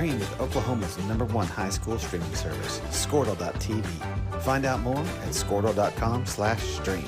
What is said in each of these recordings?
Stream with Oklahoma's #1 high school streaming service, Squirtle.tv. Find out more at Squirtle.com/stream.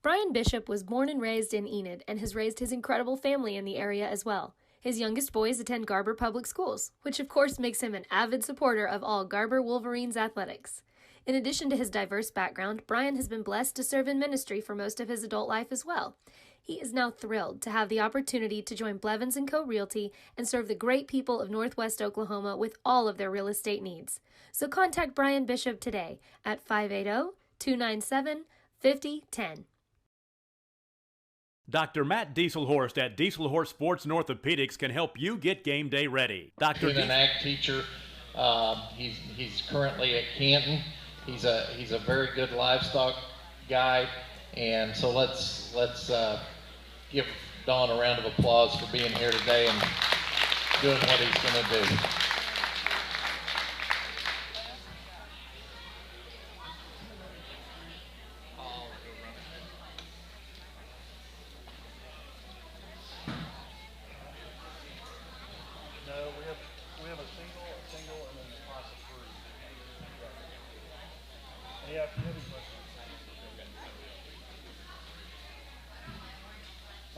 Brian Bishop was born and raised in Enid and has raised his incredible family in the area as well. His youngest boys attend Garber Public Schools, which of course makes him an avid supporter of all Garber Wolverines athletics. In addition to his diverse background, Brian has been blessed to serve in ministry for most of his adult life as well. He is now thrilled to have the opportunity to join Blevins & Co. Realty and serve the great people of Northwest Oklahoma with all of their real estate needs. So contact Brian Bishop today at 580-297-5010. Dr. Matt Dieselhorst at Dieselhorst Sports and Orthopedics can help you get game day ready. Dr. He's an ag teacher. He's currently at Canton. He's a very good livestock guy, and so let's give Don a round of applause for being here today and doing what he's going to do.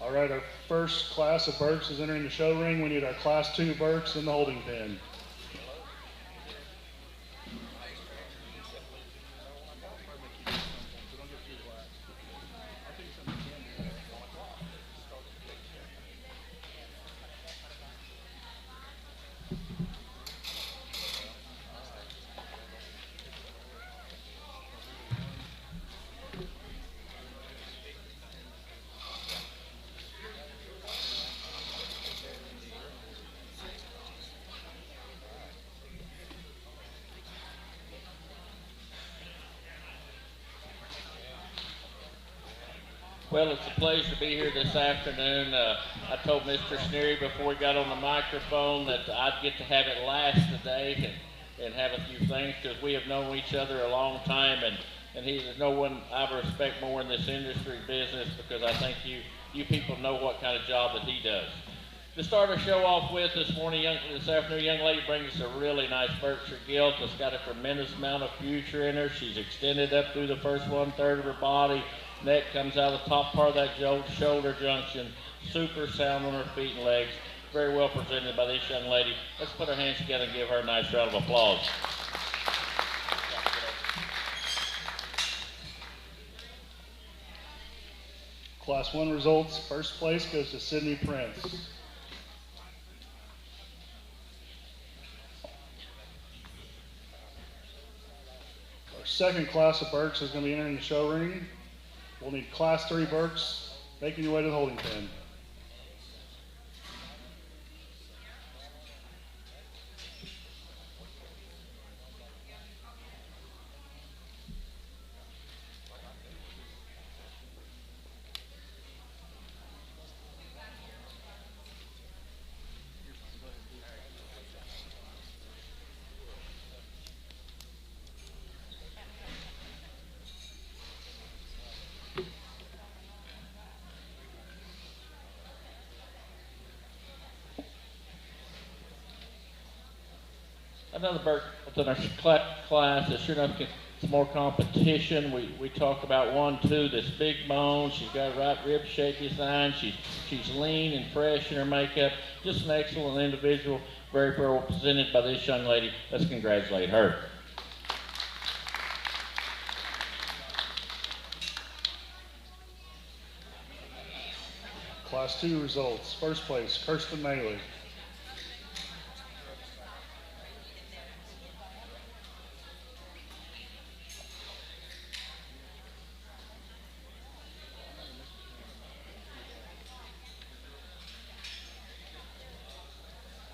All right, our first class of Burks is entering the show ring. We need our Class 2 Burks in the holding pen. Well, it's a pleasure to be here this afternoon. I told Mr. Sneary before we got on the microphone that I'd get to have it last today and have a few things, because we have known each other a long time, and there's no one I respect more in this industry business, because I think you people know what kind of job that he does. To start our show off with this afternoon, young lady brings us a really nice Berkshire gilt that's got a tremendous amount of future in her. She's extended up through the first 1/3 of her body. Neck comes out of the top part of that shoulder junction. Super sound on her feet and legs. Very well presented by this young lady. Let's put our hands together and give her a nice round of applause. Class 1 results. First place goes to Sydney Prince. Our second class of Berks is going to be entering the show ring. We'll need Class 3 Berks making your way to the holding pen. Another Berk within our class is sure enough some more competition. We talk about 1-2, this big bone. She's got a right rib shape design. She's lean and fresh in her makeup. Just an excellent individual. Very well presented by this young lady. Let's congratulate her. Class 2 results. First place, Kirsten Maley.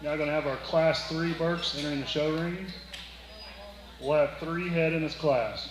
Now going to have our Class 3 Berks entering the show ring. We'll have 3 head in this class.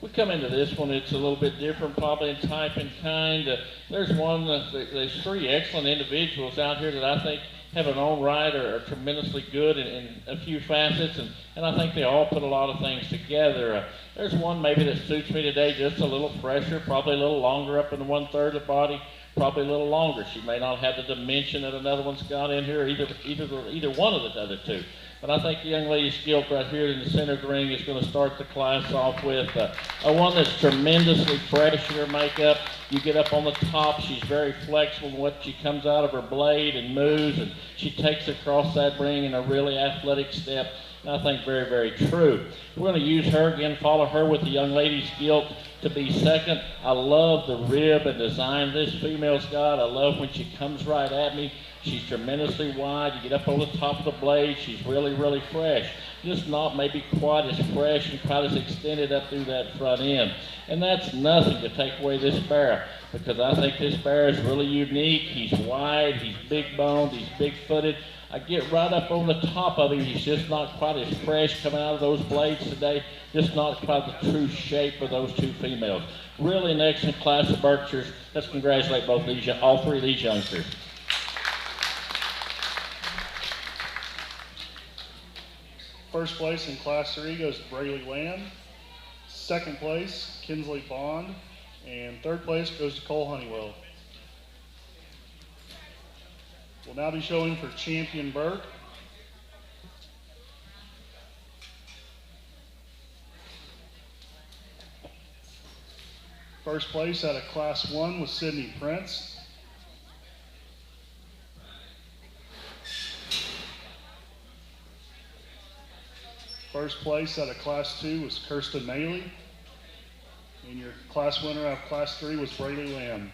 We come into this one, it's a little bit different probably in type and kind. There's there's three excellent individuals out here that I think have an own right or are tremendously good in a few facets, and I think they all put a lot of things together. There's one maybe that suits me today just a little fresher, probably a little longer up in the 1/3 of the body, probably a little longer. She may not have the dimension that another one's got in here, either one of the other two. But I think the young lady's skill right here in the center of the ring is going to start the class off with a one that's tremendously fresh in her makeup. You get up on the top, she's very flexible in what she comes out of her blade and moves, and she takes across that ring in a really athletic step. And I think very, very true. We're going to use her again, follow her with the young lady's gilt to be second. I love the rib and design this female's got. I love when she comes right at me. She's tremendously wide. You get up on the top of the blade, she's really, really fresh. Just not maybe quite as fresh and quite as extended up through that front end. And that's nothing to take away this bear, because I think this bear is really unique. He's wide, he's big boned, he's big footed. I get right up on the top of him. He's just not quite as fresh coming out of those blades today. Just not quite the true shape of those two females. Really an excellent class of Berkshires. Let's congratulate all three of these youngsters. First place in Class 3 goes to Brayley Lamb. Second place, Kinsley Bond. And third place goes to Cole Honeywell. We'll now be showing for Champion Burke. First place out of Class 1 was Sydney Prince. First place out of Class 2 was Kirsten Maley. And your class winner out of Class 3 was Brayley Lamb.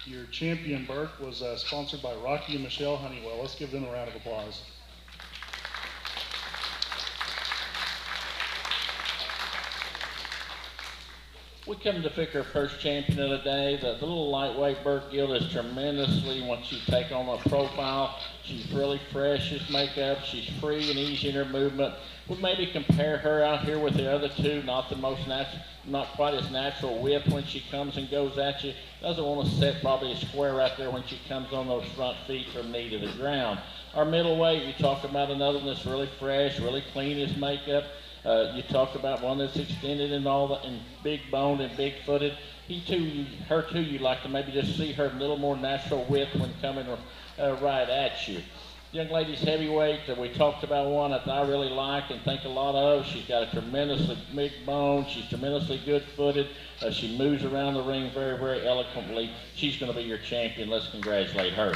Your Champion Burke was sponsored by Rocky and Michelle Honeywell. Let's give them a round of applause. We come to pick our first champion of the day. The little lightweight Burke gilt is tremendously, once you take on a profile, she's really fresh as makeup. She's free and easy in her movement. We'll maybe compare her out here with the other two, not quite as natural width when she comes and goes at you. Doesn't want to set probably a square right there when she comes on those front feet from knee to the ground. Our middleweight, you talk about another one that's really fresh, really clean as makeup. You talk about one that's extended and and big boned and big footed. Her too, you like to maybe just see her a little more natural width when coming right at you. Young lady's heavyweight, we talked about one that I really like and think a lot of. She's got a tremendously big bone. She's tremendously good footed. She moves around the ring very, very eloquently. She's going to be your champion. Let's congratulate her.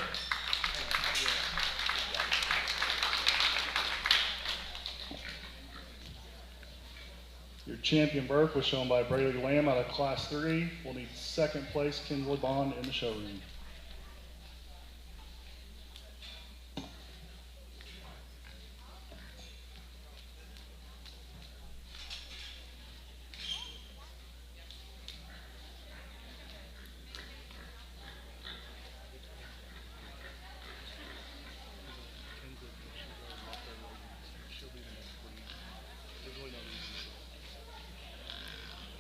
Your Champion Burke was shown by Brayley Lamb out of Class 3. We'll need second place, Kinsley Bond, in the show ring.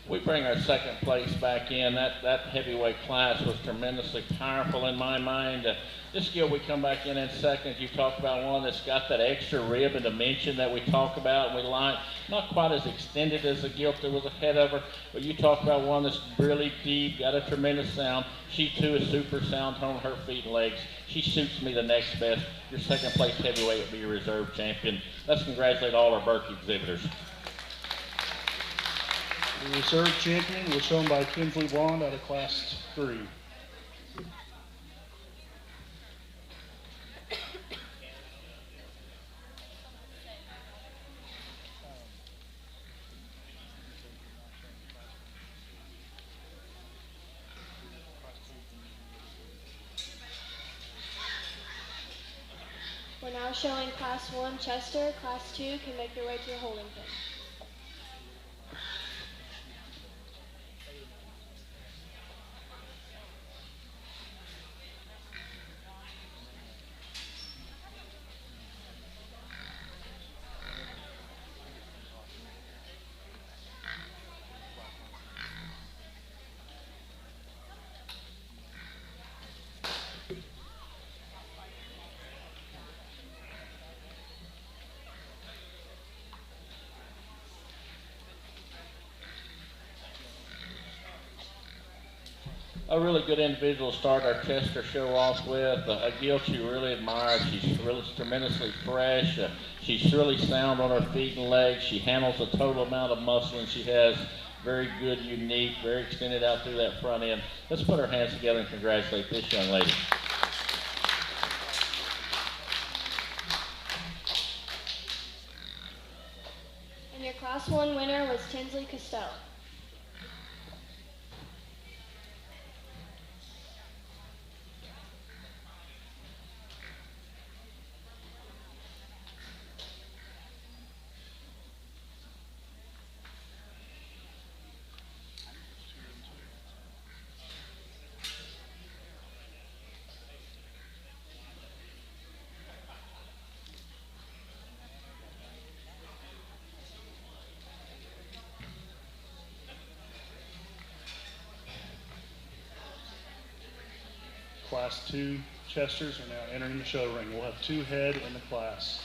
We bring our second place back in. That heavyweight class was tremendously powerful in my mind. This gilt we come back in second. You talk about one that's got that extra rib and dimension that we talk about and we like. Not quite as extended as the gilt that was ahead of her, but you talk about one that's really deep, got a tremendous sound. She too is super sound on her feet and legs. She suits me the next best. Your second place heavyweight will be your reserve champion. Let's congratulate all our Burke exhibitors. The reserve champion was shown by Kinsley Bond out of Class 3. now showing Class 1 Chester. Class 2 can make their way to the holding pen. A really good individual to start our Chester show off with. A Gilt you really admire. She's really tremendously fresh. She's really sound on her feet and legs. She handles a total amount of muscle, and she has very good, unique, very extended out through that front end. Let's put our hands together and congratulate this young lady. And your Class 1 winner was Tinsley Costello. Class 2 Chesters are now entering the show ring. We'll have 2 head in the class.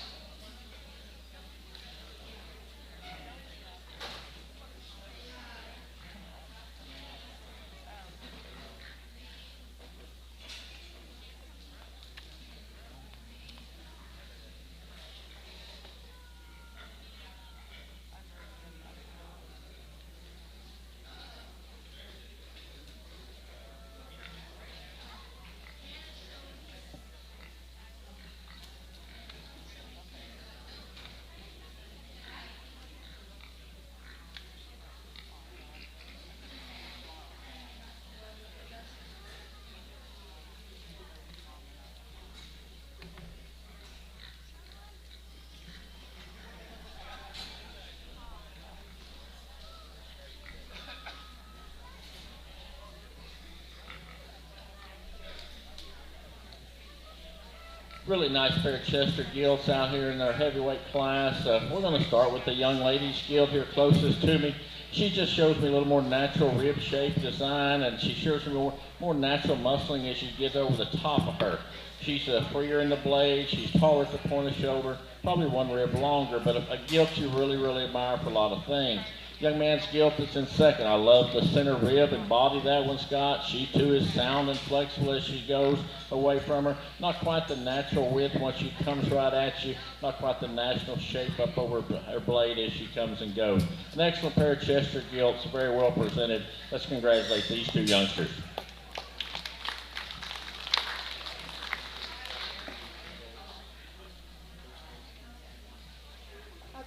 Really nice pair of Chester Gilts out here in our heavyweight class. We're going to start with the young lady's Gilt here closest to me. She just shows me a little more natural rib shape design, and she shows me more natural muscling as you get over the top of her. She's freer in the blade. She's taller at the point of shoulder, probably 1 rib longer, but a Gilt you really, really admire for a lot of things. Young man's Gilt that's in second. I love the center rib and body that one's got. She too is sound and flexible as she goes away from her. Not quite the natural width once she comes right at you. Not quite the natural shape up over her blade as she comes and goes. An excellent pair of Chester Gilts, very well presented. Let's congratulate these 2 youngsters.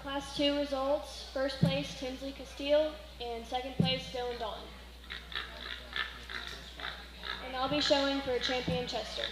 Class 2 results: first place Tinsley Castile and second place Dylan Dalton. And I'll be showing for champion Chester.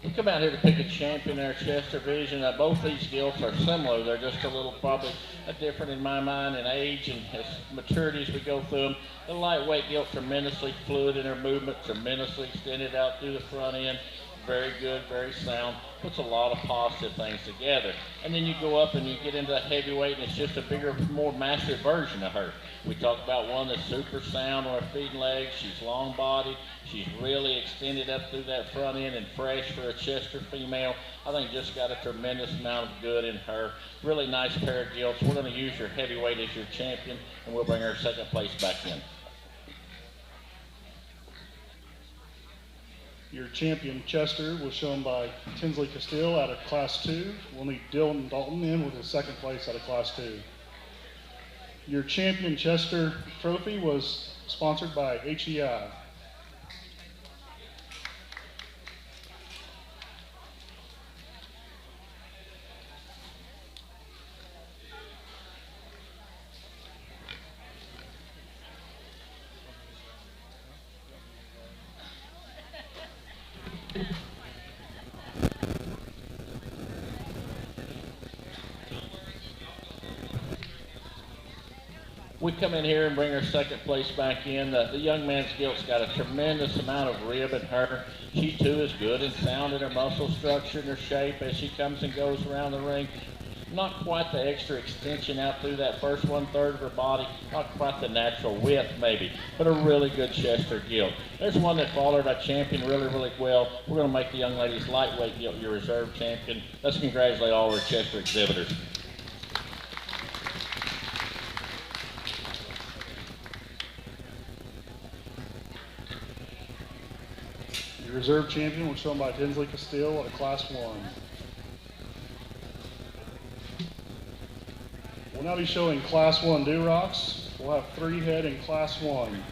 We come out here to pick a champion in our Chester division. Both these Gilts are similar. They're just a little probably different in my mind in age and as maturity as we go through them. The lightweight Gilt tremendously fluid in her movement, tremendously extended out through the front end. very good, very sound, puts a lot of positive things together. And then you go up and you get into the heavyweight, and it's just a bigger, more massive version of her. We talk about one that's super sound on her feet and legs. She's long-bodied. She's really extended up through that front end and fresh for a Chester female. I think just got a tremendous amount of good in her. Really nice pair of gilts. We're going to use your heavyweight as your champion, and we'll bring her second place back in. Your champion Chester was shown by Tinsley Castile out of Class 2. We'll need Dylan Dalton in with his second place out of Class 2. Your champion Chester trophy was sponsored by HEI. We come in here and bring her second place back in. The young man's gilt's got a tremendous amount of rib in her. She too is good and sound in her muscle structure and her shape as she comes and goes around the ring. Not quite the extra extension out through that first 1/3 of her body, not quite the natural width maybe, but a really good Chester gilt. There's one that followed our champion really, really well. We're going to make the young lady's lightweight gilt your reserve champion. Let's congratulate all our Chester exhibitors. Your reserve champion was shown by Tinsley Castile at Class 1. We'll now be showing Class 1 Durocs. We'll have 3 head in Class 1.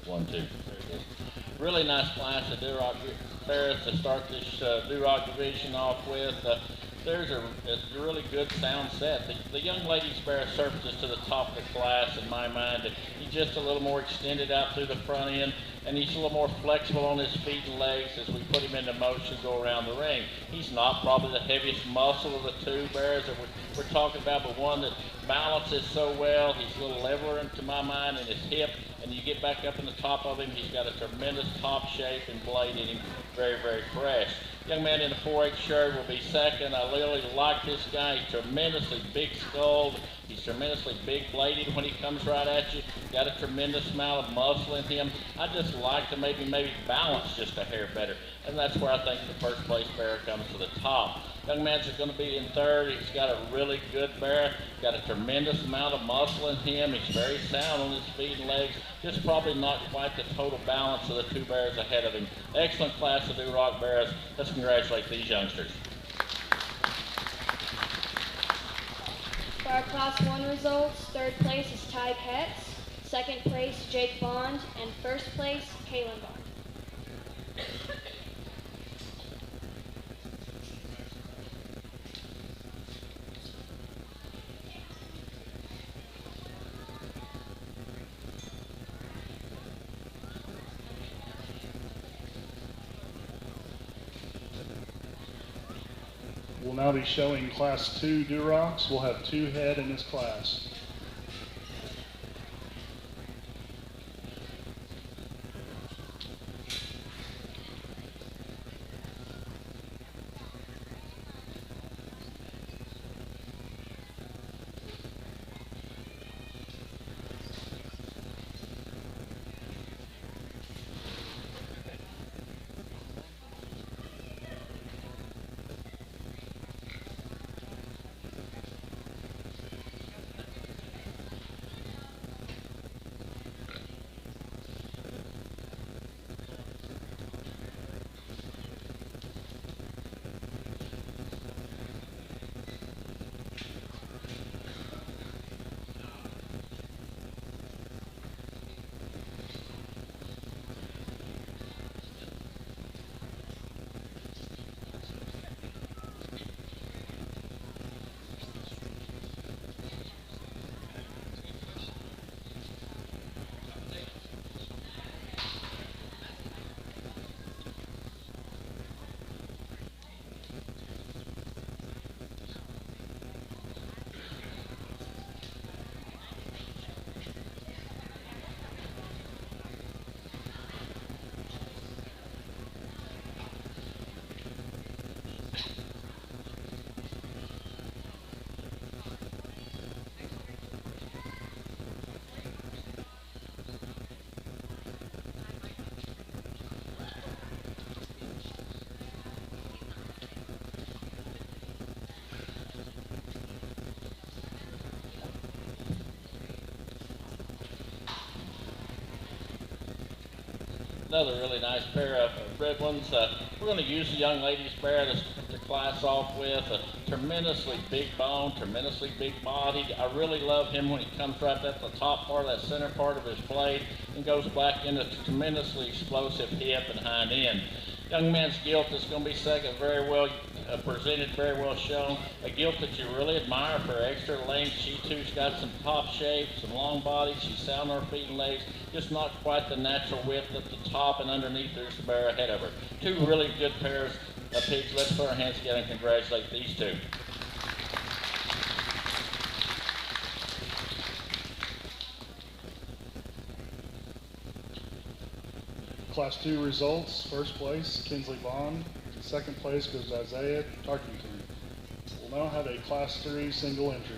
One, two. Really nice class of Duroc Ferris to start this Duroc division off with. There's a really good sound set. The young lady's bear surfaces to the top of the class in my mind. He's just a little more extended out through the front end, and he's a little more flexible on his feet and legs as we put him into motion, go around the ring. He's not probably the heaviest muscle of the two bears that we're talking about, but one that balances so well. He's a little leveler to my mind in his hip, and you get back up in the top of him, he's got a tremendous top shape and blade in him, very, very fresh. Young man in the 4/8 shirt will be second. I really like this guy. He's tremendously big skulled. He's He's tremendously big-bladed when he comes right at you. Got a tremendous amount of muscle in him. I just like to maybe balance just a hair better. And that's where I think the first place bear comes to the top. Young man's going to be in third. He's got a really good bear. Got a tremendous amount of muscle in him. He's very sound on his feet and legs. Just probably not quite the total balance of the two bears ahead of him. Excellent class of Duroc bears. Let's congratulate these youngsters. For our Class 1 results, third place is Ty Ketz, second place Jake Bond, and first place Kaylin Bond. We'll now be showing Class 2 Durocs. We'll have 2 head in this class. Another really nice pair of red ones. We're going to use the young lady's bear to class off with. A tremendously big bone, tremendously big bodied. I really love him when he comes right at the top part of that center part of his blade and goes back into tremendously explosive hip and hind end. Young man's gilt is going to be second, very well presented, very well shown. A gilt that you really admire for extra length. She too's got some top shape, some long body. She's sound on her feet and legs, just not quite the natural width at the top, and underneath there's the bear ahead of her. Two really good pairs of pigs. Let's put our hands together and congratulate these two. Class 2 results, first place, Kinsley Bond. Second place goes Isaiah Tarkington. We'll now have a Class 3 single entry.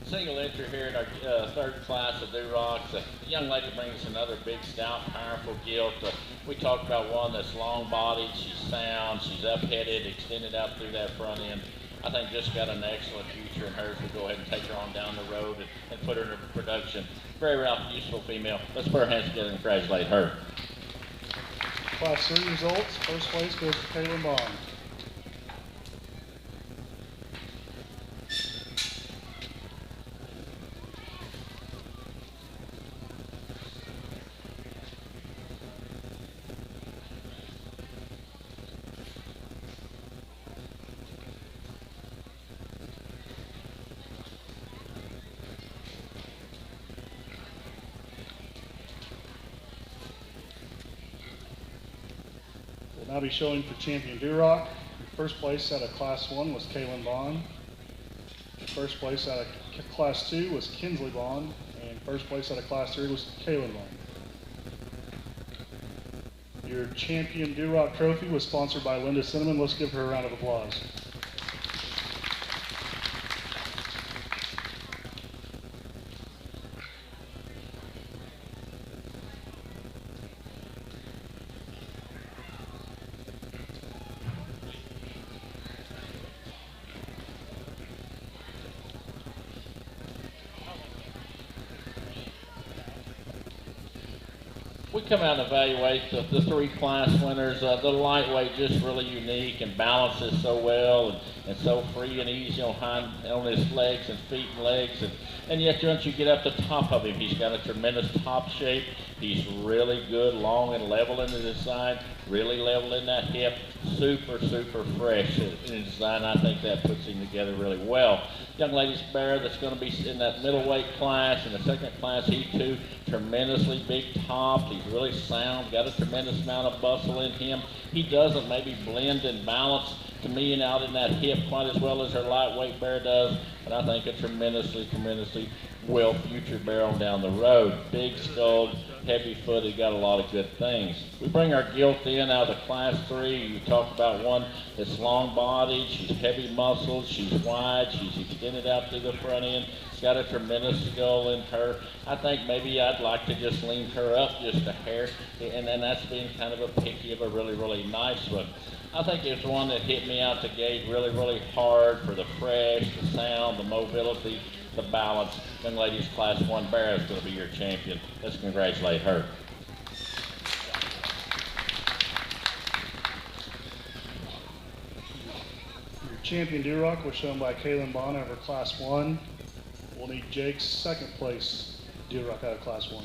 Single entry here in our third class of Durocs. The young lady brings another big, stout, powerful gilt. We talked about one that's long-bodied, she's sound, she's up-headed, extended out through that front end. I think just got an excellent future in her. So go ahead and take her on down the road and put her in production. Very useful female. Let's put our hands together and congratulate her. Class 3 results. First place goes to Kaylin Bond. I'll be showing for champion Duroc. First place out of Class 1 was Kaylin Bond. First place out of Class 2 was Kinsley Bond. And first place out of Class 3 was Kaylin Bond. Your champion Duroc trophy was sponsored by Linda Cinnamon. Let's give her a round of applause. We come out and evaluate the three class winners. The lightweight just really unique and balances so well and so free and easy on his legs and feet and legs. And yet once you get up the top of him, he's got a tremendous top shape. He's really good, long and level in the design, really level in that hip, super fresh in his design. I think that puts him together really well. Young lady's bear that's going to be in that middleweight class. In the second class, he too, tremendously big top. He's really sound, got a tremendous amount of bustle in him. He doesn't maybe blend and balance to me and out in that hip quite as well as her lightweight bear does, but I think a tremendously well future bear on down the road. Big skulled, heavy footed, got a lot of good things. We bring our gilt in out of the class 3. You talked about one that's long bodied, she's heavy muscled, she's wide, she's extended out to the front end. She's got a tremendous skull in her. I think maybe I'd like to just lean her up just a hair, and that's being kind of a picky of a really nice one. I think it's one that hit me out the gate really hard for the fresh, the sound, the mobility, the balance. Young ladies class 1 bear is going to be your champion. Let's congratulate her. Your champion Duroc was shown by Kaylin Bond over class 1. We'll need Jake's second place Duroc out of class 1.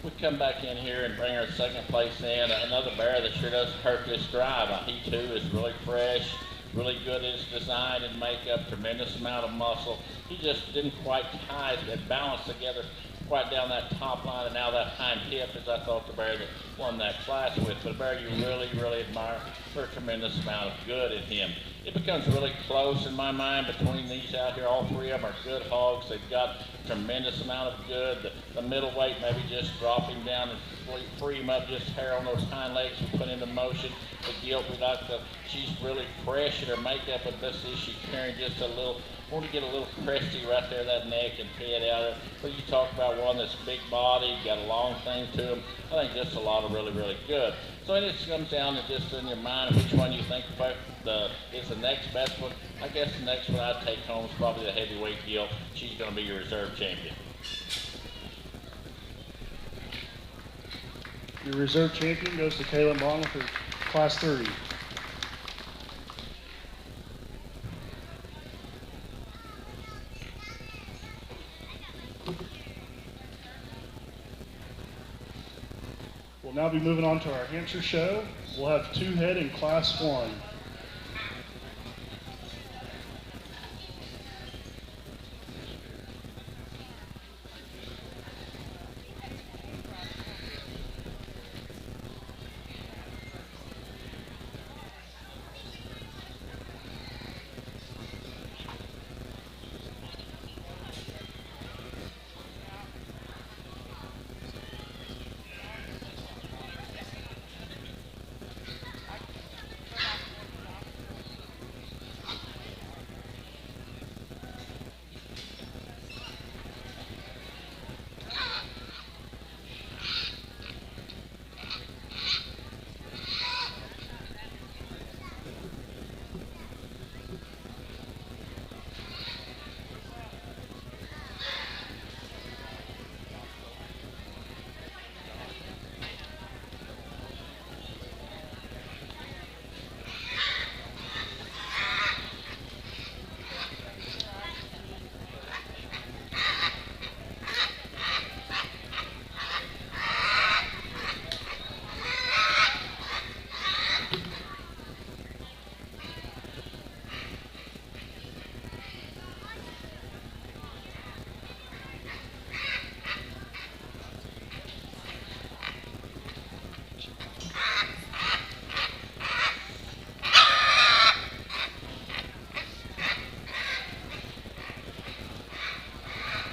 We come back in here and bring our second place in. Another bear that sure doesn't hurt this drive. He too is really fresh, really good in his design and makeup, tremendous amount of muscle. He just didn't quite tie and balance together quite down that top line and now that hind hip as I thought the bear that won that class with. But a bear you really admire for a tremendous amount of good in him. It becomes really close in my mind between these out here. All three of them are good hogs. They've got a tremendous amount of good. The middleweight, maybe just drop him down and free him up, just hair on those hind legs and put into motion. The gilt, she's really fresh in her makeup, but this is she's carrying just a little, want to get a little cresty right there, that neck and head out. But you talk about one that's big body, got a long thing to him. I think just a lot of really good. So it just comes down to just in your mind which one you think about is the next best one. I guess the next one I'd take home is probably the heavyweight gilt. She's going to be your reserve champion. Your reserve champion goes to Kaylin Bond for class 3. Now be moving on to our hamster show. We'll have 2 head in Class 1.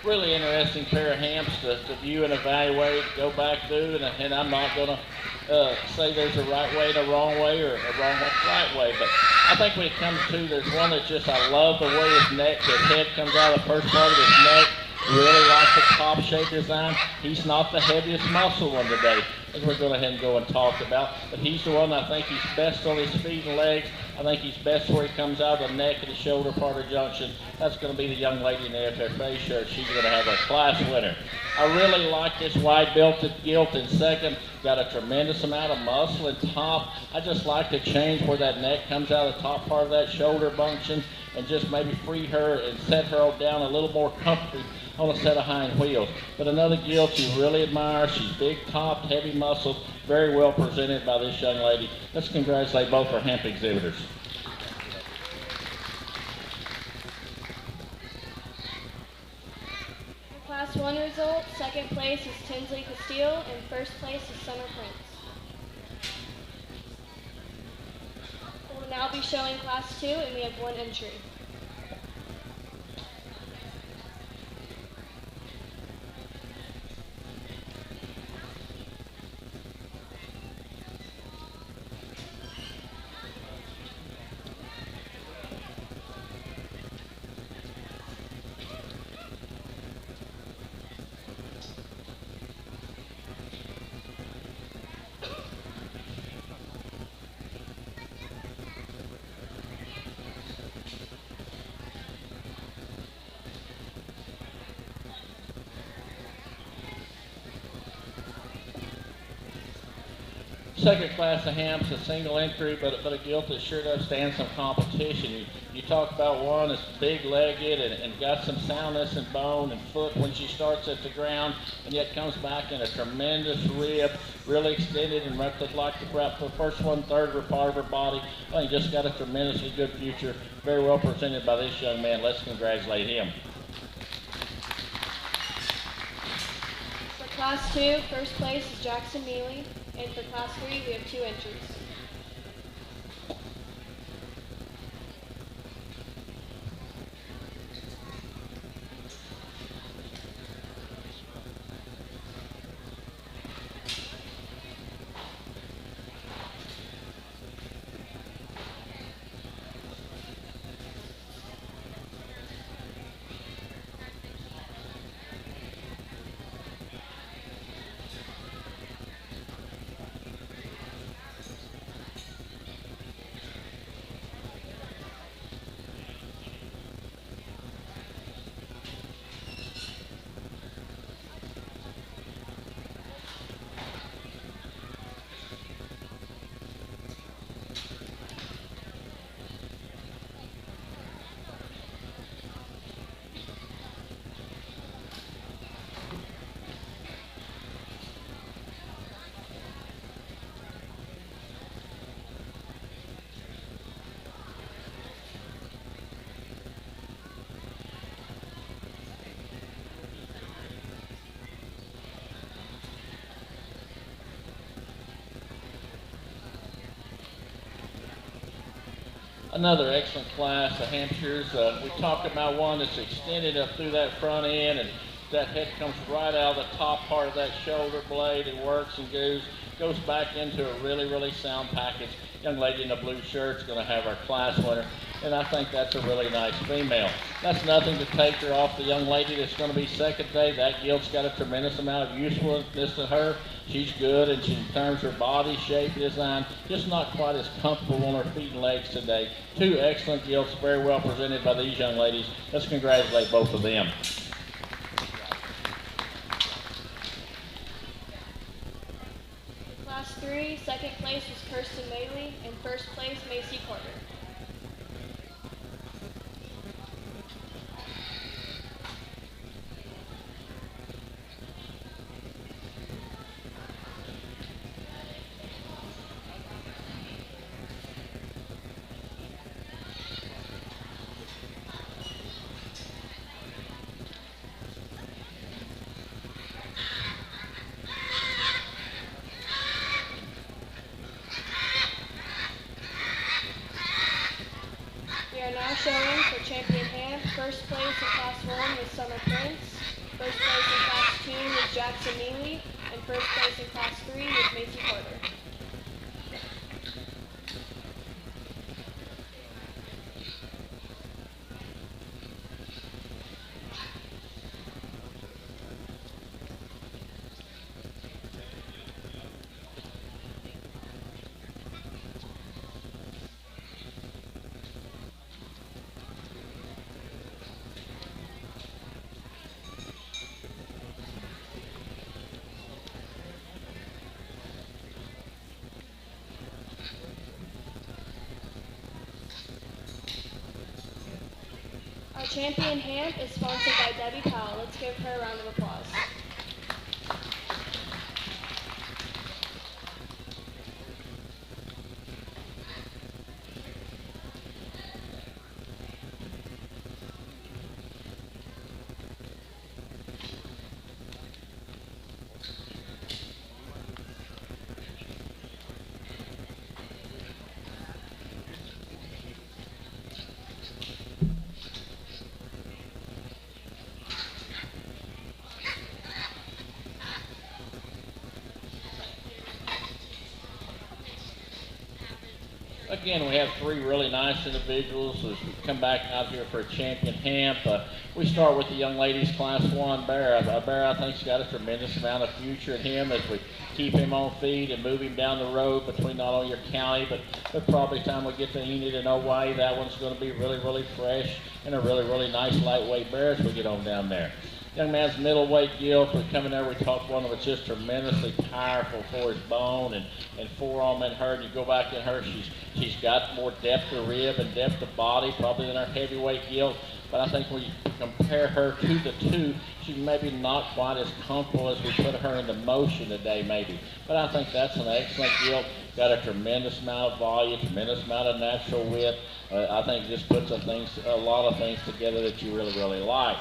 Really interesting pair of hamps to view and evaluate, go back through, and I'm not going to say there's a right way and a wrong way or a wrong way, right way, but I think when it comes to, there's one that just, I love the way his head comes out of the first part of his neck. Really like the top shape design. He's not the heaviest muscle one today, as we're going to ahead and go and talk about, but he's the one I think he's best on his feet and legs. I think he's best where he comes out of the neck and the shoulder part of junction. That's going to be the young lady in the FFA shirt. She's going to have a class winner. I really like this wide belted gilt in second. Got a tremendous amount of muscle and top. I just like to change where that neck comes out of the top part of that shoulder function and just maybe free her and set her down a little more comfortably on a set of hind wheels. But another gilt you really admire. She's big topped, heavy muscles, very well presented by this young lady. Let's congratulate both our hemp exhibitors. Class 1 results, second place is Tinsley Castile, and first place is Summer Prince. We'll now be showing Class 2, and we have 1 entry. Second class of hamps, a single entry, but a gilt that sure does stand some competition. You talk about one that's big-legged and got some soundness in bone and foot when she starts at the ground, and yet comes back in a tremendous rib, really extended and like the first 1/3 of her part of her body. I think just got a tremendously good future. Very well presented by this young man. Let's congratulate him. For Class 2, first place is Jackson Mealy, and for Class 3, we have 2 entries. Another excellent class, the Hampshires. We talked about one that's extended up through that front end, and that head comes right out of the top part of that shoulder blade and works and goes back into a really, really sound package. Young lady in the blue shirt is going to have our class winner, and I think that's a really nice female. That's nothing to take her off the young lady that's going to be second day. That gilt's got a tremendous amount of usefulness to her. She's good, and in terms of her body shape design, just not quite as comfortable on her feet and legs today. Two excellent gilts, very well presented by these young ladies. Let's congratulate both of them. Class 3, second place was Kirsten Maley, and first place Macy Carter. Showing for Champion Ham, first place in Class 1 was Summer Prince, first place in Class 2 was Jackson Neely, and first place in Class 3 was Macy Carter. Our champion hamp is sponsored by Debbie Powell. Let's give her a round of applause. Again, we have three really nice individuals as we come back out here for a champion hamp. We start with the young ladies class 1, Bear. Bear, I think, has got a tremendous amount of future in him as we keep him on feet and move him down the road between not only your county, but probably time we get to Enid and Ojai, that one's going to be really, really fresh and a really, really nice lightweight bear as we get on down there. Young man's middleweight gilt. We come in there, we talk one that was just tremendously powerful for his bone and forearm in her. And you go back in her, she's got more depth of rib and depth of body probably than our heavyweight gilt. But I think when you compare her to the two, she's maybe not quite as comfortable as we put her into motion today maybe. But I think that's an excellent gilt. Got a tremendous amount of volume, tremendous amount of natural width. I think it just puts a lot of things together that you really, really like.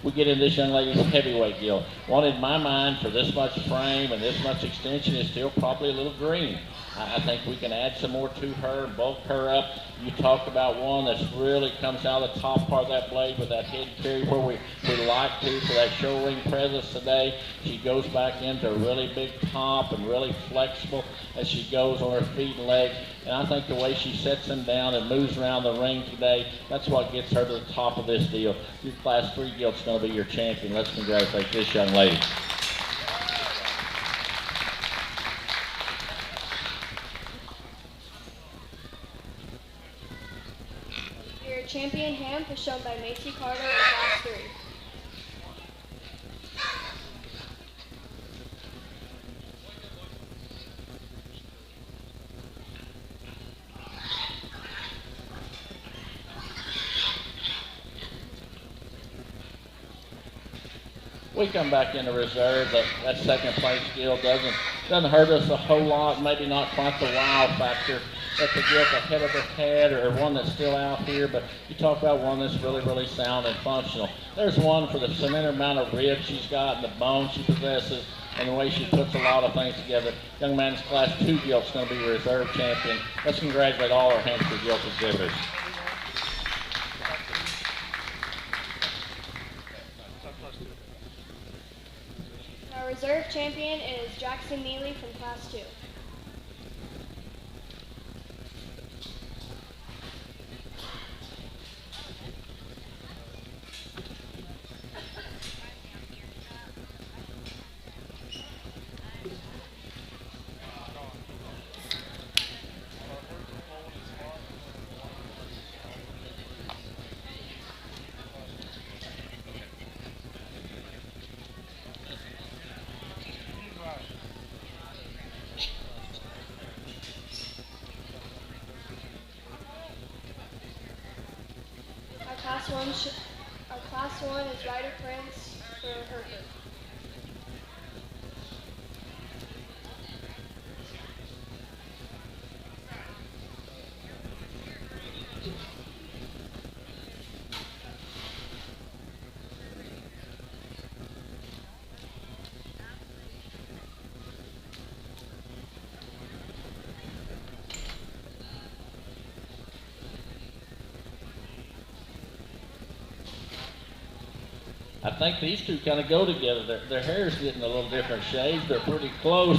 We get in this young lady's heavyweight gilt. One in my mind for this much frame and this much extension is still probably a little green. I think we can add some more to her, bulk her up. You talk about one that really comes out of the top part of that blade with that head carry where we like to for that show ring presence today. She goes back into a really big top and really flexible as she goes on her feet and legs. And I think the way she sets them down and moves around the ring today, that's what gets her to the top of this deal. Your Class 3 gilt's going to be your champion. Let's congratulate this young lady. Your champion hamp is shown by Macy Carter in Class 3. We come back into reserve. That second place gilt doesn't hurt us a whole lot. Maybe not quite the wow factor that the gilt ahead of her head or one that's still out here. But you talk about one that's really, really sound and functional. There's one for the tremendous amount of ribs she's got and the bone she possesses. and the way she puts a lot of things together. Young man's Class 2 gilt is going to be a reserve champion. Let's congratulate all our Hampshire gilt exhibitors. Our reserve champion is Jackson Neely from Class 2. Our Class 1 is Ryder Prince for Hereford. I think these two kind of go together. Their hair's getting a little different shades. They're pretty close.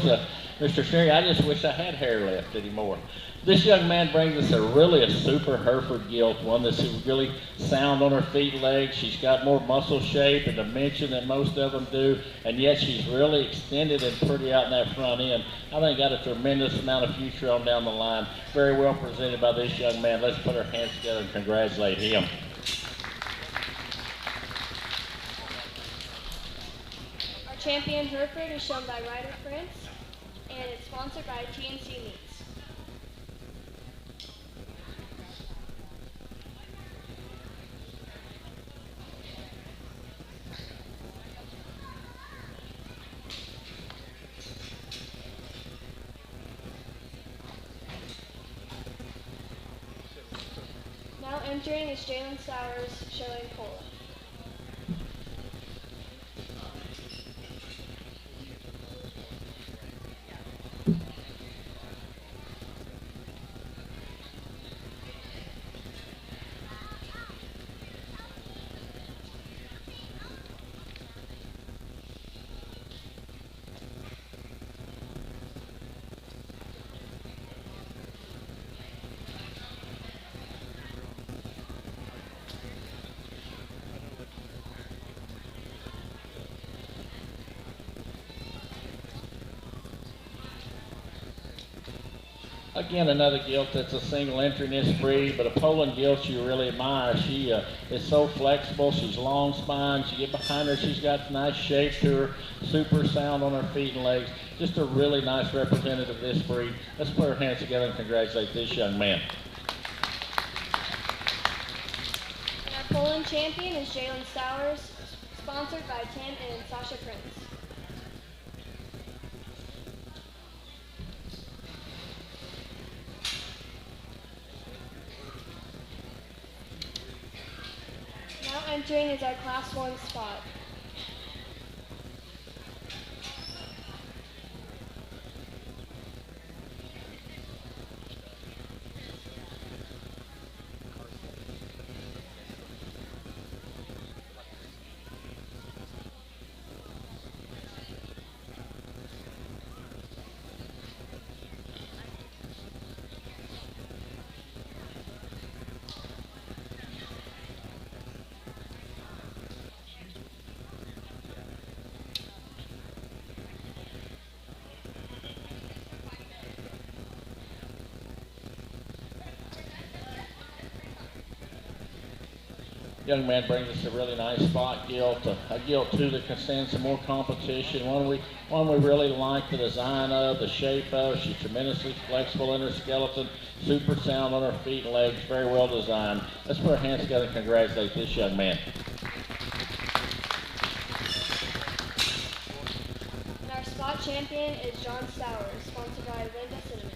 Mr. Sherry, I just wish I had hair left anymore. This young man brings us a super Hereford gilt, one that's really sound on her feet and legs. She's got more muscle shape and dimension than most of them do, and yet she's really extended and pretty out in that front end. I think got a tremendous amount of future on down the line. Very well presented by this young man. Let's put our hands together and congratulate him. Champion Hereford is shown by Ryder Prince, and it's sponsored by TNC Meats. Now entering is Jalen Sowers, showing Poland. Again, another gilt that's a single entry in this breed, but a Poland gilt you really admire. She is so flexible. She's long spine. You get behind her, she's got nice shape to her, super sound on her feet and legs. Just a really nice representative of this breed. Let's put our hands together and congratulate this young man. And our Poland champion is Jalen Sowers, sponsored by Tim and Sasha Prince. Now entering is our Class 1 spot. Young man brings us a really nice spot gilt, a gilt too that can stand some more competition. One we really like the design of, the shape of. She's tremendously flexible in her skeleton, super sound on her feet and legs, very well designed. Let's put our hands together and congratulate this young man. And our spot champion is John Sowers, sponsored by Linda Cinnamon.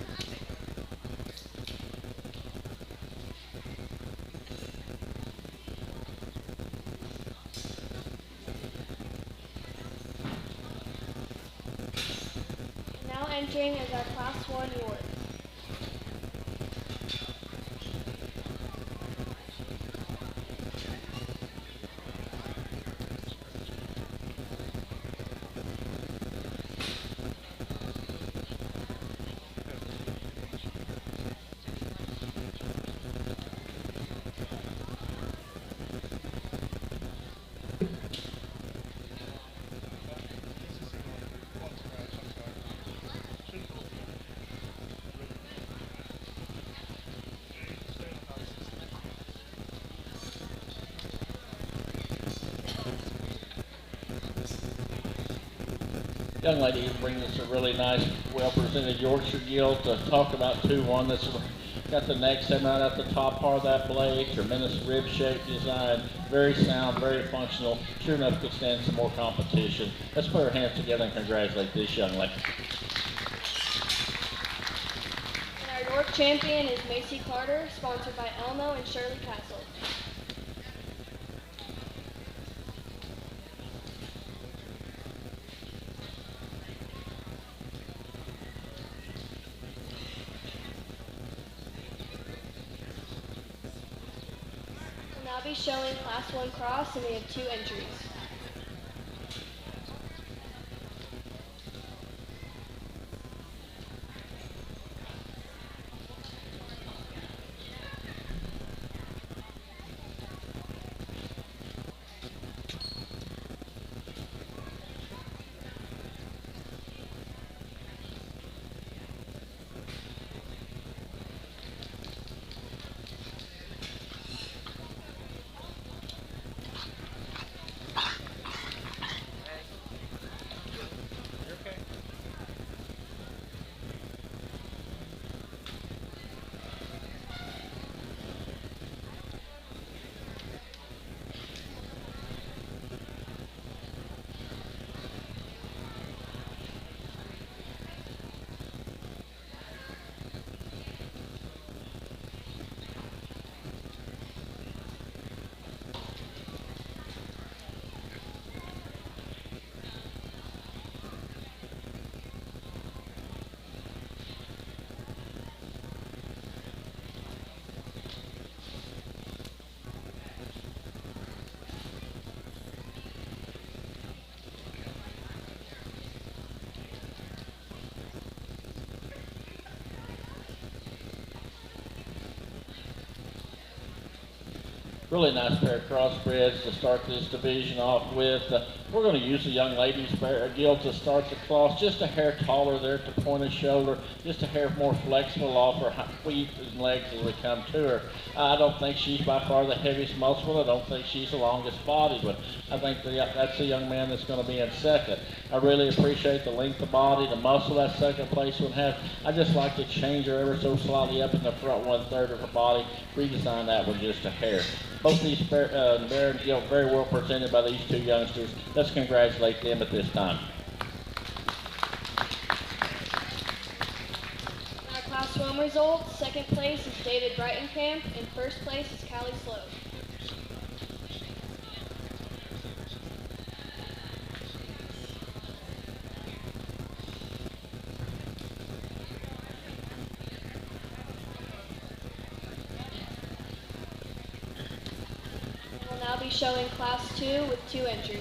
entering is our Class 1 York. Young lady brings us a really nice, well-presented Yorkshire gilt to talk about 2-1. That's got the neck sitting right at the top part of that blade. Tremendous rib shape design. Very sound, very functional. Sure enough could stand some more competition. Let's put our hands together and congratulate this young lady. And our York champion is Macy Carter, sponsored by Elmo and Shirley Castle. We'll now be showing Class 1 cross, and we have 2 entries. Really nice pair of crossbreds to start this division off with. We're going to use the young ladies' gilt to start the cross. Just a hair taller there at the point of shoulder. Just a hair more flexible off her feet and legs as we come to her. I don't think she's by far the heaviest muscle. I don't think she's the longest body, but I think that's the young man that's going to be in second. I really appreciate the length of body, the muscle that second place would have. I just like to change her ever so slightly up in the front 1/3 of her body, redesign that with just a hair. Both these bear and gilt very well presented by these 2 youngsters. Let's congratulate them at this time. Our Class 1 results, second place is David Brightenkamp, and first place is Callie Slow. We'll now be showing Class 2 with 2 entries.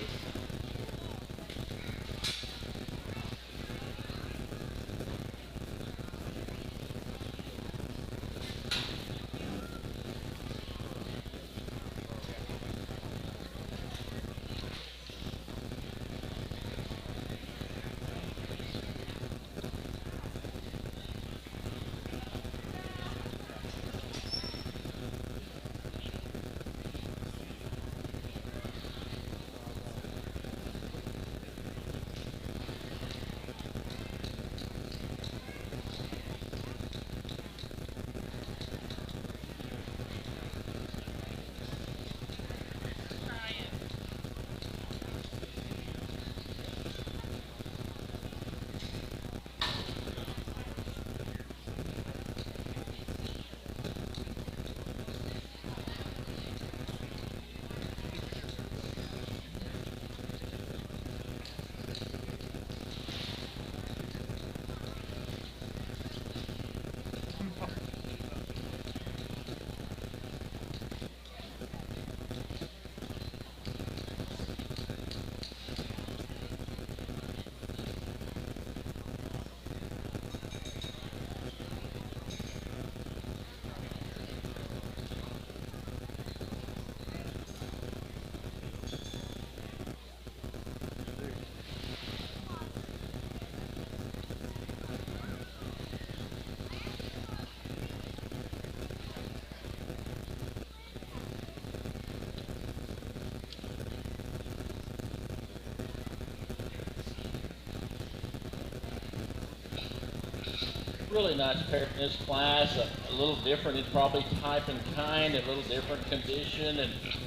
really nice pair in this class, a little different in probably type and kind, a little different condition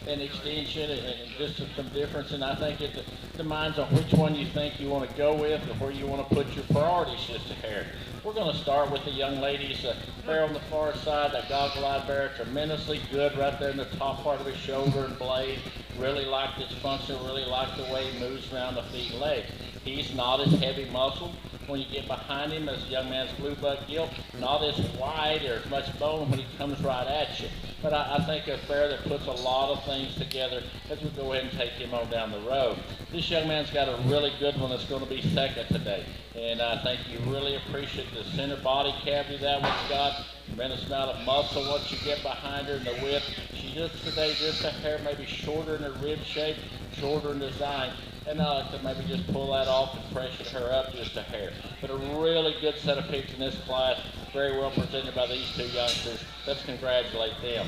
and extension, and just some difference. And I think it demands on which one you think you want to go with and where you want to put your priorities just here. We're going to start with the young ladies. Bear on the far side, that goggle-eyed bear, tremendously good right there in the top part of his shoulder and blade. Really like this function, really like the way he moves around the feet and legs. He's not as heavy muscled. When you get behind him, as a young man's blue buck gill, not as wide or as much bone when he comes right at you. But I think a bear that puts a lot of things together as we go ahead and take him on down the road. This young man's got a really good one that's going to be second today. And I think you really appreciate the center body cavity that one's got. Tremendous amount of muscle once you get behind her and the width. She looks today just a hair maybe shorter in her rib shape, shorter in design. And I like to maybe just pull that off and freshen her up just a hair. But a really good set of picks in this class. Very well presented by these two youngsters. Let's congratulate them.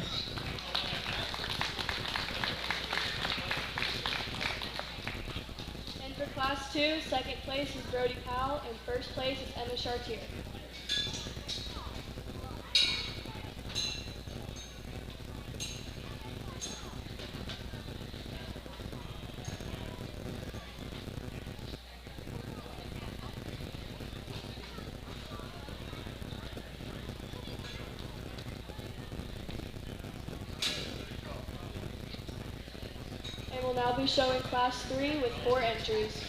And for Class 2, second place is Brody Powell, and first place is Emma Chartier. And we'll now be showing Class 3 with 4 entries.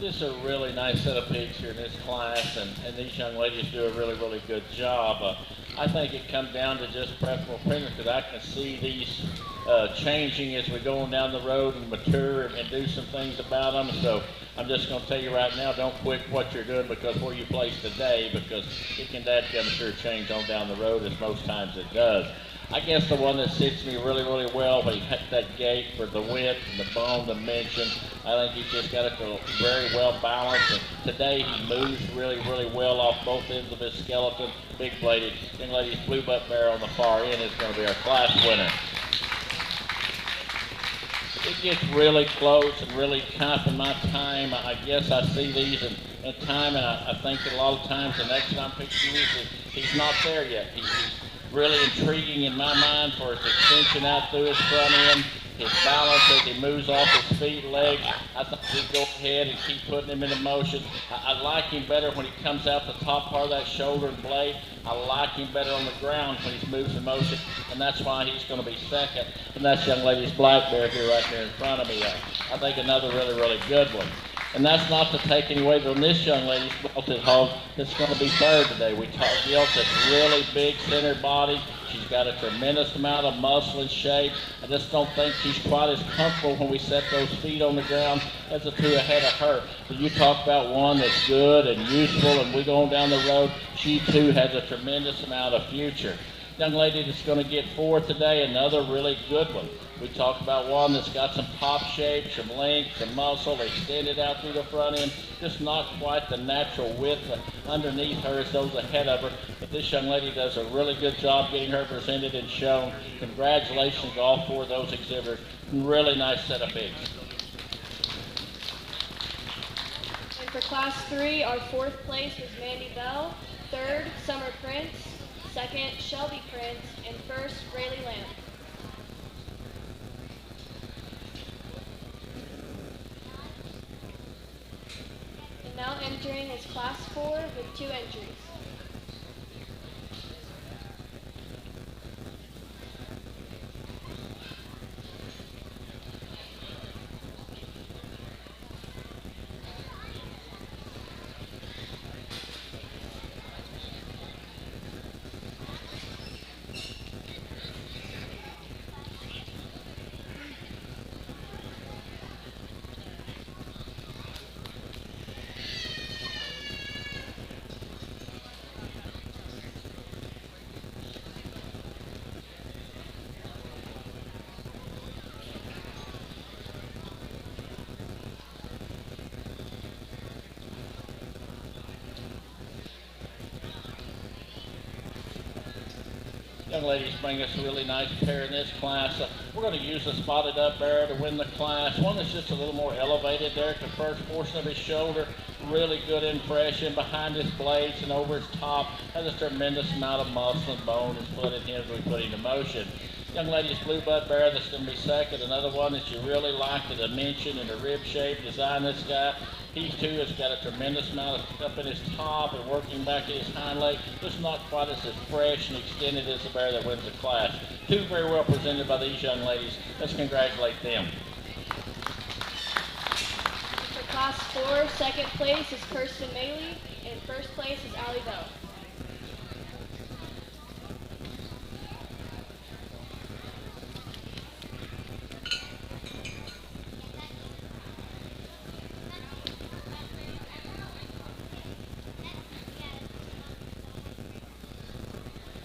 This is a really nice set of pigs here in this class, and these young ladies do a really, really good job. I think it comes down to just preferable printers, because I can see these changing as we go on down the road and mature and do some things about them. So I'm just going to tell you right now, don't quit what you're doing because where you place today, because it can dadgum sure change on down the road, as most times it does. I guess the one that sits me really, really well, when he had that gait for the width and the bone dimension, I think he's just got it very well balanced. And today he moves really, really well off both ends of his skeleton. Big bladed. Young lady's blue butt bear on the far end is going to be our class winner. It gets really close and really tough in my time. I guess I see these in time, and I think that a lot of times the next time picture is he's not there yet. He's really intriguing in my mind for his extension out through his front end, his balance as he moves off his feet, legs. I think we go ahead and keep putting him into motion. I like him better when he comes out the top part of that shoulder and blade. I like him better on the ground when he moves in motion, and that's why he's going to be second. And that's young lady's black bear here right there in front of me. I think another really, really good one. And that's not to take any away from this young lady's belted hog that's going to be third today. We talked gilt that's really big centered body. She's got a tremendous amount of muscle and shape. I just don't think she's quite as comfortable when we set those feet on the ground as the two ahead of her. But you talk about one that's good and useful, and we go on down the road, she too has a tremendous amount of future. Young lady that's going to get fourth today, another really good one. We talked about one that's got some top shape, some length, some muscle, extended out through the front end, just not quite the natural width underneath her as those ahead of her. But this young lady does a really good job getting her presented and shown. Congratulations to all four of those exhibitors. Really nice set of pigs. And for Class 3, our fourth place was Mandy Bell, third, Summer Prince, second, Shelby Prince, and first, Rayleigh Lamb. And now entering is Class 4 with 2 entries. Young ladies bring us a really nice pair in this class. We're going to use a spotted up bear to win the class. One that's just a little more elevated there at the first portion of his shoulder. Really good impression behind his blades and over his top. Has a tremendous amount of muscle and bone and split in him as we put him in motion. Young lady's blue bud bear that's going to be second. Another one that you really like, the dimension and the rib shape design this guy. He too has got a tremendous amount of up in his top and working back at his hind leg. Just not quite as fresh and extended as the bear that wins the class. Two very well presented by these young ladies. Let's congratulate them. For Class 4, second place is Kirsten Maley, and first place is Allie Bell.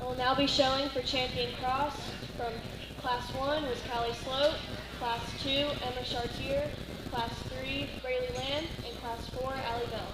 We'll now be showing for Champion Cross. From Class 1 was Callie Sloat, Class 2 Emma Chartier, Class 3 Rayleigh Lamb, and Class 4 Allie Bell.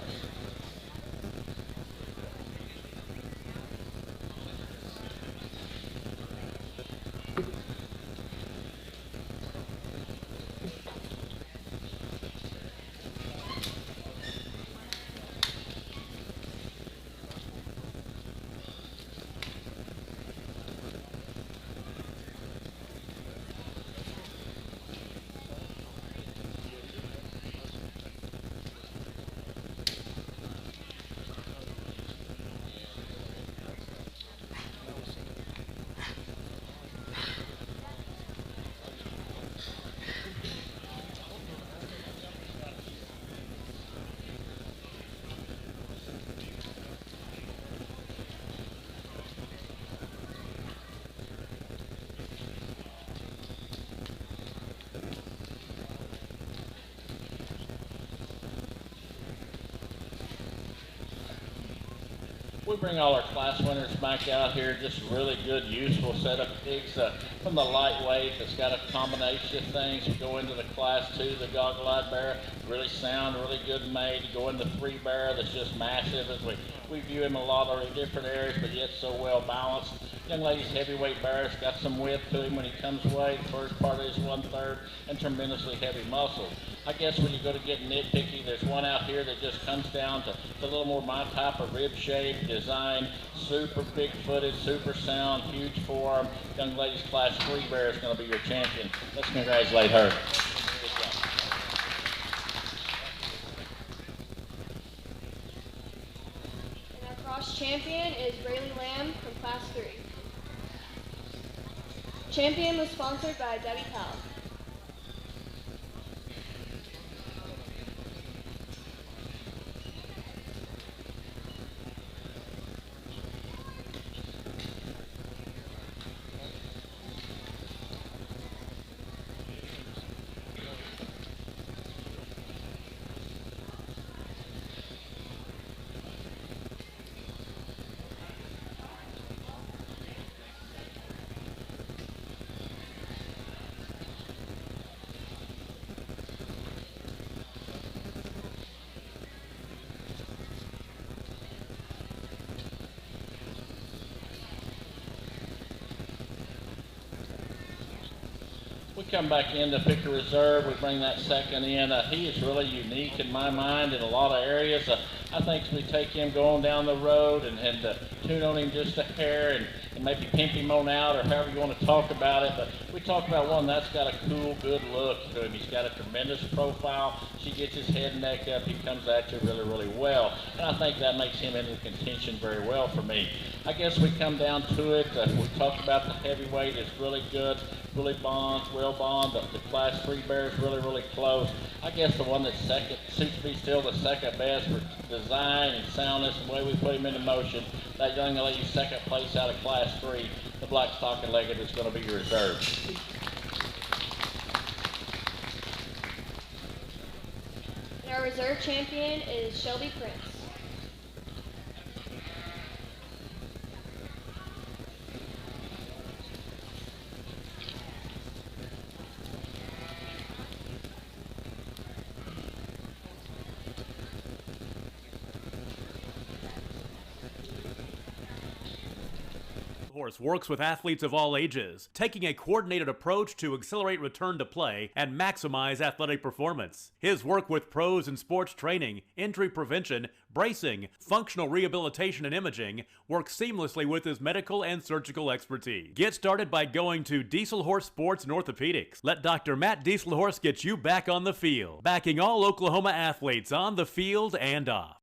We bring all our class winners back out here, just really good, useful set of pigs from the lightweight that's got a combination of things. We go into the class 2, the goggle-eyed bear, really sound, really good made. You go into 3 bear that's just massive as we view him in a lot of different areas, but yet so well balanced. Young lady's heavyweight bear, it's got some width to him when he comes away. The first part is 1/3 and tremendously heavy muscle. I guess when you go to get nitpicky, there's one out here that just comes down to a little more my type of rib shape, design, super big footed, super sound, huge forearm. Young lady's class 3 bear is going to be your champion. Let's congratulate her. And our cross champion is Rayleigh Lamb from class 3. Champion was sponsored by Debbie Powell. We come back in to pick a reserve. We bring that second in. He is really unique in my mind in a lot of areas. I think we take him going down the road and tune on him just a hair and maybe pimp him on out or however you want to talk about it. But we talk about one that's got a cool, good look to him. He's got a tremendous profile. She gets his head and neck up. He comes at you really, really well. And I think that makes him into contention very well for me. I guess we come down to it. We talked about the heavyweight is really good. Really bonds, well bond. The class 3 bear is really, really close. I guess the one that's second seems to be still the second best for design and soundness and the way we put him into motion. That young lady's second place out of class 3, the black stocking legged, is going to be your reserve. And our reserve champion is Shelby Prince. Horse works with athletes of all ages, taking a coordinated approach to accelerate return to play and maximize athletic performance. His work with pros in sports training, injury prevention, bracing, functional rehabilitation, and imaging works seamlessly with his medical and surgical expertise. Get started by going to Diesel Horse Sports and Orthopedics. Let Dr. Matt Dieselhorse get you back on the field, backing all Oklahoma athletes on the field and off.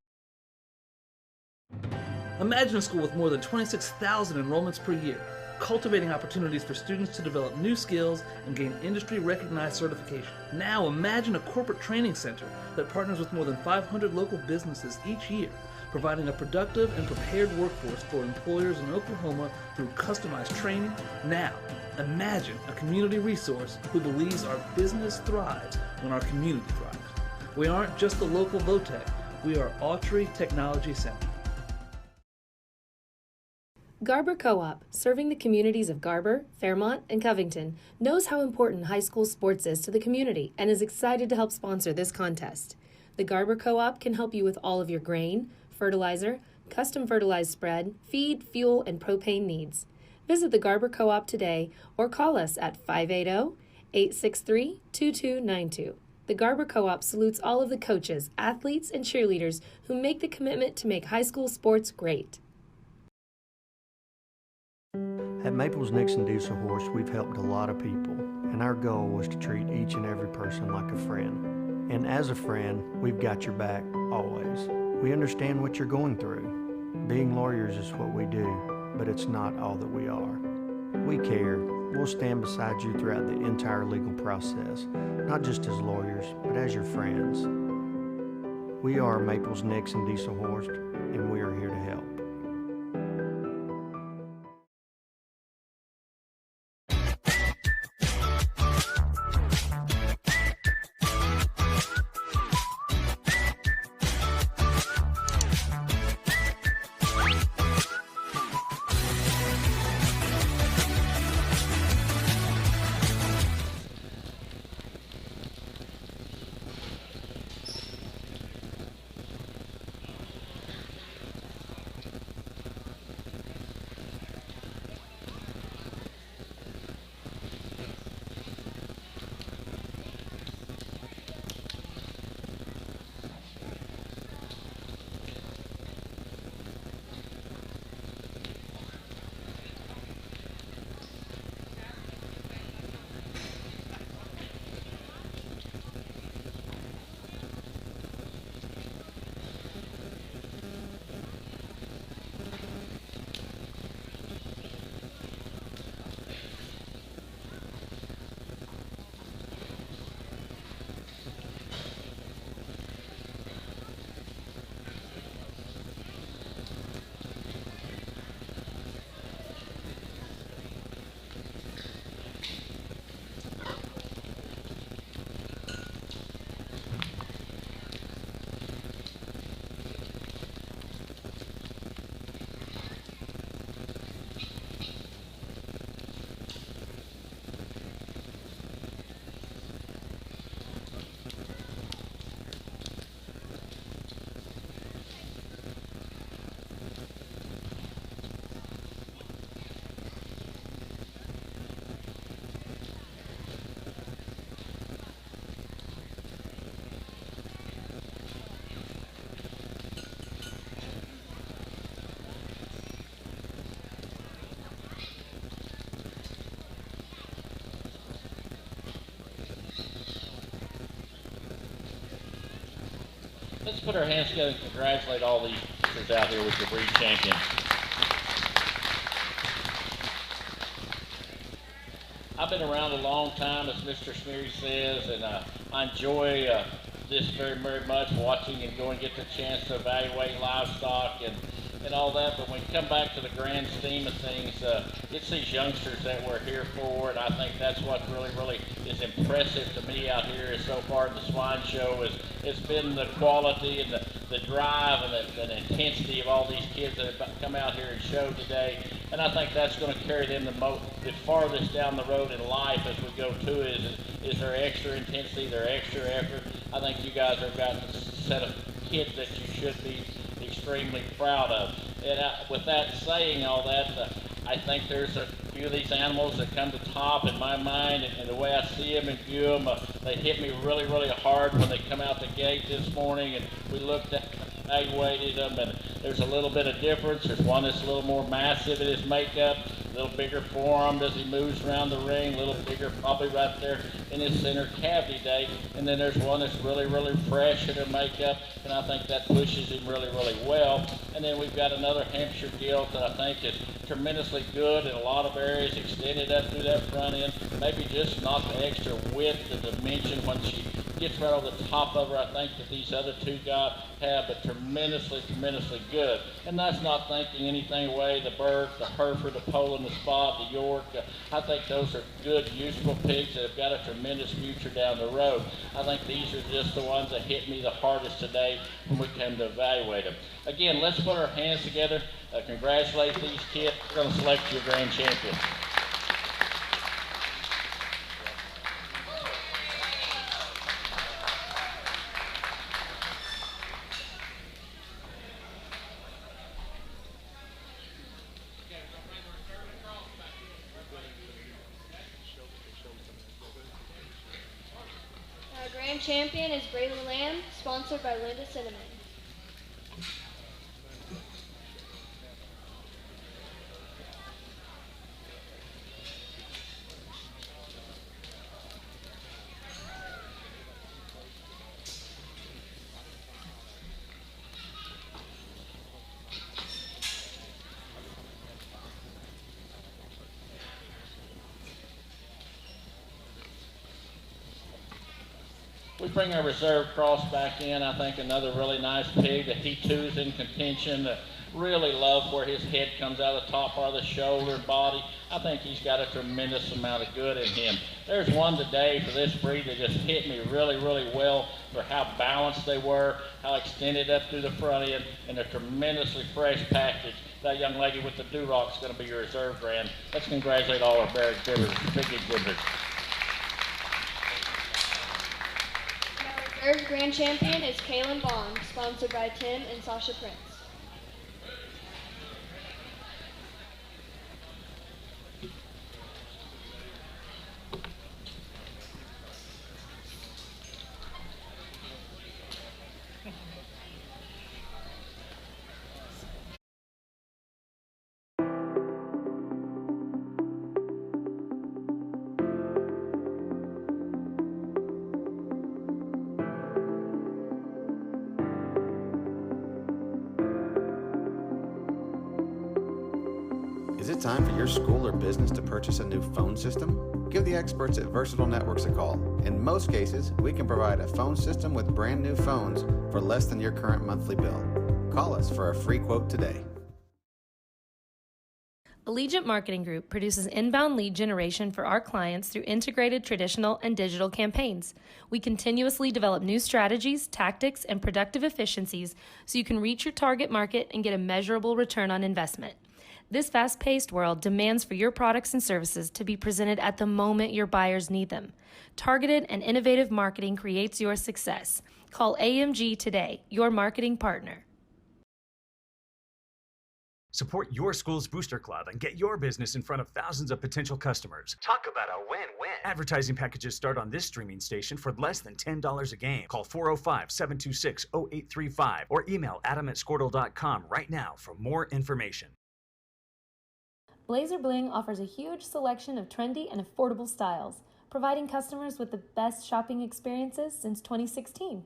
Imagine a school with more than 26,000 enrollments per year, cultivating opportunities for students to develop new skills and gain industry-recognized certification. Now imagine a corporate training center that partners with more than 500 local businesses each year, providing a productive and prepared workforce for employers in Oklahoma through customized training. Now, imagine a community resource who believes our business thrives when our community thrives. We aren't just the local VOTEC, we are Autry Technology Center. Garber Co-op, serving the communities of Garber, Fairmont, and Covington, knows how important high school sports is to the community and is excited to help sponsor this contest. The Garber Co-op can help you with all of your grain, fertilizer, custom fertilized spread, feed, fuel, and propane needs. Visit the Garber Co-op today or call us at 580-863-2292. The Garber Co-op salutes all of the coaches, athletes, and cheerleaders who make the commitment to make high school sports great. At Maples Nixon Diesel Horse, we've helped a lot of people, and our goal was to treat each and every person like a friend. And as a friend, we've got your back, always. We understand what you're going through. Being lawyers is what we do, but it's not all that we are. We care. We'll stand beside you throughout the entire legal process, not just as lawyers, but as your friends. We are Maples Nixon Diesel Horse, and we are here to help. Let's put our hands together and congratulate all these teachers out here with your breed champions. I've been around a long time, as Mr. Sneary says, and I enjoy this very, very much, watching and going get the chance to evaluate livestock and all that. But when you come back to the grand scheme of things, it's these youngsters that we're here for, and I think that's what really, really is impressive to me out here is so far in the swine show is it's been the quality and the drive and the intensity of all these kids that have come out here and showed today. And I think that's going to carry them the farthest down the road in life as we go to is their extra intensity, their extra effort. I think you guys have got a set of kids that you should be extremely proud of. And with that saying all that, I think there's a few of these animals that come to top in my mind, and the way I see them and view them, they hit me really, really hard when they come out the gate this morning, and we looked at evaluated them, and there's a little bit of difference. There's one that's a little more massive in his makeup, a little bigger forearm as he moves around the ring, a little bigger probably right there in his center cavity day, and then there's one that's really, really fresh in her makeup, and I think that pushes him really, really well. And then we've got another Hampshire gilt that I think is tremendously good in a lot of areas, extended up through that front end, maybe just not the extra width, the dimension when she gets right over the top of her, I think that these other two guys have, but tremendously, tremendously good. And that's not thinking anything away, the Burke, the Hereford, the Poland, the Spot, the York. I think those are good, useful pigs that have got a tremendous future down the road. I think these are just the ones that hit me the hardest today when we came to evaluate them. Again, let's put our hands together, congratulate these kids. We're going to select your grand champion. Our grand champion is Braylee Lamb, sponsored by Linda Cinnamon. We bring our reserve cross back in. I think another really nice pig that he too is in contention. Really love where his head comes out of the top part of the shoulder and body. I think he's got a tremendous amount of good in him. There's one today for this breed that just hit me really, really well for how balanced they were, how extended up through the front end, and a tremendously fresh package. That young lady with the doo-rock is going to be your reserve grand. Let's congratulate all our big exhibitors. Our reserve grand champion is Kaylin Bond, sponsored by Tim and Sasha Prince. Is it time for your school or business to purchase a new phone system? Give the experts at Versatile Networks a call. In most cases, we can provide a phone system with brand new phones for less than your current monthly bill. Call us for a free quote today. Allegiant Marketing Group produces inbound lead generation for our clients through integrated traditional and digital campaigns. We continuously develop new strategies, tactics, and productive efficiencies so you can reach your target market and get a measurable return on investment. This fast-paced world demands for your products and services to be presented at the moment your buyers need them. Targeted and innovative marketing creates your success. Call AMG today, your marketing partner. Support your school's booster club and get your business in front of thousands of potential customers. Talk about a win-win. Advertising packages start on this streaming station for less than $10 a game. Call 405-726-0835 or email adam@squirtle.com right now for more information. Blazer Bling offers a huge selection of trendy and affordable styles, providing customers with the best shopping experiences since 2016.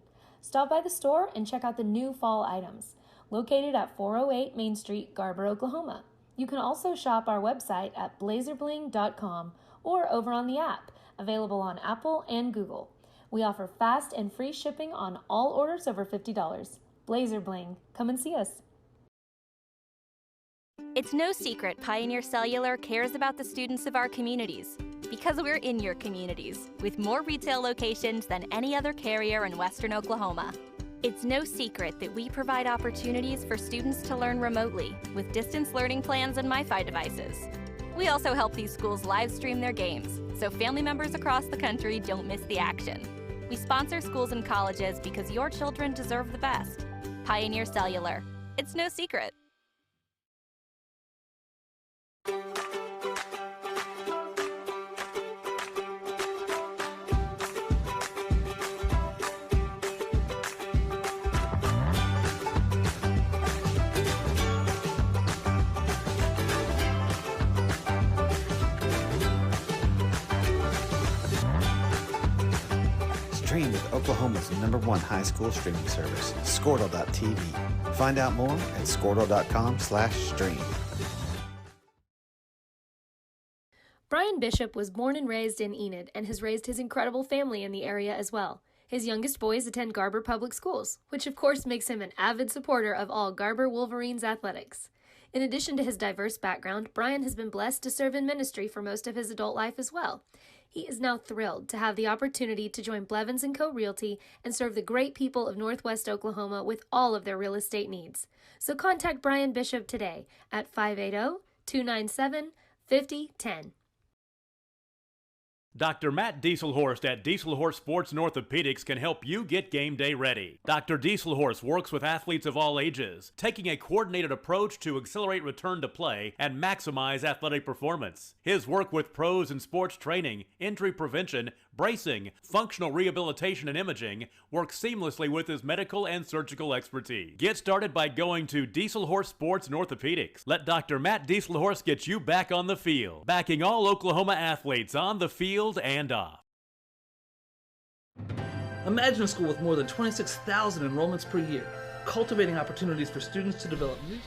Stop by the store and check out the new fall items, located at 408 Main Street, Garber, Oklahoma. You can also shop our website at blazerbling.com or over on the app, available on Apple and Google. We offer fast and free shipping on all orders over $50. Blazer Bling, come and see us. It's no secret Pioneer Cellular cares about the students of our communities because we're in your communities with more retail locations than any other carrier in Western Oklahoma. It's no secret that we provide opportunities for students to learn remotely with distance learning plans and MiFi devices. We also help these schools live stream their games so family members across the country don't miss the action. We sponsor schools and colleges because your children deserve the best. Pioneer Cellular. It's no secret. Stream with Oklahoma's #1 high school streaming service, Squirtle.tv. Find out more at squirtle.com/stream. Brian Bishop was born and raised in Enid and has raised his incredible family in the area as well. His youngest boys attend Garber Public Schools, which of course makes him an avid supporter of all Garber Wolverines athletics. In addition to his diverse background, Brian has been blessed to serve in ministry for most of his adult life as well. He is now thrilled to have the opportunity to join Blevins & Co. Realty and serve the great people of Northwest Oklahoma with all of their real estate needs. So contact Brian Bishop today at 580-297-5010. Dr. Matt Dieselhorst at Dieselhorst Sports and Orthopedics can help you get game day ready. Dr. Dieselhorst works with athletes of all ages, taking a coordinated approach to accelerate return to play and maximize athletic performance. His work with pros in sports training, injury prevention, bracing, functional rehabilitation, and imaging works seamlessly with his medical and surgical expertise. Get started by going to Dieselhorst Sports and Orthopedics. Let Dr. Matt Dieselhorst get you back on the field, backing all Oklahoma athletes on the field and off. Imagine a school with more than 26,000 enrollments per year, cultivating opportunities for students to develop new.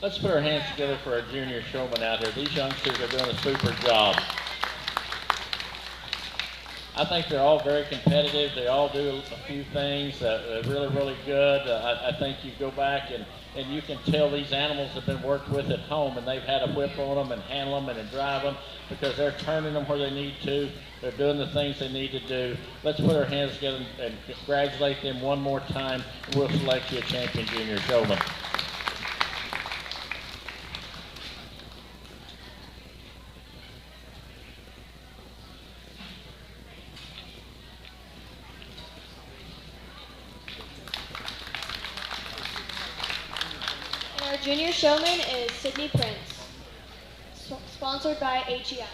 Let's put our hands together for our junior showmen out here. These youngsters are doing a super job. I think they're all very competitive. They all do a few things really, really good. I think you go back and you can tell these animals have been worked with at home, and they've had a whip on them and handle them and drive them because they're turning them where they need to. They're doing the things they need to do. Let's put our hands together and congratulate them one more time. We'll select you a champion junior showman. Our junior showman is Sydney Prince, sponsored by HEI.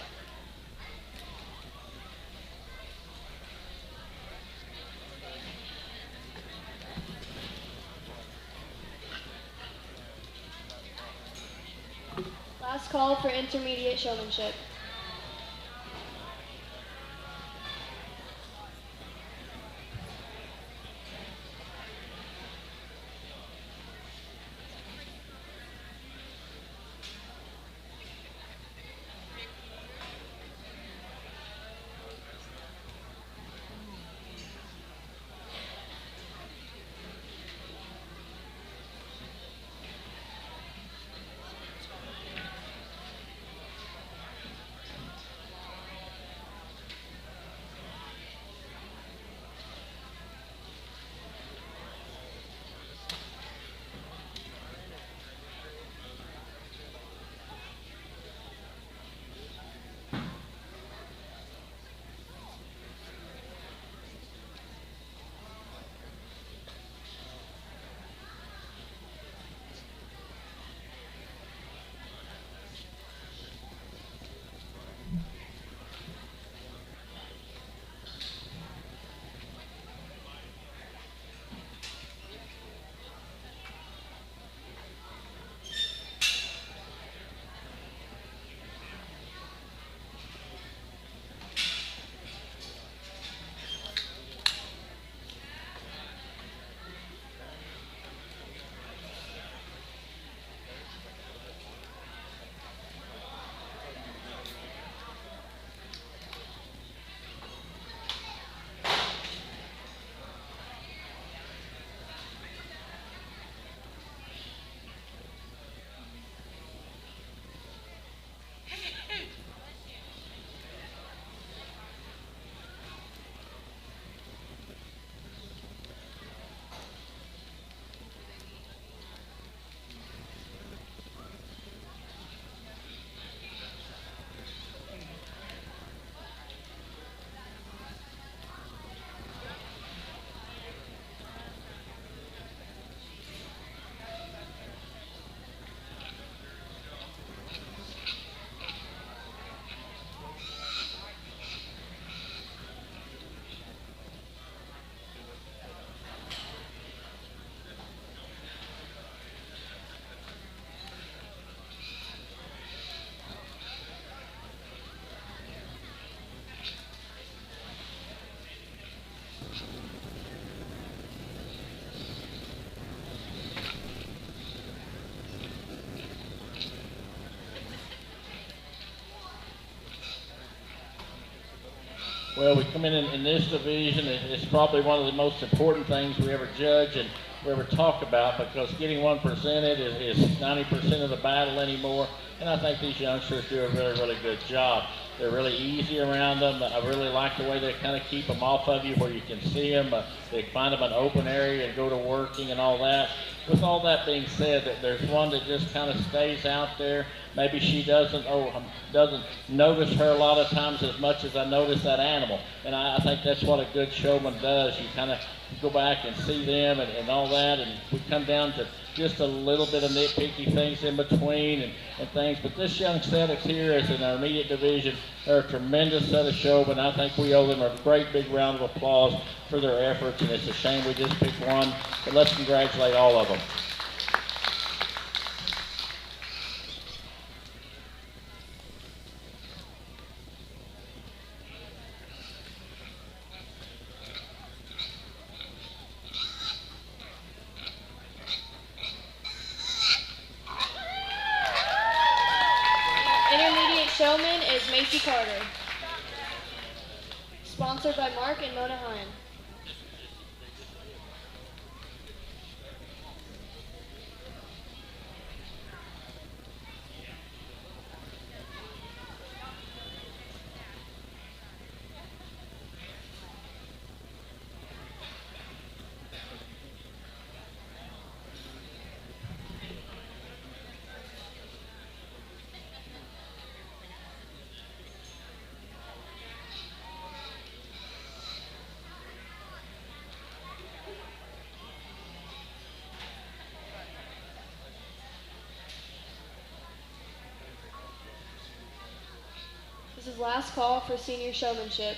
Last call for intermediate showmanship. Well, we come in this division. It's probably one of the most important things we ever judge and we ever talk about, because getting one presented is 90% of the battle anymore. And I think these youngsters do a really, really good job. They're really easy around them. I really like the way they kind of keep them off of you where you can see them. They find them an open area and go to working and all that. With all that being said, that there's one that just kind of stays out there. Maybe she doesn't notice her a lot of times as much as I notice that animal. And I think that's what a good showman does. You kind of go back and see them and all that, and we come down to just a little bit of nitpicky things in between and things. But this young set that's here is in our immediate division. They're a tremendous set of showmen. I think we owe them a great big round of applause for their efforts, and it's a shame we just picked one, but let's congratulate all of them. Intermediate showman is Macy Carter. Sponsored by Mark and Mona Hine. This is last call for senior showmanship.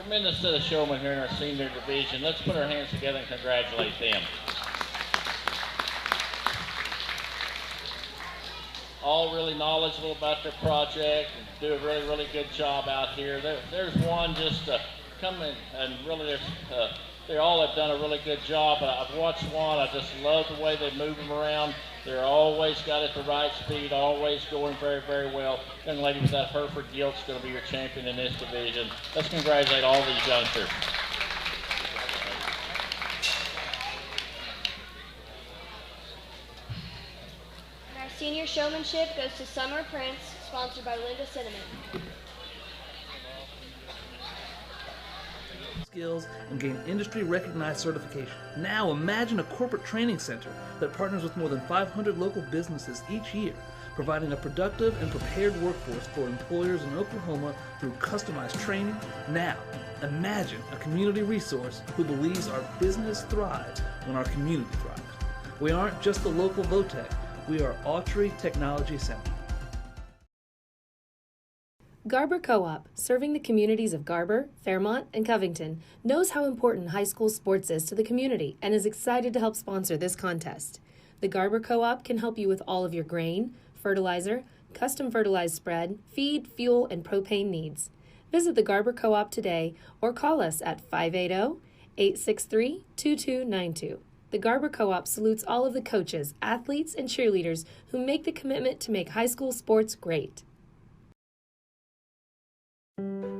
tremendous set of showmen here in our senior division. Let's put our hands together and congratulate them. All really knowledgeable about their project and do a really, really good job out here. There's one just coming and really they all have done a really good job. I've watched one. I just love the way they move them around. They're always got it the right speed, always going very, very well. Young lady with that Hereford gilt is going to be your champion in this division. Let's congratulate all these youngsters. And our senior showmanship goes to Summer Prince, sponsored by Linda Cinnamon. Skills and gain industry recognized certification. Now imagine a corporate training center that partners with more than 500 local businesses each year, providing a productive and prepared workforce for employers in Oklahoma through customized training. Now imagine a community resource who believes our business thrives when our community thrives. We aren't just the local VOTEC, we are Autry Technology Center. Garber Co-op, serving the communities of Garber, Fairmont, and Covington, knows how important high school sports is to the community and is excited to help sponsor this contest. The Garber Co-op can help you with all of your grain, fertilizer, custom fertilized spread, feed, fuel, and propane needs. Visit the Garber Co-op today or call us at 580-863-2292. The Garber Co-op salutes all of the coaches, athletes, and cheerleaders who make the commitment to make high school sports great.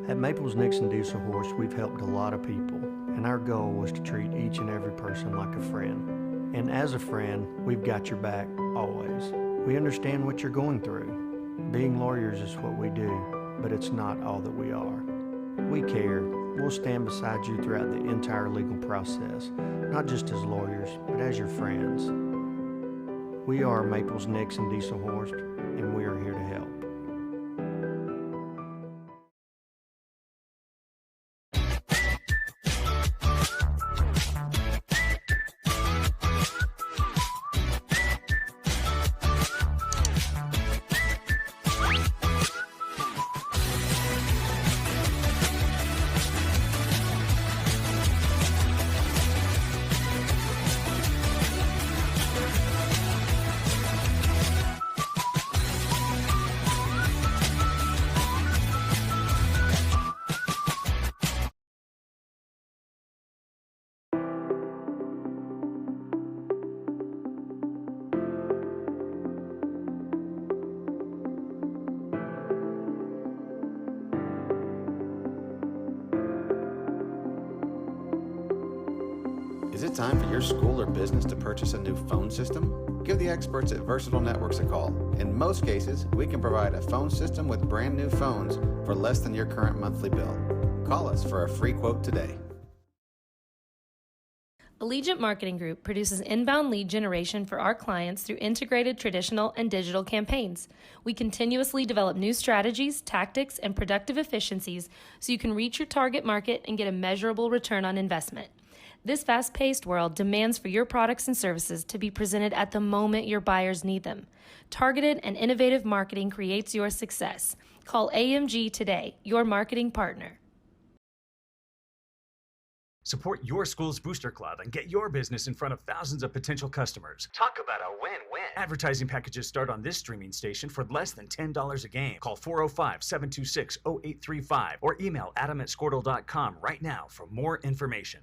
At Maples Nixon Diesel Horse, we've helped a lot of people, and our goal was to treat each and every person like a friend. And as a friend, we've got your back, always. We understand what you're going through. Being lawyers is what we do, but it's not all that we are. We care. We'll stand beside you throughout the entire legal process, not just as lawyers, but as your friends. We are Maples Nixon Diesel Horse, and we are here to help. Is it time for your school or business to purchase a new phone system? Give the experts at Versatile Networks a call. In most cases, we can provide a phone system with brand new phones for less than your current monthly bill. Call us for a free quote today. Allegiant Marketing Group produces inbound lead generation for our clients through integrated traditional and digital campaigns. We continuously develop new strategies, tactics, and productive efficiencies so you can reach your target market and get a measurable return on investment. This fast-paced world demands for your products and services to be presented at the moment your buyers need them. Targeted and innovative marketing creates your success. Call AMG today, your marketing partner. Support your school's booster club and get your business in front of thousands of potential customers. Talk about a win-win. Advertising packages start on this streaming station for less than $10 a game. Call 405-726-0835 or email adam@squirtle.com right now for more information.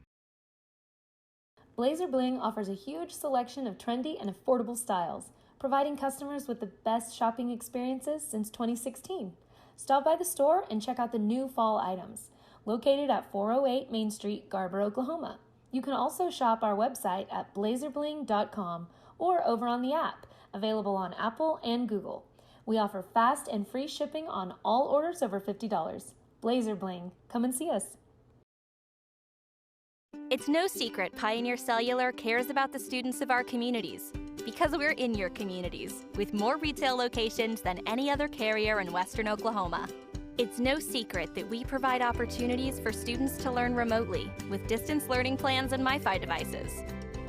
Blazer Bling offers a huge selection of trendy and affordable styles, providing customers with the best shopping experiences since 2016. Stop by the store and check out the new fall items. Located at 408 Main Street, Garber, Oklahoma. You can also shop our website at blazerbling.com or over on the app, available on Apple and Google. We offer fast and free shipping on all orders over $50. Blazer Bling, come and see us. It's no secret Pioneer Cellular cares about the students of our communities because we're in your communities with more retail locations than any other carrier in Western Oklahoma. It's no secret that we provide opportunities for students to learn remotely with distance learning plans and MiFi devices.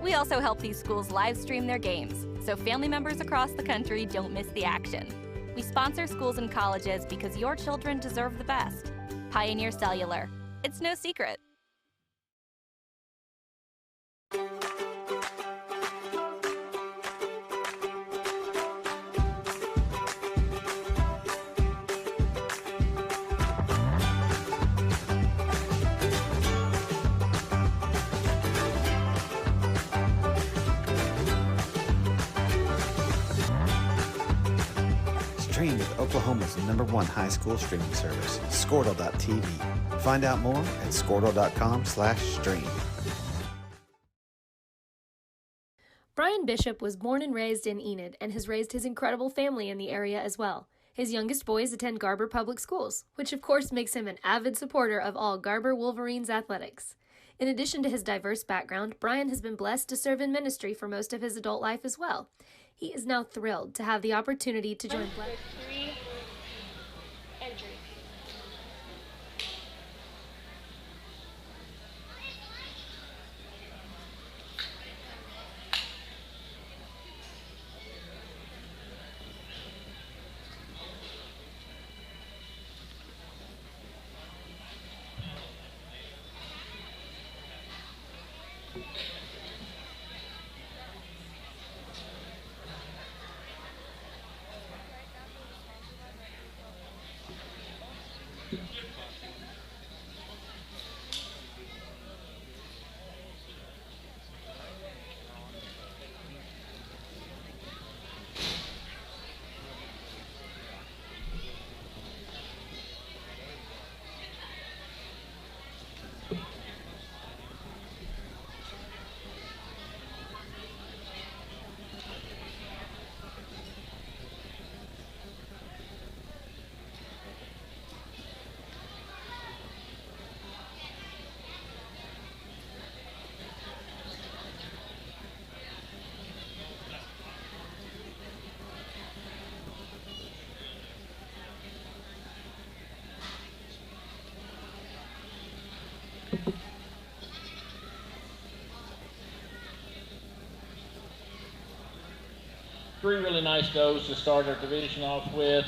We also help these schools live stream their games so family members across the country don't miss the action. We sponsor schools and colleges because your children deserve the best. Pioneer Cellular. It's no secret. Stream with Oklahoma's #1 high school streaming service, Squirtle.tv. Find out more at Squirtle.com/stream. Brian Bishop was born and raised in Enid and has raised his incredible family in the area as well. His youngest boys attend Garber Public Schools, which of course makes him an avid supporter of all Garber Wolverines athletics. In addition to his diverse background, Brian has been blessed to serve in ministry for most of his adult life as well. He is now thrilled to have the opportunity to join With 3 entries. Three really nice goes to start our division off with.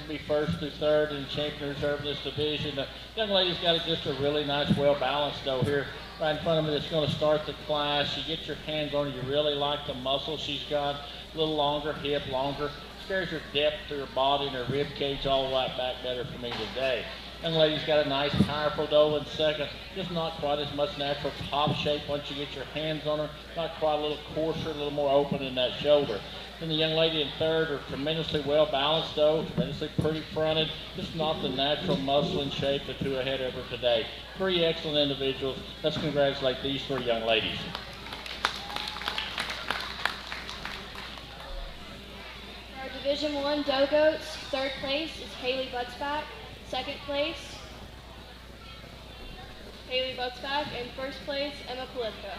Be first through third in champion reserve this division. The young lady's got just a really nice, well-balanced doe here right in front of me that's going to start the class. You get your hands on her, you really like the muscle she's got, a little longer hip, longer. Scares her depth through her body and her rib cage all right back better for me today. Young lady's got a nice, powerful doe in second. Just not quite as much natural top shape once you get your hands on her. Not quite a little coarser, a little more open in that shoulder. Then the young lady in third are tremendously well-balanced doe, tremendously pretty fronted. Just not the natural muscle and shape the two ahead of her today. Three excellent individuals. Let's congratulate these three young ladies. Our Division I doe goats, third place is Haley Butzback. Second place, Haley Butzback, and first place, Emma Polivka.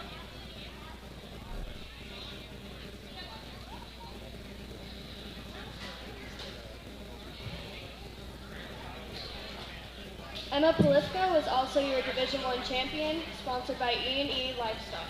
Emma Polivka was also your Division I champion, sponsored by E&E Livestock.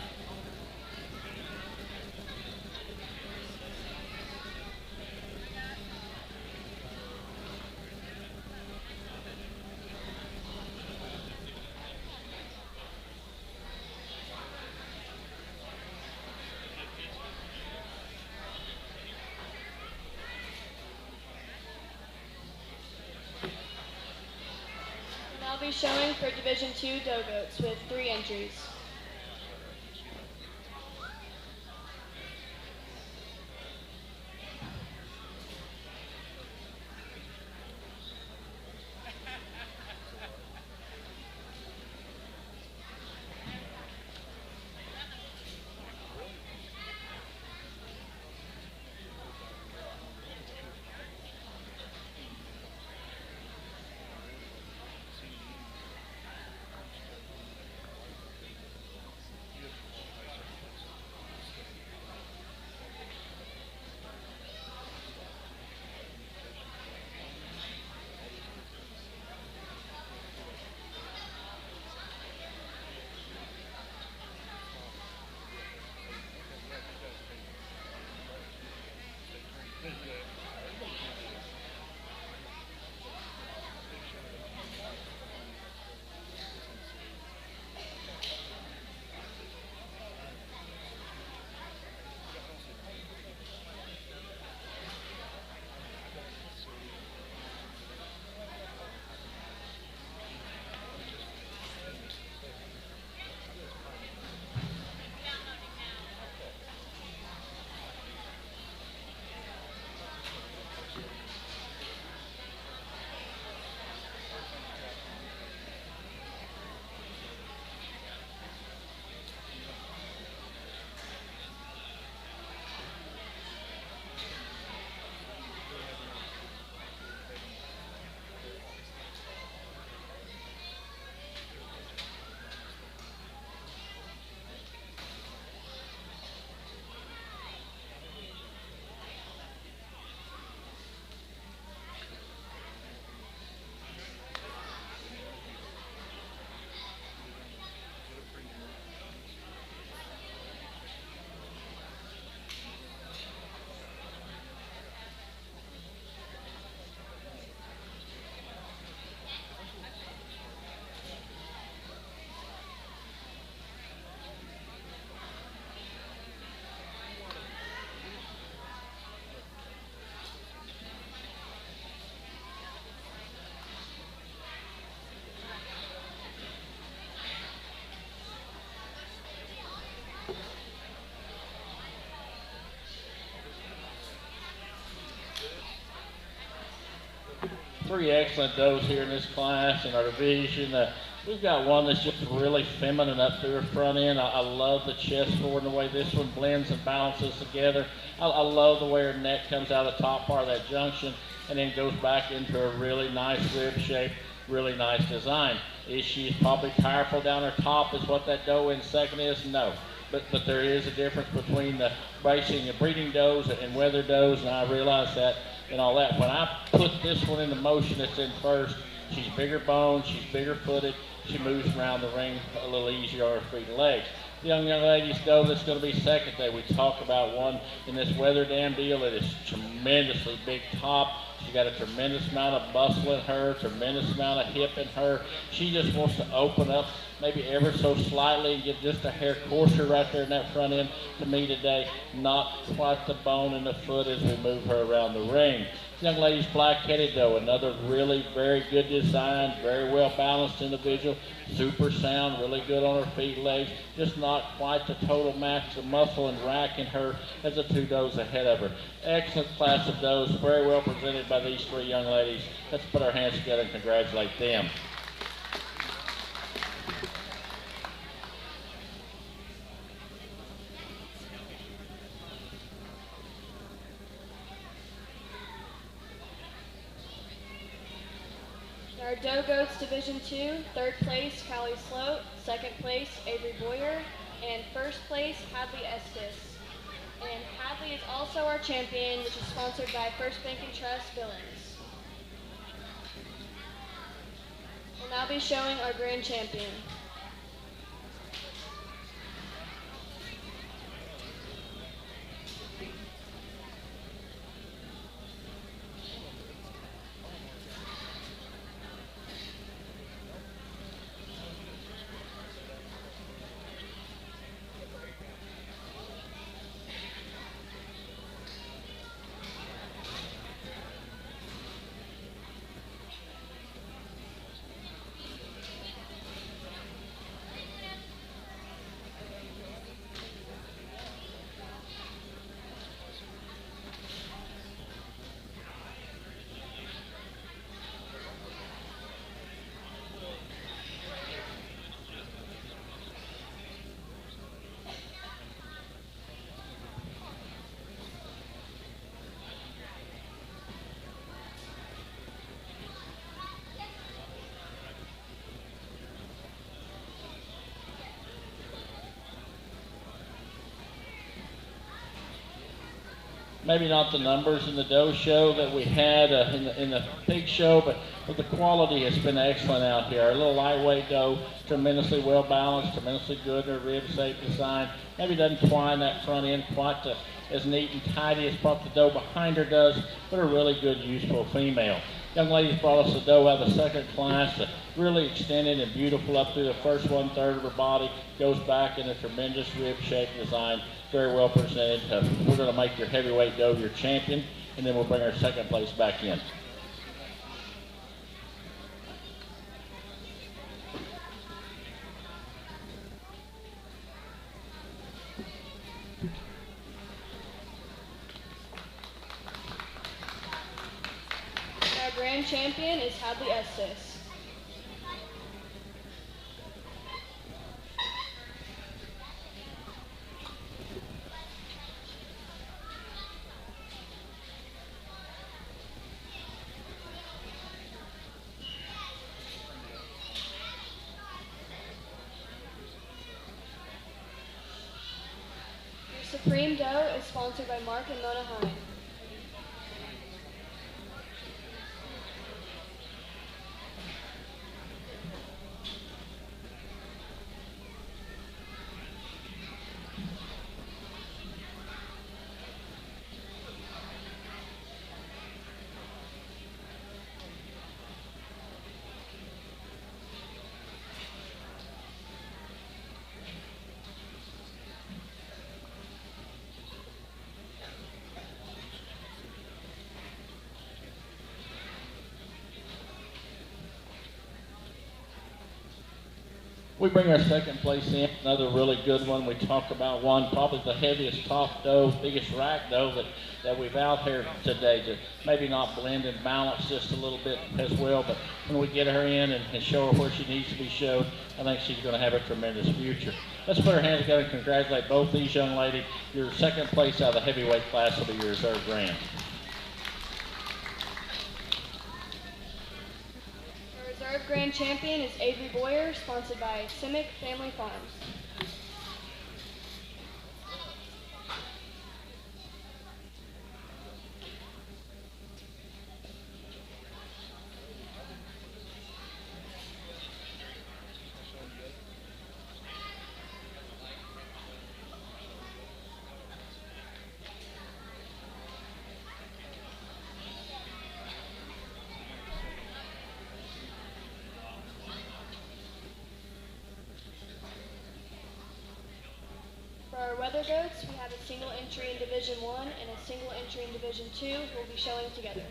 I'll be showing for Division II doe goats with 3 entries. three excellent does here in this class in our division. We've got one that's just really feminine up through her front end. I love the chest forward and the way this one blends and balances together. I love the way her neck comes out of the top part of that junction and then goes back into a really nice rib shape, really nice design. Is she probably powerful down her top is what that doe in second is? No. But there is a difference between the racing and breeding does and weather does, and I realize that and all that. When I put this one into motion that's in first, she's bigger boned, she's bigger footed, she moves around the ring a little easier on her feet and legs. The young lady's doe that's going to be second there. We talk about one in this weather dam deal. It is tremendously big top. She's got a tremendous amount of muscle in her, tremendous amount of hip in her. She just wants to open up maybe ever so slightly and get just a hair coarser right there in that front end. To me today, not quite the bone in the foot as we move her around the ring. This young lady's black-headed doe, another really very good design, very well balanced individual, super sound, really good on her feet and legs, just not quite the total max of muscle and rack in her as the two does ahead of her. Excellent class of does, very well presented by these three young ladies. Let's put our hands together and congratulate them. Our Doe Goats Division 2, third place, Callie Sloat, second place, Avery Boyer, and first place, Hadley Estes. And Hadley is also our champion, which is sponsored by First Bank and Trust Billings. We'll now be showing our grand champion. Maybe not the numbers in the doe show that we had in the pig show, but the quality has been excellent out here. Our little lightweight doe, tremendously well balanced, tremendously good in her rib shape design. Maybe doesn't twine that front end quite as neat and tidy as what the doe behind her does, but a really good, useful female. Young ladies brought us a doe out of the second class, really extended and beautiful up through the first 1/3 of her body, goes back in a tremendous rib shape design, very well presented. We're going to make your heavyweight doe your champion, and then we'll bring our second place back in. Our grand champion is Hadley Estes. Supreme Doe is sponsored by Mark and Mona Hine. We bring our second place in, another really good one. We talk about one, probably the heaviest top doe, biggest rack doe that we've out here today, to maybe not blend and balance just a little bit as well, but when we get her in and show her where she needs to be showed, I think she's going to have a tremendous future. Let's put our hands together and congratulate both these young ladies. Your second place out of the heavyweight class will be your reserve grand. Reserve Grand Champion is Avery Boyer, sponsored by Simic Family Farms. For our weather goats, we have a single entry in Division 1 and a single entry in Division 2 who will be showing together.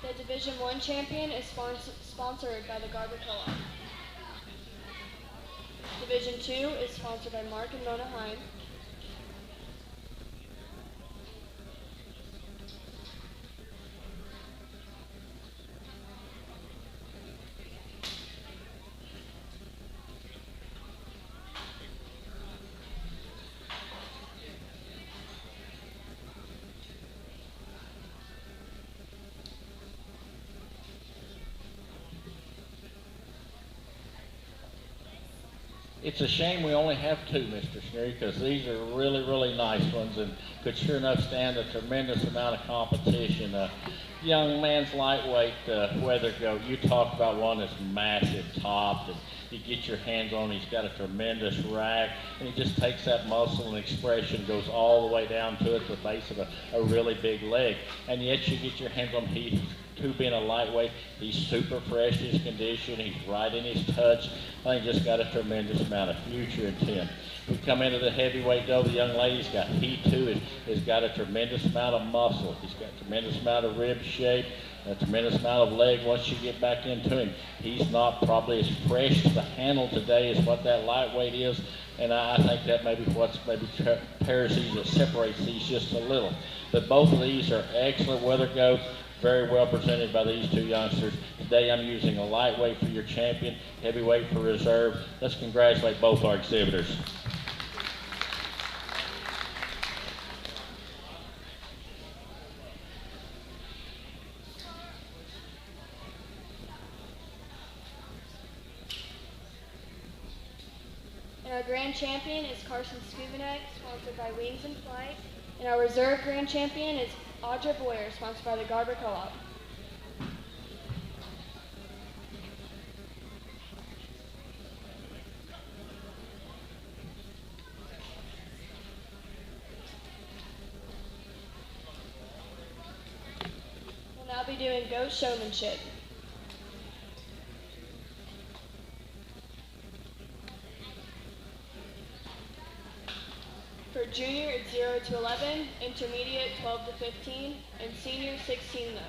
The Division 1 champion is sponsored by the Garber Co-op. Division 2 is sponsored by Mark and Mona Heim. It's a shame we only have two, Mr. Sneary, because these are really, really nice ones and could sure enough stand a tremendous amount of competition. Young man's lightweight weather goat, you talk about one that's massive topped, and you get your hands on him, he's got a tremendous rack, and he just takes that muscle and expression, goes all the way down to it, the base of a really big leg. And yet you get your hands on him, too, being a lightweight, he's super fresh in his condition, he's right in his touch. I think just got a tremendous amount of future in him. We come into the heavyweight though, the young lady's got, he too has got a tremendous amount of muscle. He's got a tremendous amount of rib shape, a tremendous amount of leg once you get back into him. He's not probably as fresh to the handle today as what that lightweight is, and I think that maybe what's maybe pairs these or separates these just a little. But both of these are excellent weather goats, very well presented by these two youngsters. Today I'm using a lightweight for your champion, heavyweight for reserve. Let's congratulate both our exhibitors. And our grand champion is Carson Skubanek, sponsored by Wings and Flight. And our reserve grand champion is Audra Boyer, sponsored by the Garber Co-op. We'll now be doing goat showmanship. For junior, it's 0 to 11, intermediate, 12 to 15, and senior, 16 and up.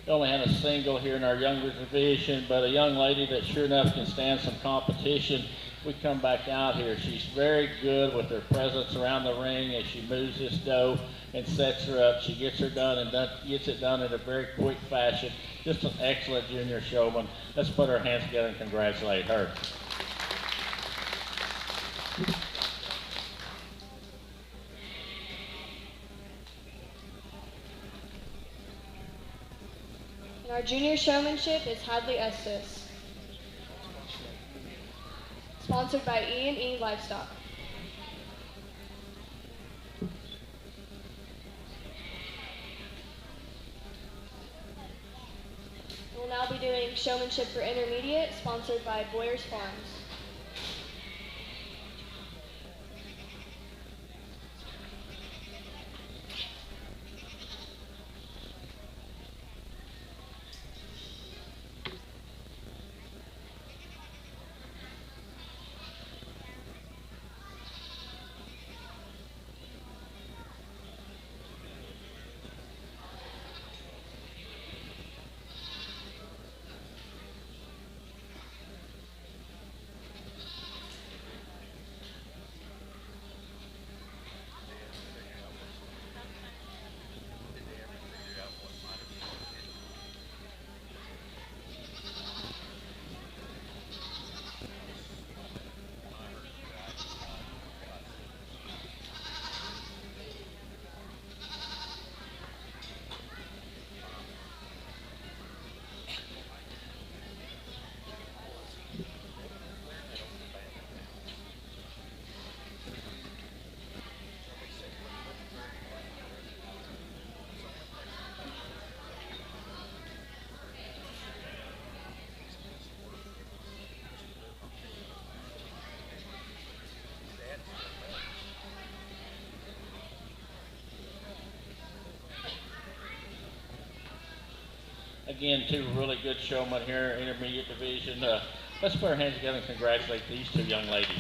We only had a single here in our younger division, but a young lady that sure enough can stand some competition. We come back out here. She's very good with her presence around the ring as she moves this doe and sets her up. She gets her done and gets it done in a very quick fashion. Just an excellent junior showman. Let's put our hands together and congratulate her. And our junior showmanship is Hadley Estes. Sponsored by E&E Livestock. We'll now be doing showmanship for intermediate, sponsored by Boyers Farms. Again, two really good showmen here, intermediate division. Let's put our hands together and congratulate these two young ladies.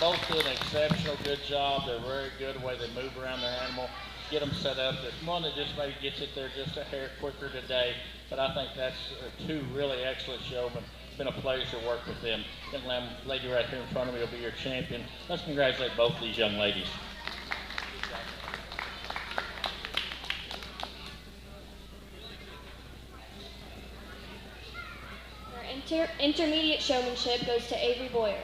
Both did an exceptional good job. They're very good the way they move around their animal, get them set up. There's one that just maybe gets it there just a hair quicker today, but I think that's two really excellent showmen. It's been a pleasure to work with them. The lady right here in front of me will be your champion. Let's congratulate both these young ladies. Intermediate showmanship goes to Avery Boyer.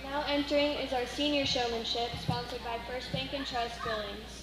Now entering is our senior showmanship, sponsored by First Bank and Trust Billings.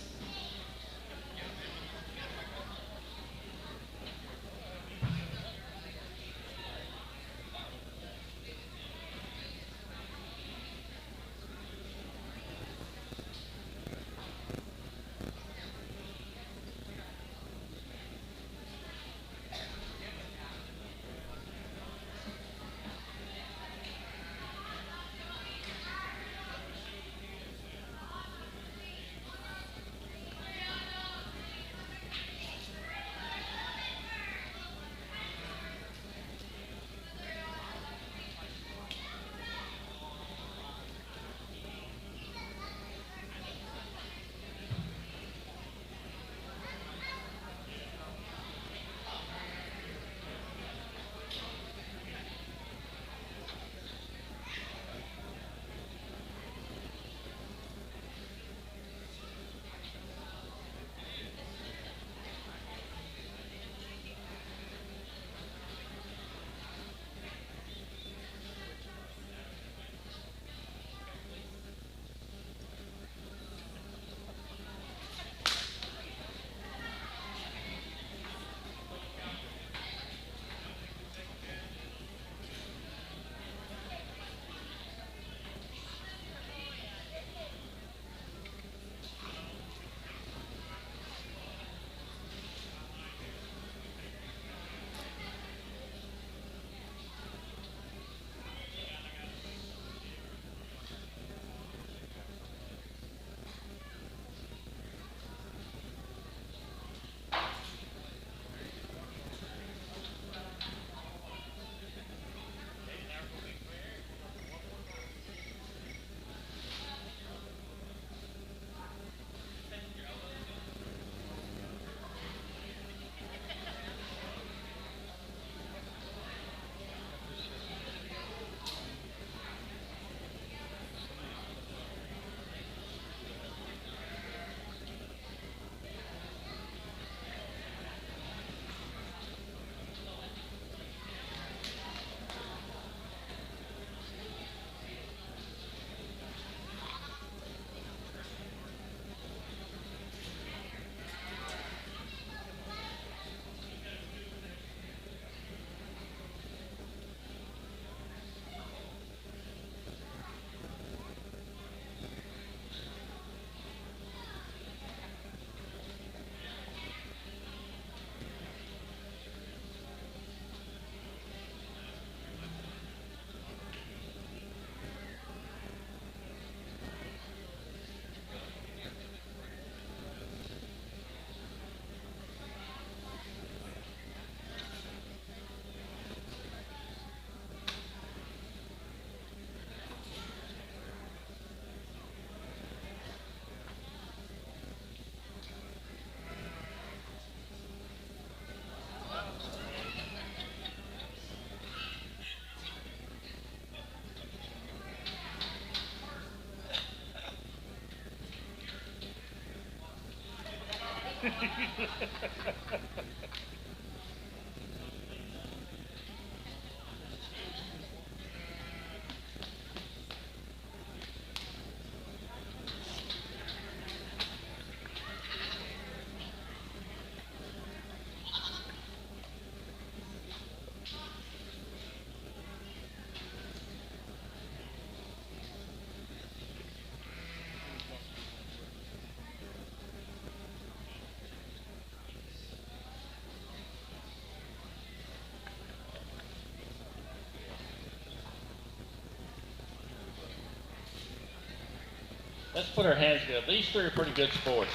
Let's put our hands together. These three are pretty good sports.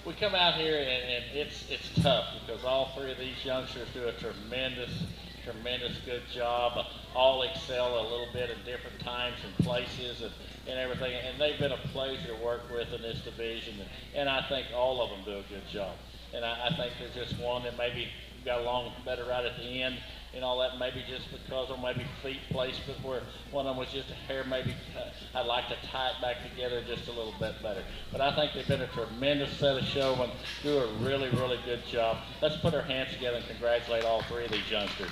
We come out here and it's tough because all three of these youngsters do a tremendous good job. All excel a little bit at different times and places and everything. And they've been a pleasure to work with in this division. And I think all of them do a good job. And I think there's just one that maybe got along better right at the end and all that, maybe just because of maybe feet placement where one of them was just a hair, maybe I'd like to tie it back together just a little bit better. But I think they've been a tremendous set of showmen, do a really good job. Let's put our hands together and congratulate all three of these youngsters.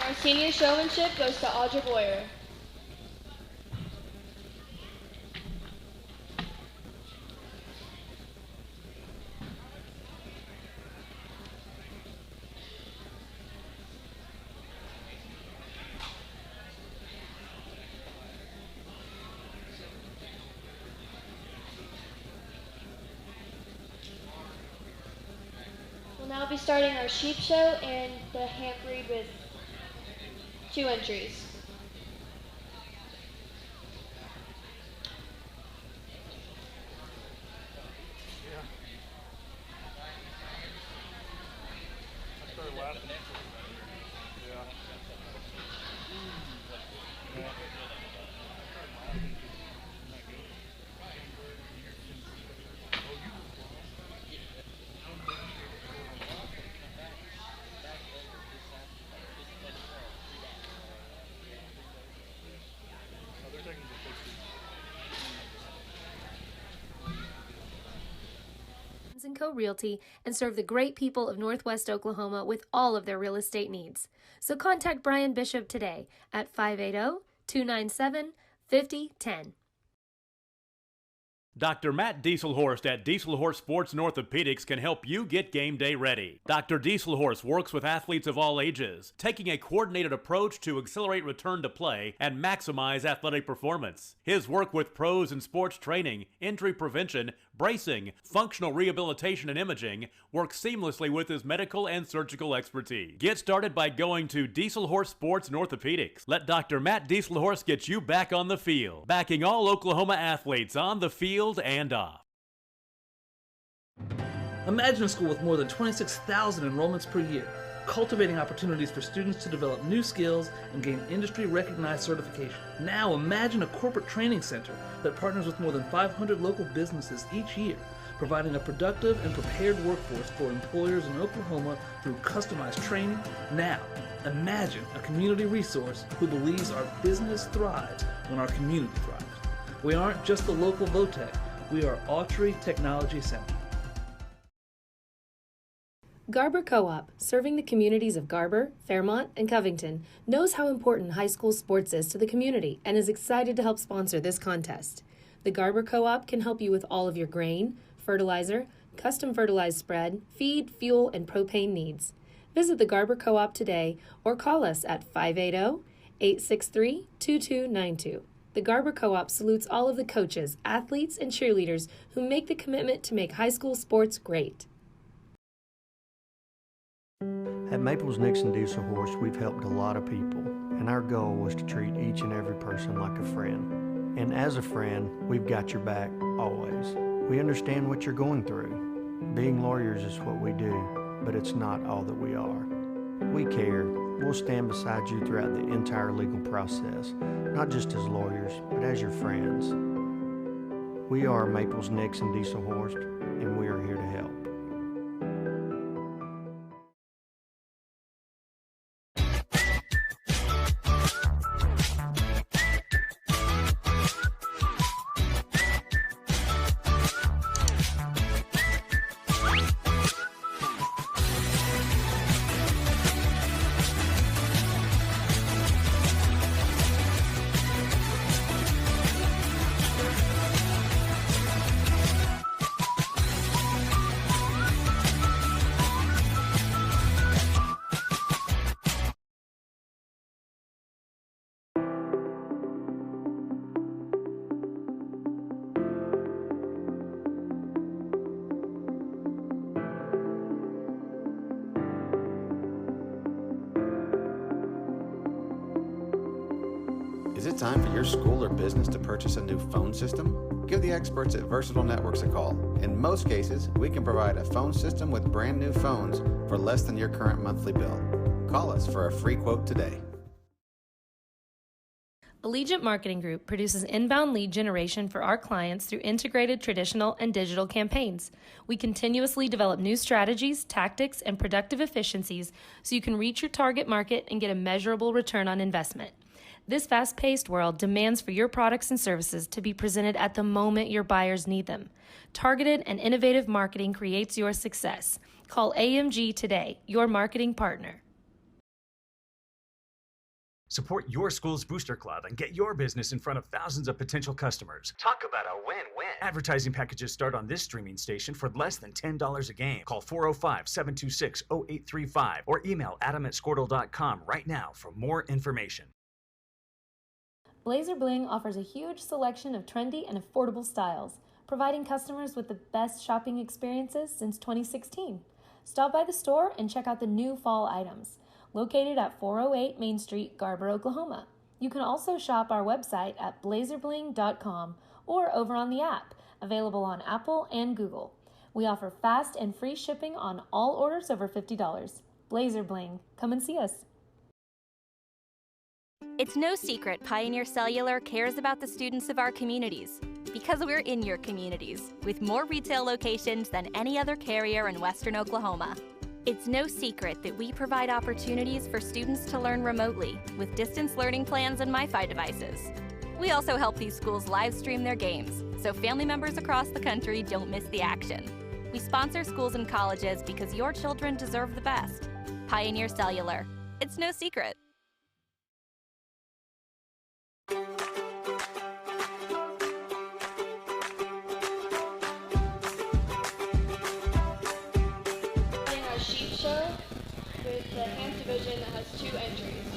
Our senior showmanship goes to Audra Boyer. We'll now be starting our sheep show and the hand breed with 2 entries. I started laughing. Yeah. & Co. Realty and serve the great people of Northwest Oklahoma with all of their real estate needs. So contact Brian Bishop today at 580-297-5010. Dr. Matt Dieselhorst at Dieselhorst Sports and Orthopedics can help you get game day ready. Dr. Dieselhorst works with athletes of all ages, taking a coordinated approach to accelerate return to play and maximize athletic performance. His work with pros in sports training, injury prevention, bracing, functional rehabilitation, and imaging works seamlessly with his medical and surgical expertise. Get started by going to Dieselhorst Sports and Orthopedics. Let Dr. Matt Dieselhorst get you back on the field, backing all Oklahoma athletes on the field and off. Imagine a school with more than 26,000 enrollments per year, cultivating opportunities for students to develop new skills and gain industry-recognized certification. Now imagine a corporate training center that partners with more than 500 local businesses each year, providing a productive and prepared workforce for employers in Oklahoma through customized training. Now, imagine a community resource who believes our business thrives when our community thrives. We aren't just the local VOTEC, we are Autry Technology Center. Garber Co-op, serving the communities of Garber, Fairmont, and Covington, knows how important high school sports is to the community and is excited to help sponsor this contest. The Garber Co-op can help you with all of your grain, fertilizer, custom fertilized spread, feed, fuel, and propane needs. Visit the Garber Co-op today or call us at 580-863-2292. The Garber Co-op salutes all of the coaches, athletes, and cheerleaders who make the commitment to make high school sports great. At Maples Nixon Diesel Horse, we've helped a lot of people, and our goal was to treat each and every person like a friend. And as a friend, we've got your back always. We understand what you're going through. Being lawyers is what we do, but it's not all that we are. We care. We'll stand beside you throughout the entire legal process, not just as lawyers, but as your friends. We are Maples, Nixon, Dieselhorst, and we are here to help. Is it time for your school or business to purchase a new phone system? Give the experts at Versatile Networks a call. In most cases, we can provide a phone system with brand new phones for less than your current monthly bill. Call us for a free quote today. Allegiant Marketing Group produces inbound lead generation for our clients through integrated traditional and digital campaigns. We continuously develop new strategies, tactics, and productive efficiencies so you can reach your target market and get a measurable return on investment. This fast-paced world demands for your products and services to be presented at the moment your buyers need them. Targeted and innovative marketing creates your success. Call AMG today, your marketing partner. Support your school's booster club and get your business in front of thousands of potential customers. Talk about a win-win. Advertising packages start on this streaming station for less than $10 a game. Call 405-726-0835 or email adam@squirtle.com right now for more information. Blazer Bling offers a huge selection of trendy and affordable styles, providing customers with the best shopping experiences since 2016. Stop by the store and check out the new fall items, located at 408 Main Street, Garber, Oklahoma. You can also shop our website at blazerbling.com or over on the app, available on Apple and Google. We offer fast and free shipping on all orders over $50. Blazer Bling, come and see us. It's no secret Pioneer Cellular cares about the students of our communities because we're in your communities with more retail locations than any other carrier in Western Oklahoma. It's no secret that we provide opportunities for students to learn remotely with distance learning plans and MiFi devices. We also help these schools live stream their games so family members across the country don't miss the action. We sponsor schools and colleges because your children deserve the best. Pioneer Cellular. It's no secret. With the Hamp division that has 2 entries.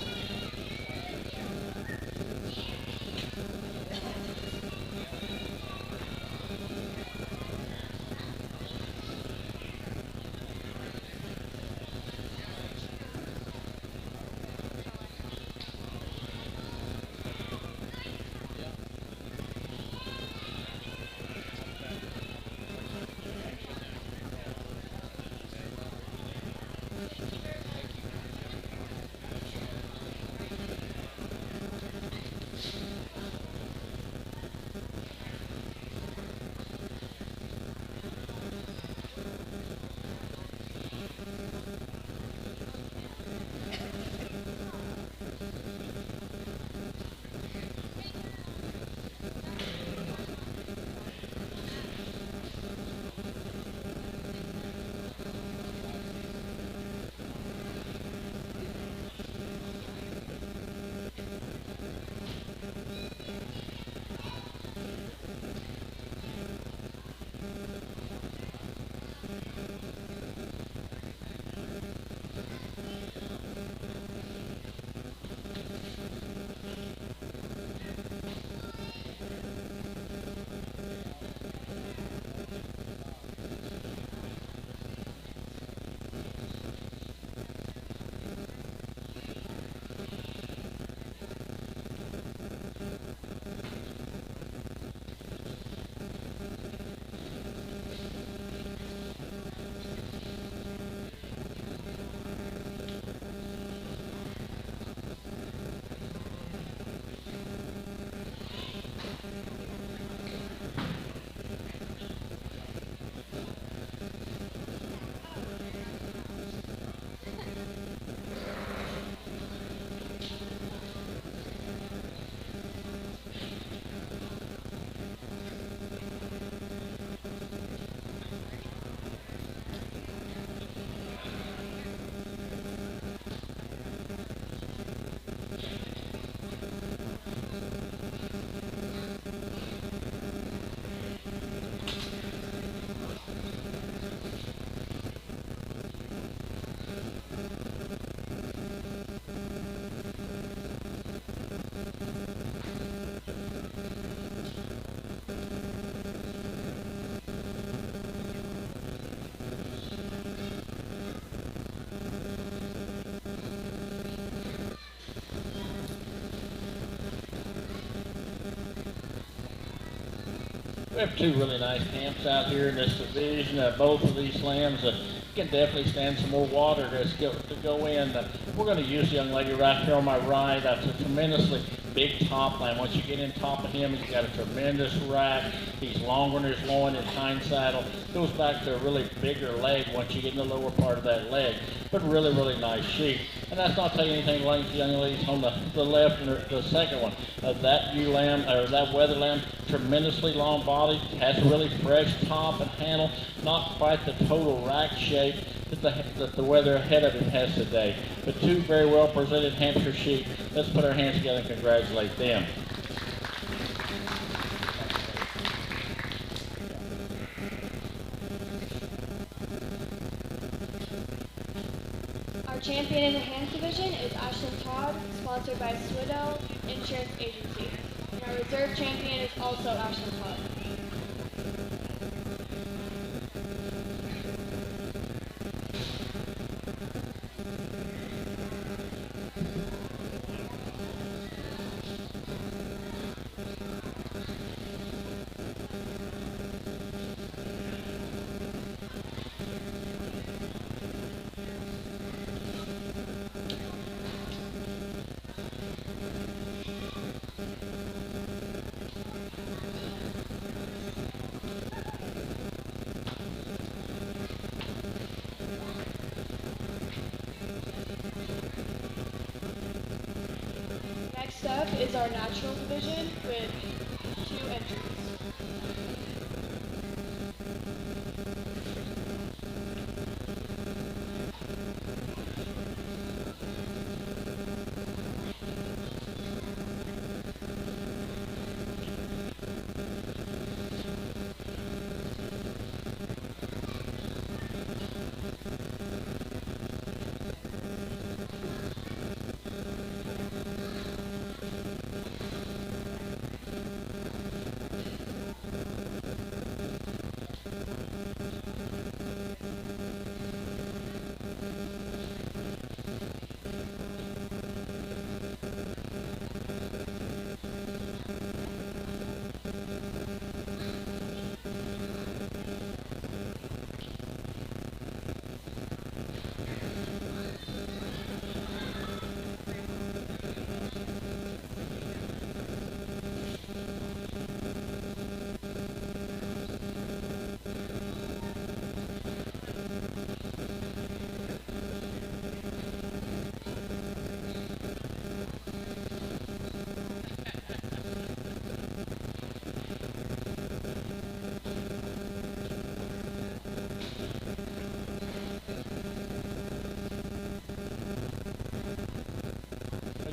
We have two really nice camps out here in this division. Both of these lambs can definitely stand some more water to go in. We're going to use the young lady right here on my right. That's a tremendously big top lamb. Once you get in top of him, he's got a tremendous rack. He's longer in his loin and hind saddle. Goes back to a really bigger leg once you get in the lower part of that leg. But really, really nice sheep. And that's not telling you anything like the young ladies on the left and the second one. That ewe lamb, or that weather lamb, tremendously long body, has a really fresh top and handle, not quite the total rack shape that the weather ahead of him has today. But two very well presented Hampshire sheep. Let's put our hands together and congratulate them. Our champion in the hands division is Ashlyn Todd, sponsored by Swidell Insurance Agency. And our reserve champion is also Ashlyn Todd. Next up is our natural division with 2 entries.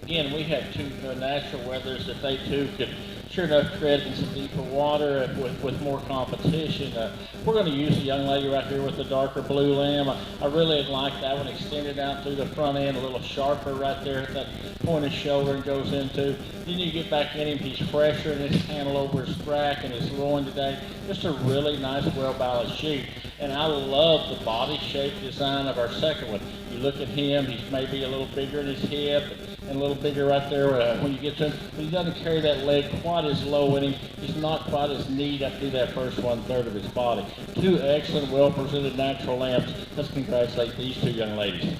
Again, we have two natural weathers that they too could sure enough tread in some deeper water with more competition. We're going to use the young lady right here with the darker blue lamb. I really like that one extended out through the front end, a little sharper right there at that point of shoulder and goes into. Then you get back in him, he's fresher in his handle over his rack and his loin today. Just a really nice, well-balanced sheep. And I love the body shape design of our second one. You look at him, he's maybe a little bigger in his hip and a little bigger right there when you get to him. But he doesn't carry that leg quite as low in him. He's not quite as neat up through that first 1/3 of his body. Two excellent, well-presented natural lambs. Let's congratulate these two young ladies.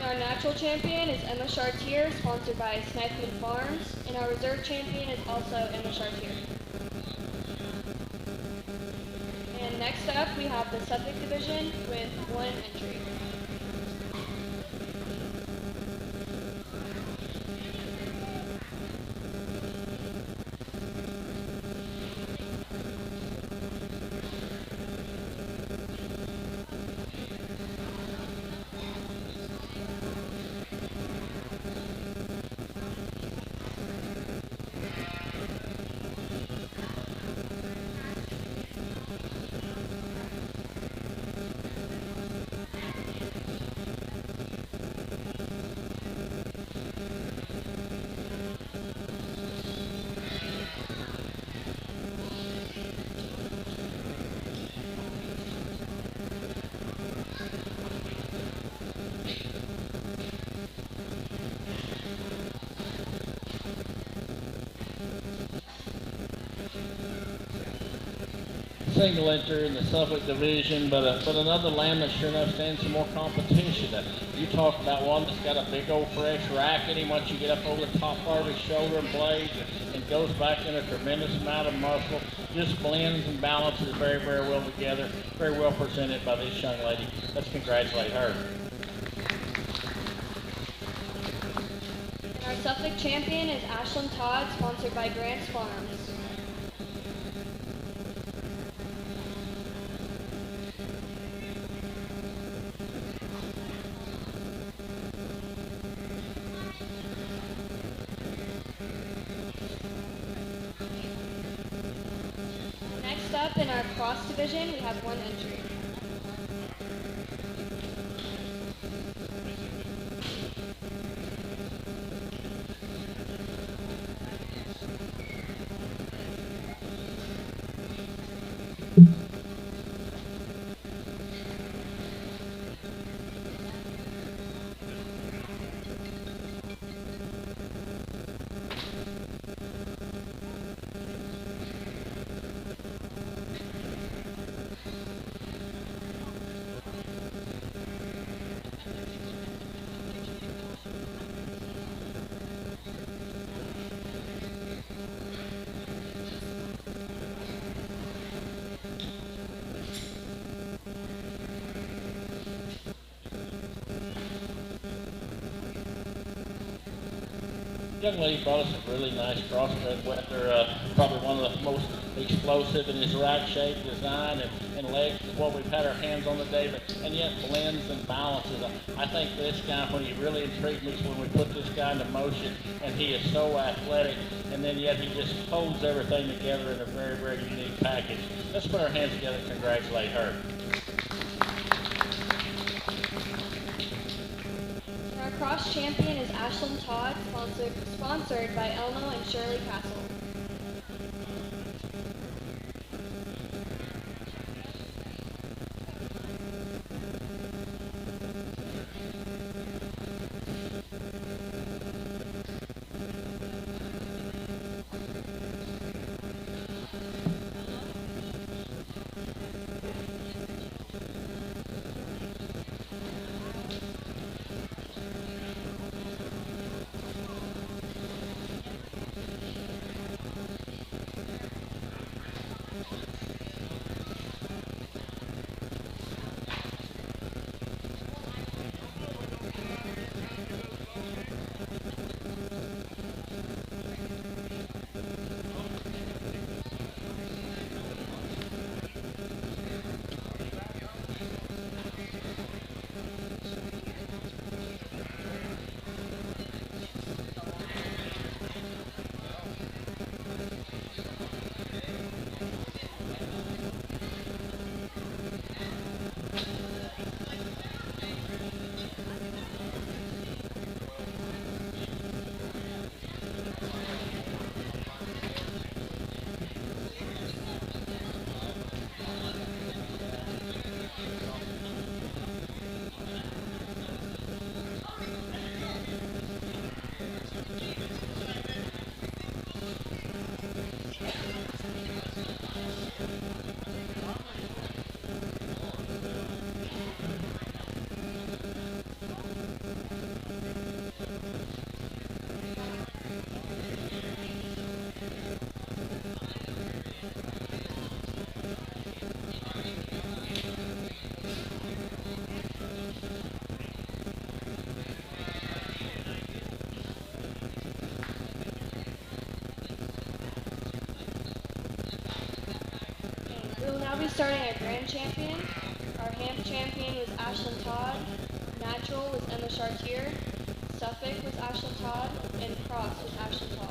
Our natural champion is Emma Chartier, sponsored by Snipman Farms, and our reserve champion is also Emma Chartier. And next up, we have the Suffolk division with 1 entry. single enter in the Suffolk division, but another lamb that sure enough stands some more competition. You talk about one that's got a big old fresh rack in him once you get up over the top part of his shoulder and blades, and goes back in a tremendous amount of muscle, just blends and balances very, very well together, very well presented by this young lady. Let's congratulate her. Our Suffolk champion is Ashlyn Todd, sponsored by Grants Farms. Next up in our cross division, we have one entry. Young lady brought us a really nice crossbred wether, probably one of the most explosive in his rack shape, design, and legs is what we've had our hands on today, and yet blends and balances. I think this guy, when he really intrigued me, is when we put this guy into motion, and he is so athletic, and then yet he just holds everything together in a very, very unique package. Let's put our hands together and congratulate her. Our cross champion is Ashlyn Todd, sponsored by Elmo and Shirley Castle. We will now be starting our grand champion. Our Hamp champion was Ashlyn Todd, Natural was Emma Chartier, Suffolk was Ashlyn Todd, and Cross was Ashlyn Todd.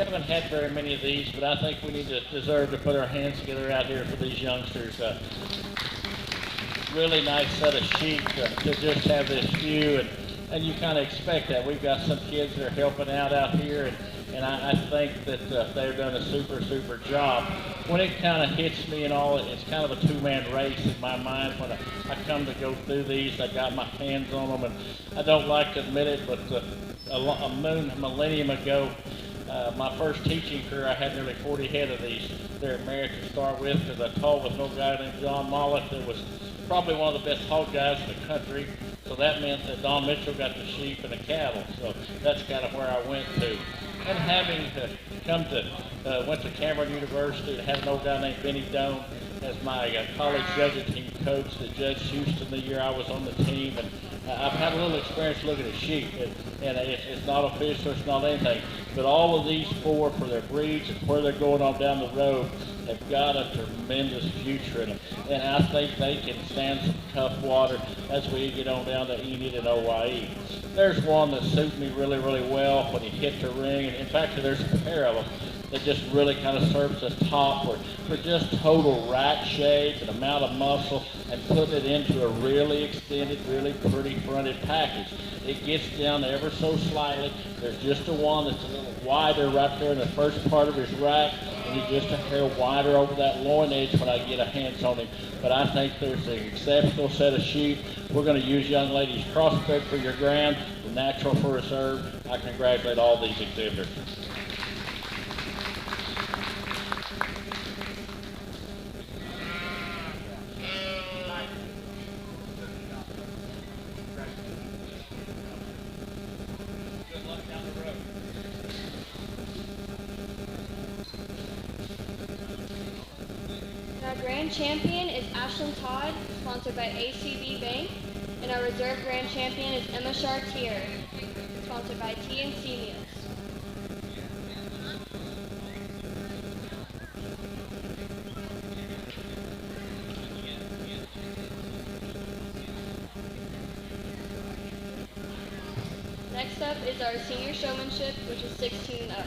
haven't had very many of these, but I think we deserve to put our hands together out here for these youngsters. Really nice set of sheep to just have this view, and you kind of expect that. We've got some kids that are helping out here, and I think that they're doing a super job. When it kind of hits me and all, it's kind of a two-man race in my mind when I come to go through these. I got my hands on them, and I don't like to admit it, but a millennium ago, my first teaching career, I had nearly 40 head of these there at Merritt to start with, because I taught with no guy named John Mollett that was probably one of the best hog guys in the country. So that meant that Don Mitchell got the sheep and the cattle. So that's kind of where I went to. And having went to Cameron University to have an old guy named Benny Doan as my college judging team coach that judged Houston the year I was on the team. And I've had a little experience looking at sheep, and it's not official, it's not anything. But all of these four, for their breeds and where they're going on down the road, have got a tremendous future in them. And I think they can stand some tough water as we get on down to Enid and OYE. There's one that suited me really well when he hit the ring. And in fact, there's a pair of them that just really kind of serves as top for just total rack shape and amount of muscle, and putting it into a really extended, really pretty fronted package. It gets down ever so slightly. There's just a one that's a little wider right there in the first part of his rack, and he's just a hair wider over that loin edge when I get a hands on him. But I think there's an exceptional set of sheep. We're going to use young ladies crossbred for your grand, the natural for reserve. I congratulate all these exhibitors. Our grand champion is Ashlyn Todd, sponsored by ACB Bank, and our reserve grand champion is Emma Chartier, sponsored by TNC Meals. Next up is our senior showmanship, which is 16 and up.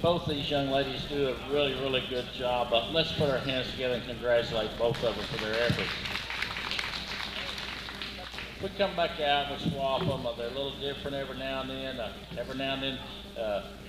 both these young ladies do a really, really good job. Let's put our hands together and congratulate both of them for their efforts. We come back out and we swap them. They're a little different every now and then.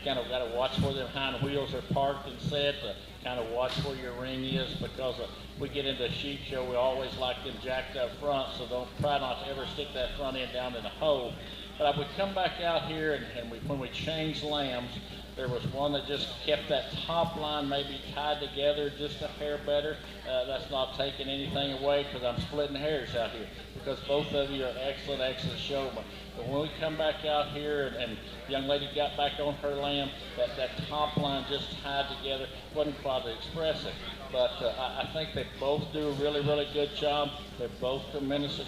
Kind of got to watch where their hind wheels are parked and set. Kind of watch where your ring is, because we get into a sheep show, we always like them jacked up front, so try not to ever stick that front end down in a hole. But we come back out here and when we change lambs, there was one that just kept that top line maybe tied together just a hair better. That's not taking anything away, because I'm splitting hairs out here, because both of you are excellent showmen. But when we come back out here and the young lady got back on her lamb, that top line just tied together, wasn't quite expressive. But I think they both do a really, really good job. They're both tremendously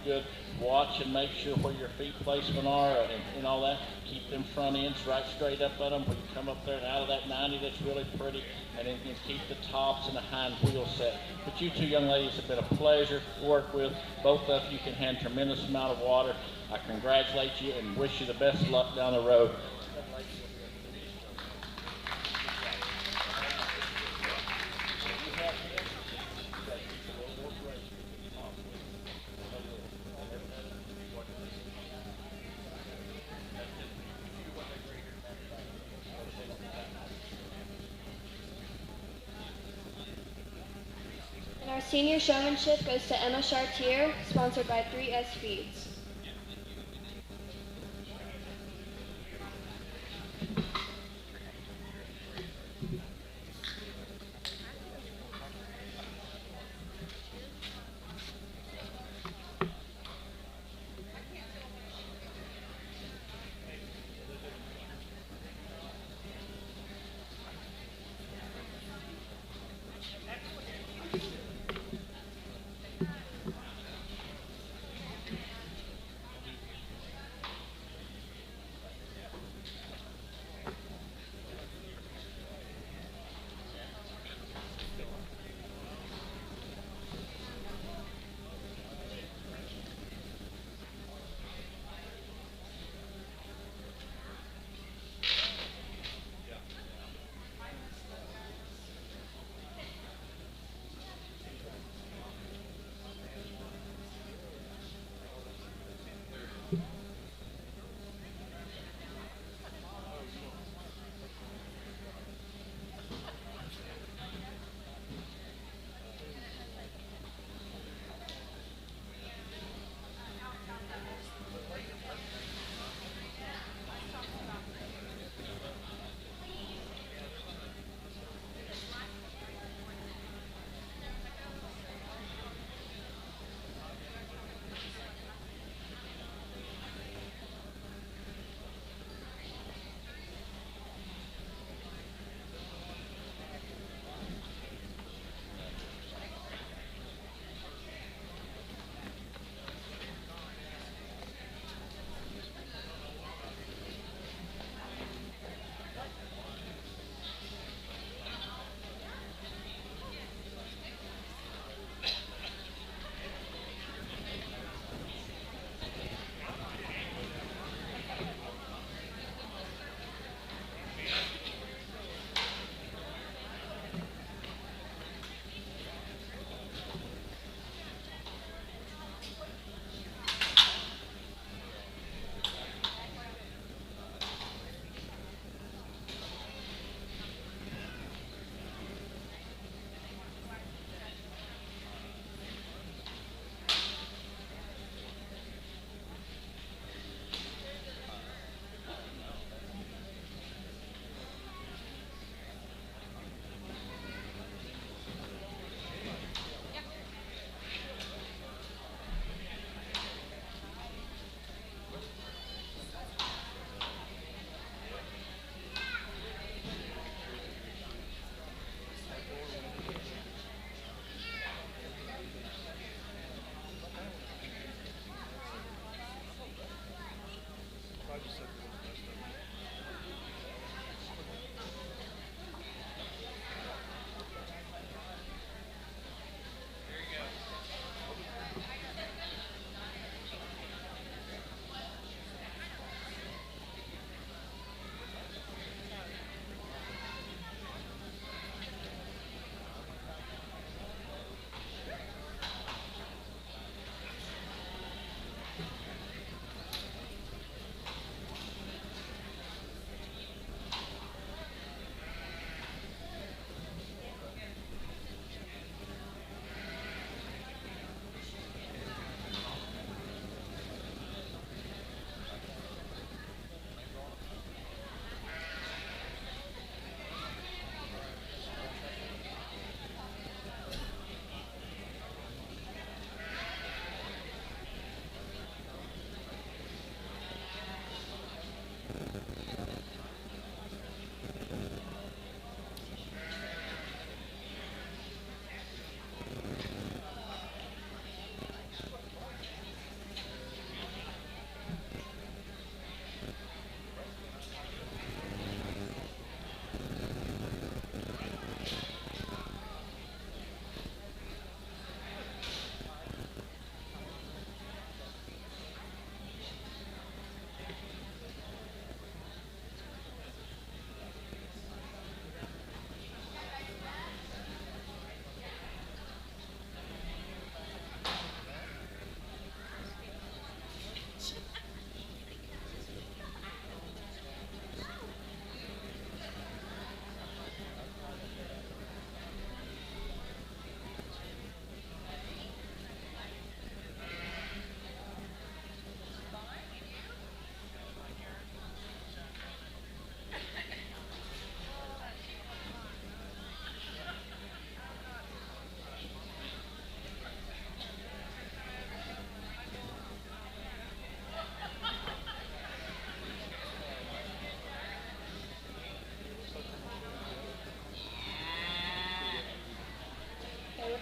good. Watch and make sure where your feet placement are and all that. Keep them front ends right straight up at them when you come up there and out of that 90. That's really pretty. And then keep the tops and the hind wheel set. But you two young ladies have been a pleasure to work with. Both of you can handle a tremendous amount of water. I congratulate you and wish you the best of luck down the road. And our senior showmanship goes to Emma Chartier, sponsored by 3S Feeds.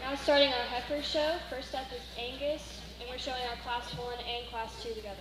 Now starting our heifer show. First up is Angus, and we're showing our Class 1 and Class 2 together.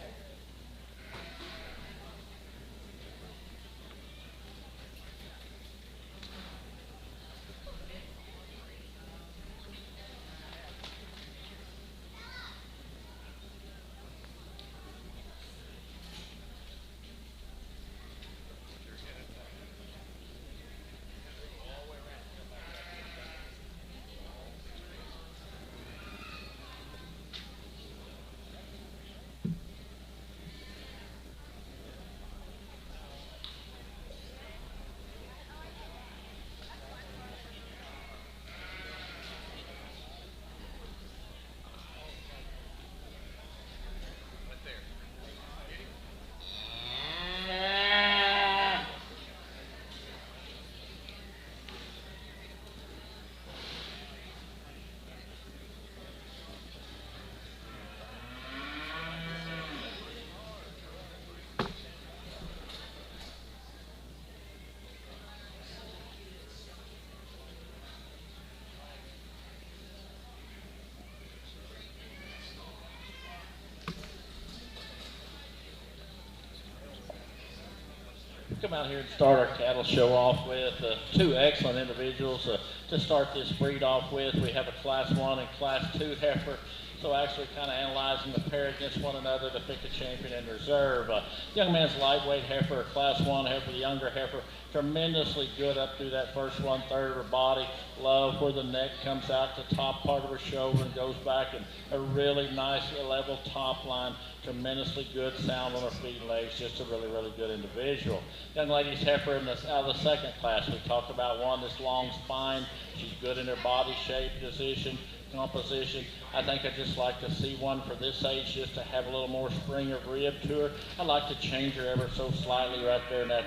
Come out here and start our cattle show off with two excellent individuals to start this breed off with. We have a Class 1 and Class 2 heifer, so actually kind of analyzing the pair against one another to pick a champion in reserve. Young man's lightweight heifer, Class 1 heifer, the younger heifer, tremendously good up through that first 1/3 of her body. Love where the neck comes out the top part of her shoulder and goes back, and a really nice level top line. Tremendously good sound on her feet and legs. Just a really, really good individual. Young lady's heifer out of the second class. We talked about one that's long spine. She's good in her body shape, position, composition. I think I'd just like to see one for this age just to have a little more spring of rib to her. I'd like to change her ever so slightly right there in that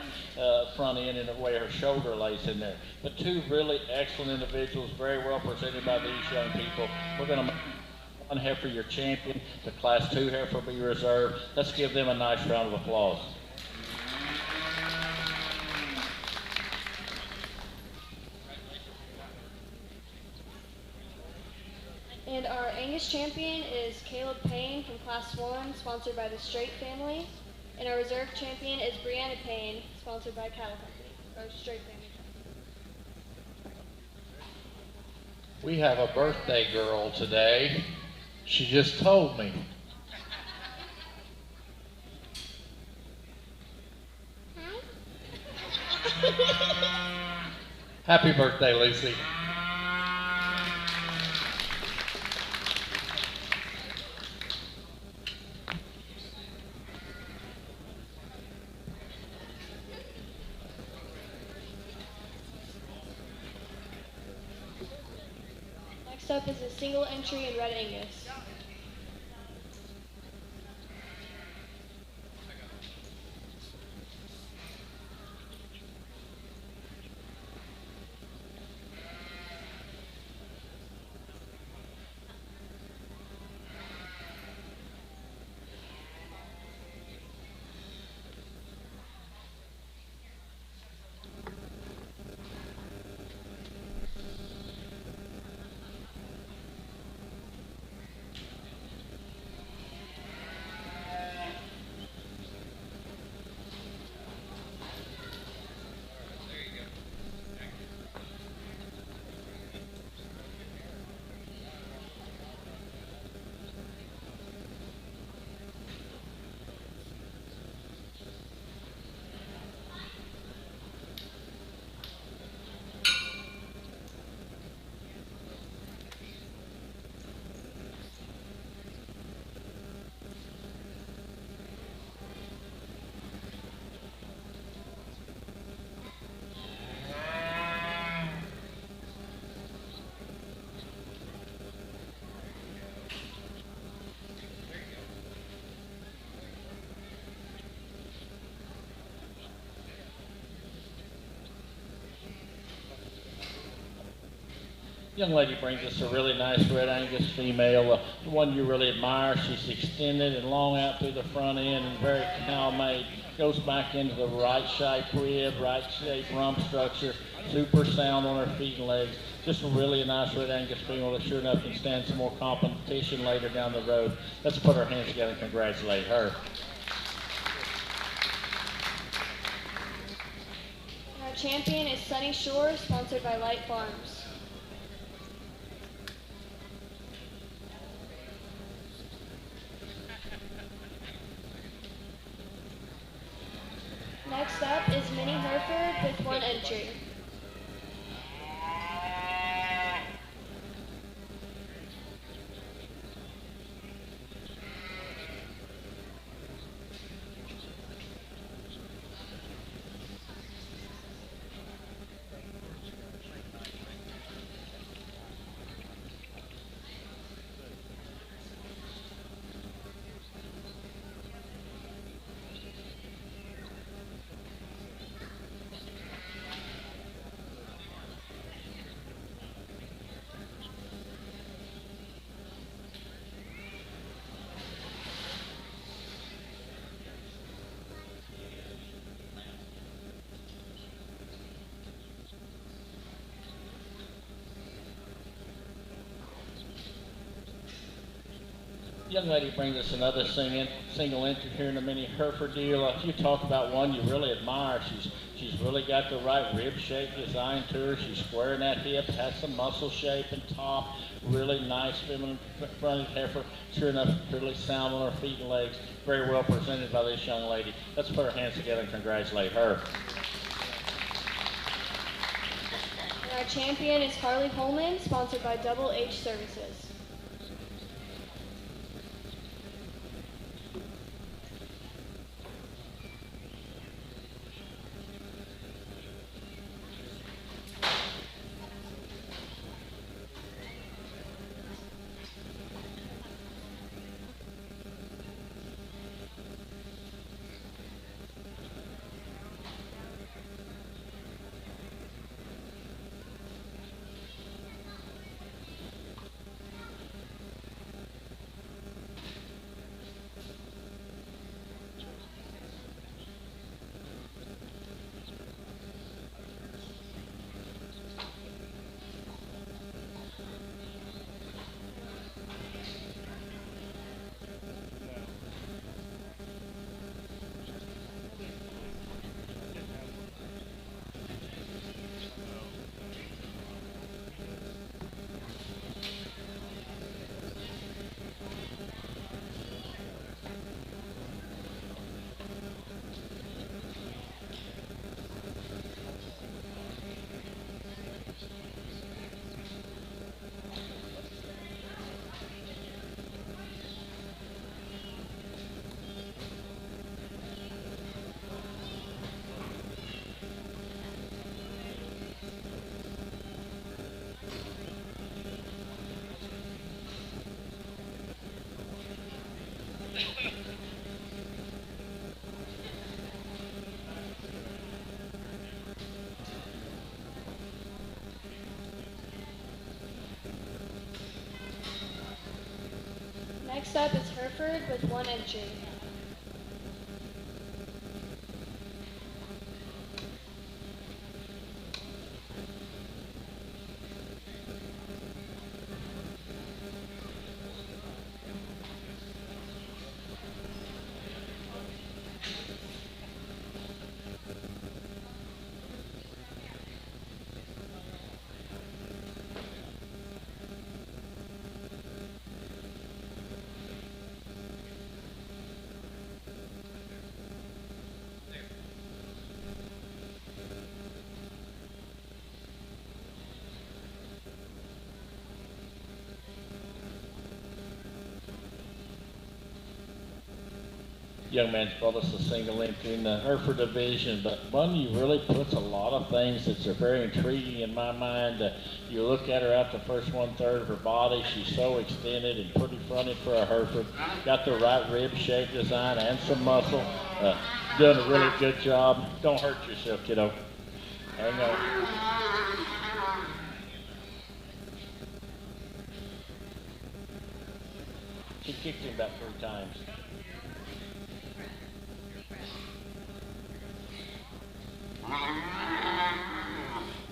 front end and the way her shoulder lays in there. But two really excellent individuals, very well presented by these young people. We're going to one heifer your champion. The Class 2 heifer will be reserved. Let's give them a nice round of applause. And our Angus champion is Caleb Payne from Class 1, sponsored by the Straight family. And our reserve champion is Brianna Payne, sponsored by Cattle Company, or Straight family. We have a birthday girl today. She just told me. Hi. Happy birthday, Lucy. Next up is a single entry in Red Angus. Young lady brings us a really nice Red Angus female, the one you really admire. She's extended and long out through the front end and very canal made. Goes back into the right shape rib, right shape rump structure. super sound on her feet and legs. Just really a nice Red Angus female that sure enough can stand some more competition later down the road. Let's put our hands together and congratulate her. Our champion is Sunny Shore, sponsored by Light Farms. Next up is Minnie Hereford with 1 entry. Young lady brings us another single entry here in the Minnie Hereford deal. If you talk about one you really admire, she's really got the right rib shape design to her. She's square in that hip, has some muscle shape and top, really nice feminine fronted heifer. Sure enough, really sound on her feet and legs. Very well presented by this young lady. Let's put our hands together and congratulate her. And our champion is Harley Holman, sponsored by Double H Services. Next up is Hereford with 1 entry. Young man's brought us a single entry in the Hereford division, but one you really puts a lot of things that are very intriguing in my mind. You look at her out the first 1/3 of her body, she's so extended and pretty fronted for a Hereford. Got the right rib shape design and some muscle. Doing a really good job. Don't hurt yourself, kiddo. Hang on. She kicked him about 3 times.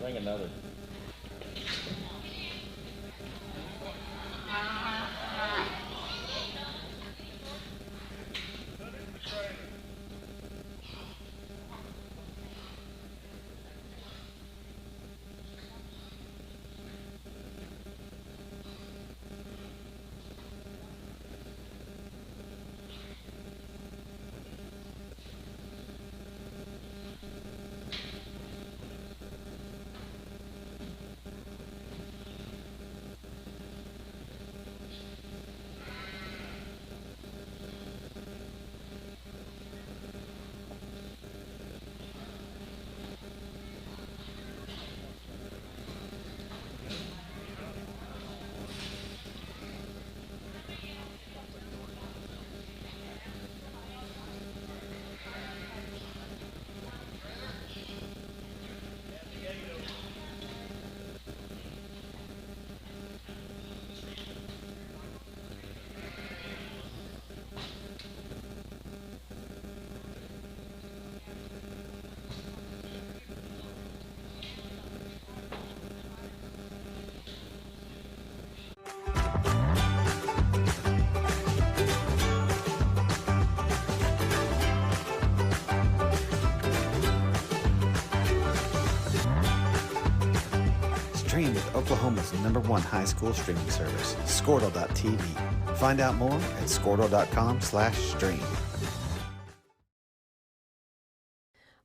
Bring another. Stream with Oklahoma's #1 high school streaming service, Squirtle.tv. Find out more at Squirtle.com/stream.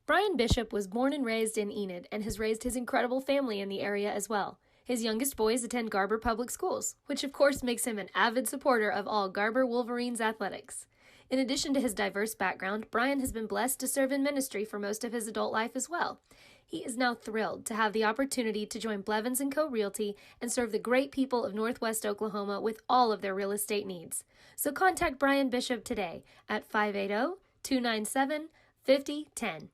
Brian Bishop was born and raised in Enid and has raised his incredible family in the area as well. His youngest boys attend Garber Public Schools, which of course makes him an avid supporter of all Garber Wolverines athletics. In addition to his diverse background, Brian has been blessed to serve in ministry for most of his adult life as well. He is now thrilled to have the opportunity to join Blevins & Co. Realty and serve the great people of Northwest Oklahoma with all of their real estate needs. So contact Brian Bishop today at 580-297-5010.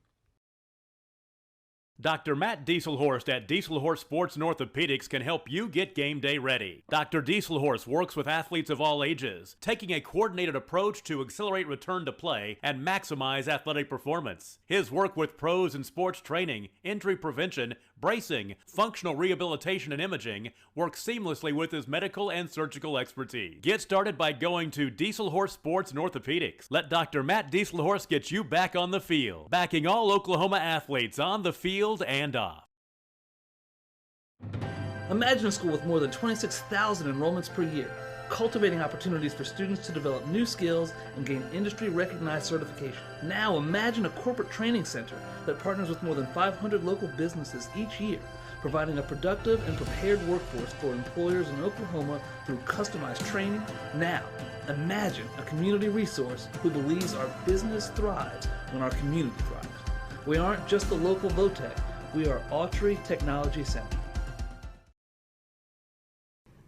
Dr. Matt Dieselhorst at Dieselhorst Sports and Orthopedics can help you get game day ready. Dr. Dieselhorst works with athletes of all ages, taking a coordinated approach to accelerate return to play and maximize athletic performance. His work with pros in sports training, injury prevention, bracing, functional rehabilitation, and imaging works seamlessly with his medical and surgical expertise. Get started by going to Dieselhorst Sports and Orthopedics. Let Dr. Matt Dieselhorst get you back on the field, backing all Oklahoma athletes on the field and off. Imagine a school with more than 26,000 enrollments per year, cultivating opportunities for students to develop new skills and gain industry-recognized certification. Now imagine a corporate training center that partners with more than 500 local businesses each year, providing a productive and prepared workforce for employers in Oklahoma through customized training. Now, imagine a community resource who believes our business thrives when our community thrives. We aren't just the local Votech, we are Autry Technology Center.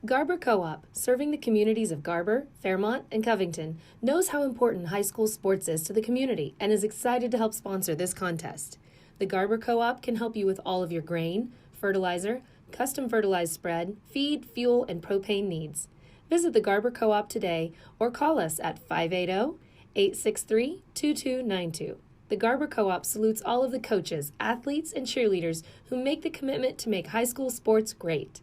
Garber Co-op, serving the communities of Garber, Fairmont, and Covington, knows how important high school sports is to the community and is excited to help sponsor this contest. The Garber Co-op can help you with all of your grain, fertilizer, custom fertilized spread, feed, fuel, and propane needs. Visit the Garber Co-op today or call us at 580-863-2292. The Garber Co-op salutes all of the coaches, athletes, and cheerleaders who make the commitment to make high school sports great.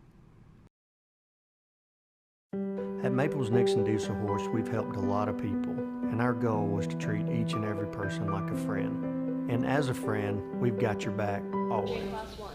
At Maples Nixon Diesel Horse, we've helped a lot of people, and our goal was to treat each and every person like a friend. And as a friend, we've got your back always. Class 1.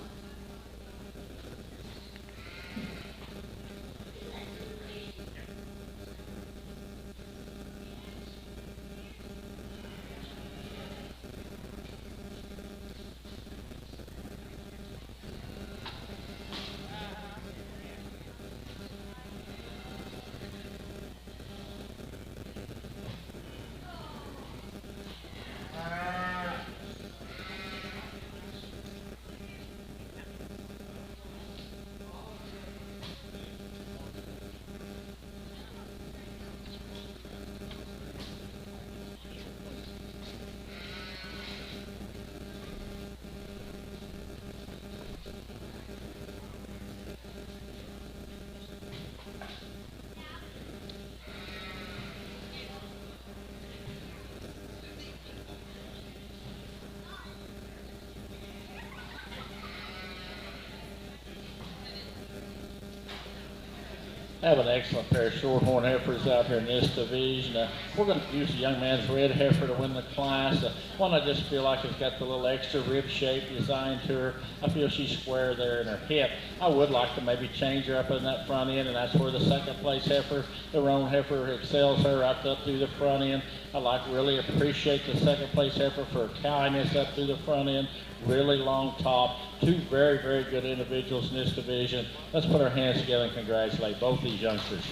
have an excellent pair of shorthorn heifers out here in this division. We're going to use a young man's red heifer to win the class. One I just feel like has got the little extra rib shape design to her. I feel she's square there in her hip. I would like to maybe change her up in that front end, and that's where the second place heifer, the roan heifer, excels her right up through the front end. I really appreciate the second place heifer for cowing us up through the front end. Really long top. Two very, very good individuals in this division. Let's put our hands together and congratulate both these youngsters.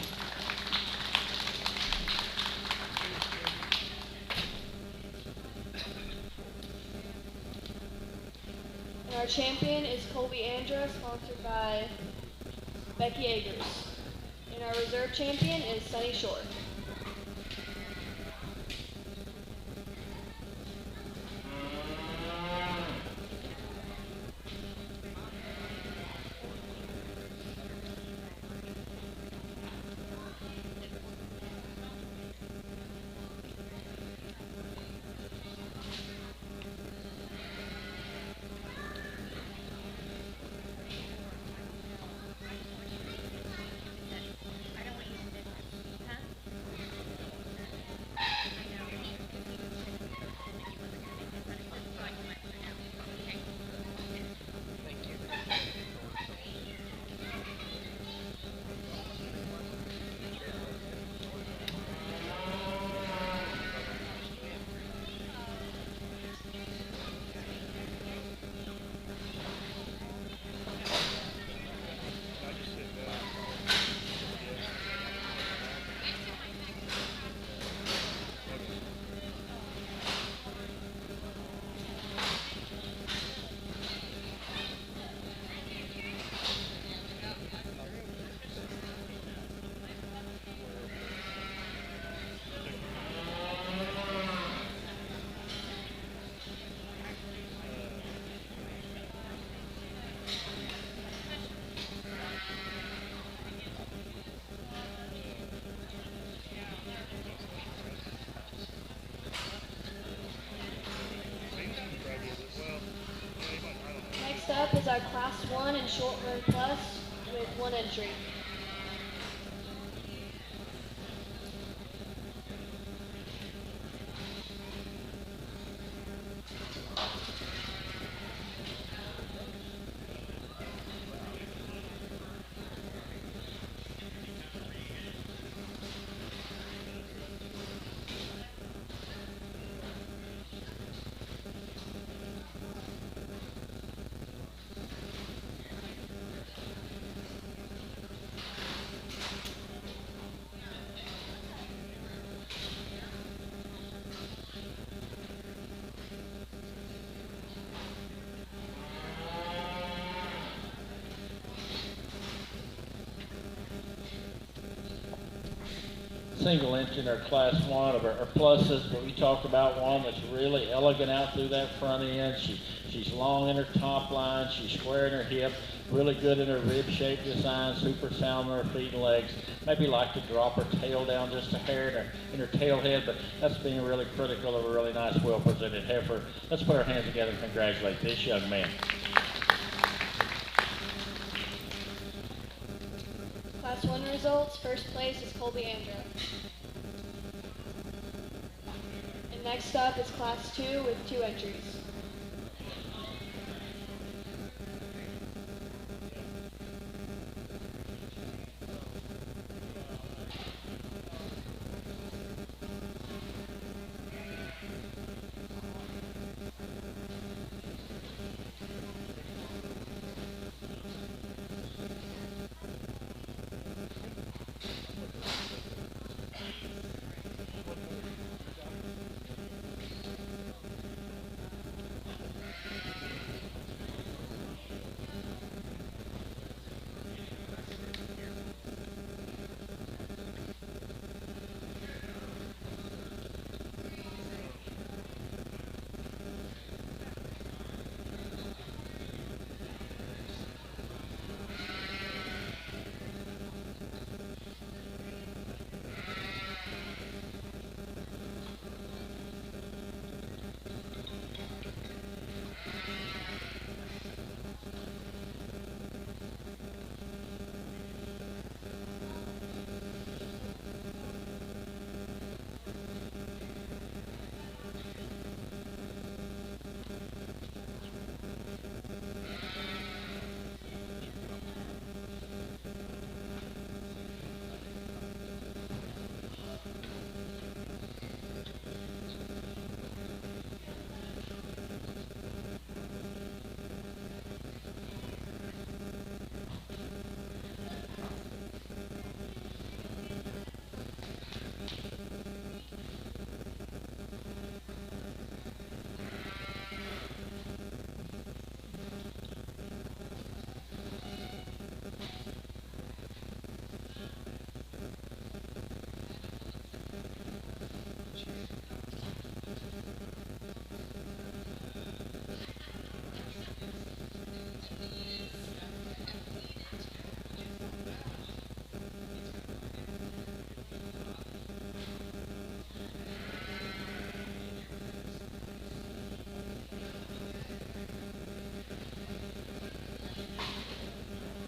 And our champion is Colby Andra, sponsored by Becky Agers. And our reserve champion is Sunny Shore. Next up is our Class 1 and Shorthorn Plus with 1 entry. Single engine or class 1 of our pluses, but we talked about one that's really elegant out through that front end. She's long in her top line, she's square in her hip, really good in her rib shape design, super sound in her feet and legs. Maybe like to drop her tail down just a hair in her tail head, but that's being really critical of a really nice, well-presented heifer. Let's put our hands together and congratulate this young man. Class 1 results, first place is Colby Andra. And next up is Class 2 with 2 entries.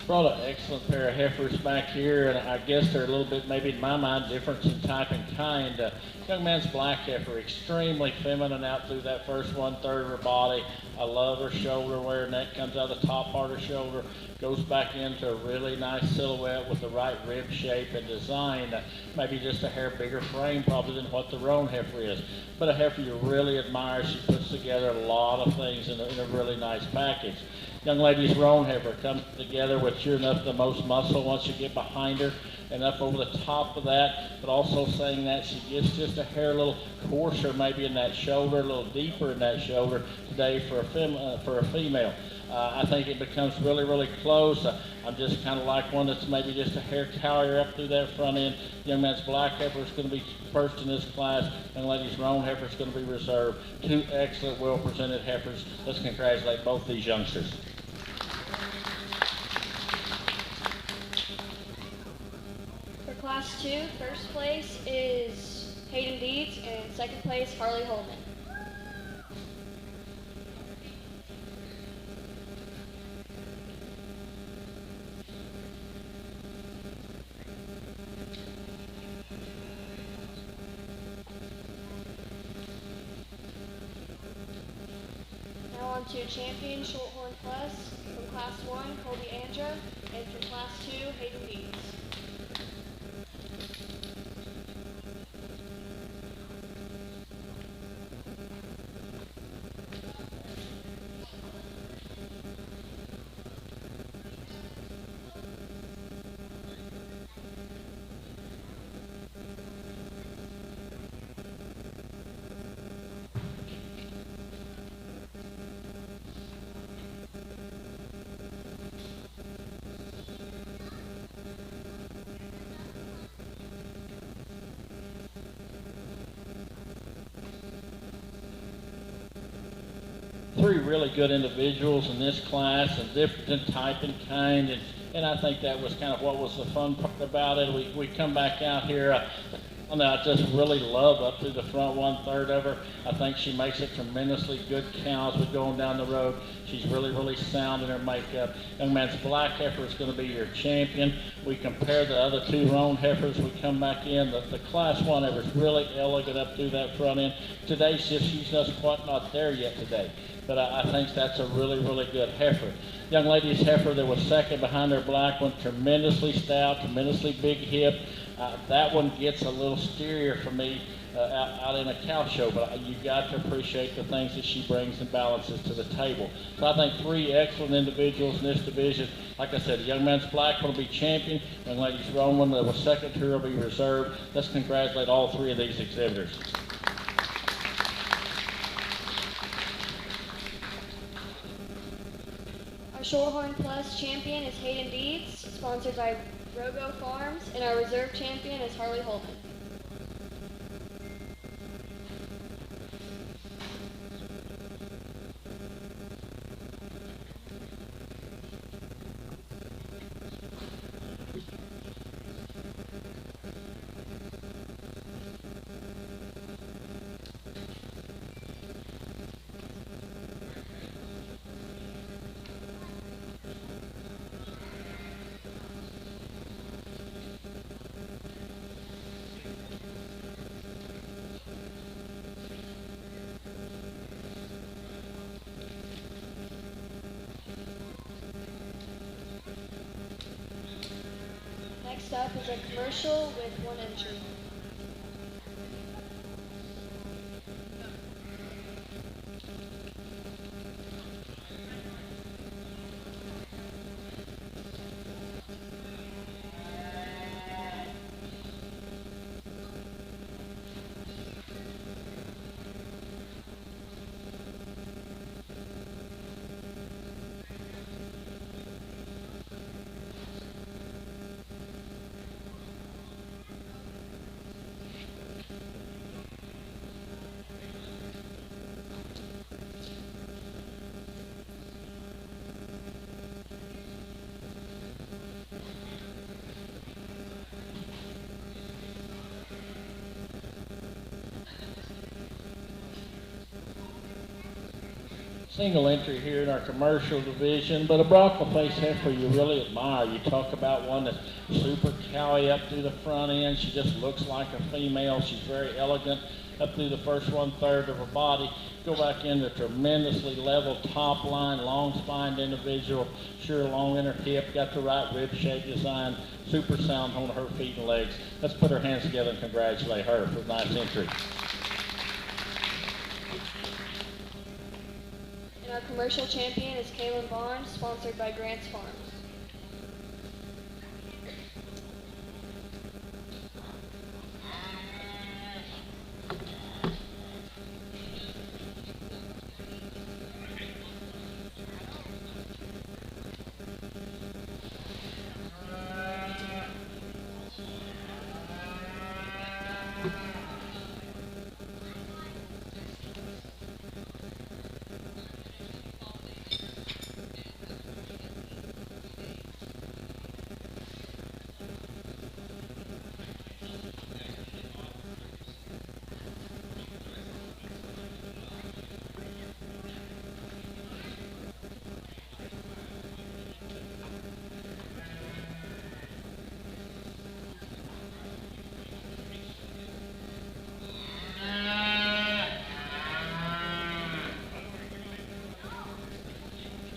Brought an excellent pair of heifers back here, and I guess they're a little bit, maybe in my mind, different in type and kind. Young man's black heifer, extremely feminine out through that first 1/3 of her body. I love her shoulder where her neck comes out of the top part of her shoulder, goes back into a really nice silhouette with the right rib shape and design. Maybe just a hair bigger frame probably than what the roan heifer is. But a heifer you really admire. She puts together a lot of things in a really nice package. Young lady's roan heifer comes together with sure enough the most muscle once you get behind her and up over the top of that, but also saying that she gets just a hair a little coarser maybe in that shoulder, a little deeper in that shoulder today for a female. I think it becomes really, really close. I'm just kind of like one that's maybe just a hair cowier up through that front end. Young man's black heifer is going to be first in this class. Young lady's roan heifer is going to be reserved. Two excellent, well-presented heifers. Let's congratulate both these youngsters. For Class 2, first place is Hayden Deeds, and second place, Harley Holman. Now on to Champion Shorthorn Plus. From Class 1, Colby Andra, and from Class 2, Hayden Deeds. Three really good individuals in this class and different in type and kind, and I think that was kind of what was the fun part about it. We come back out here, I just really love up through the front 1/3 of her. I think she makes a tremendously good count as we're going down the road. She's really, really sound in her makeup. Young man's black heifer is going to be your champion. We compare the other two roan heifers. We come back in. The Class 1 heifer is really elegant up through that front end. Today, she's just quite not there yet today. But I think that's a really, really good heifer. Young lady's heifer that was second behind her black one, tremendously stout, tremendously big hip. That one gets a little steerier for me out in a cow show, but you got to appreciate the things that she brings and balances to the table. So I think three excellent individuals in this division. Like I said, the young man's black one will be champion. Young lady's roan one that was second to her will be reserved. Let's congratulate all three of these exhibitors. Our Shorthorn Plus champion is Hayden Deeds, sponsored by Rogo Farms, and our reserve champion is Harley Holman. Next up is a commercial with one entry. single entry here in our commercial division, but a Bronco-faced heifer you really admire. You talk about one that's super cowy up through the front end. She just looks like a female. She's very elegant up through the first 1/3 of her body. Go back into tremendously level top line, long spined individual, sure long in her hip, got the right rib shape design, super sound on her feet and legs. Let's put our hands together and congratulate her for a nice entry. And our commercial champion is Kaylin Barnes, sponsored by Grants Farms.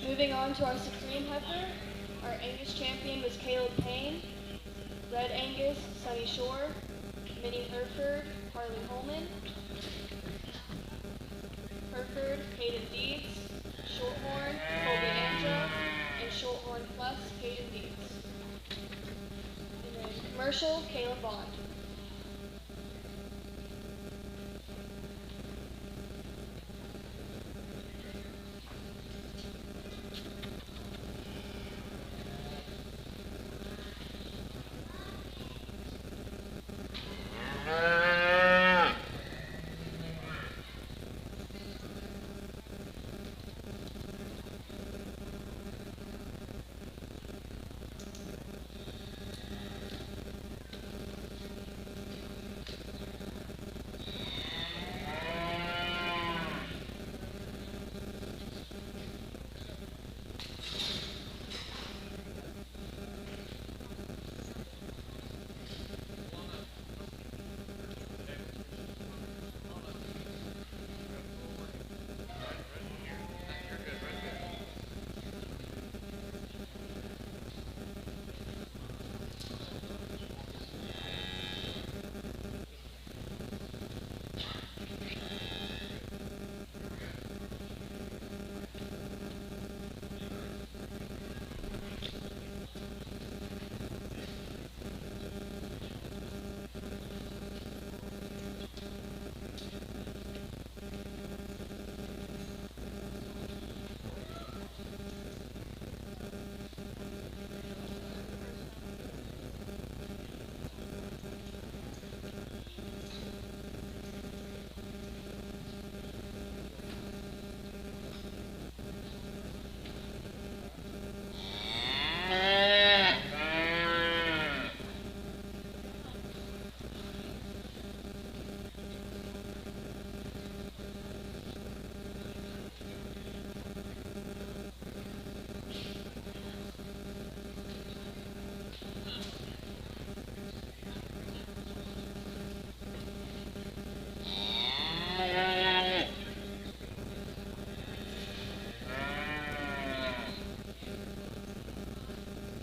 Moving on to our Supreme heifer, our Angus champion was Caleb Payne, Red Angus, Sunny Shore, Minnie Hereford, Harley Holman, Hereford, Hayden Deeds, Shorthorn, Colby Angel, and Shorthorn Plus, Hayden Deeds. And then commercial, Caleb Bond.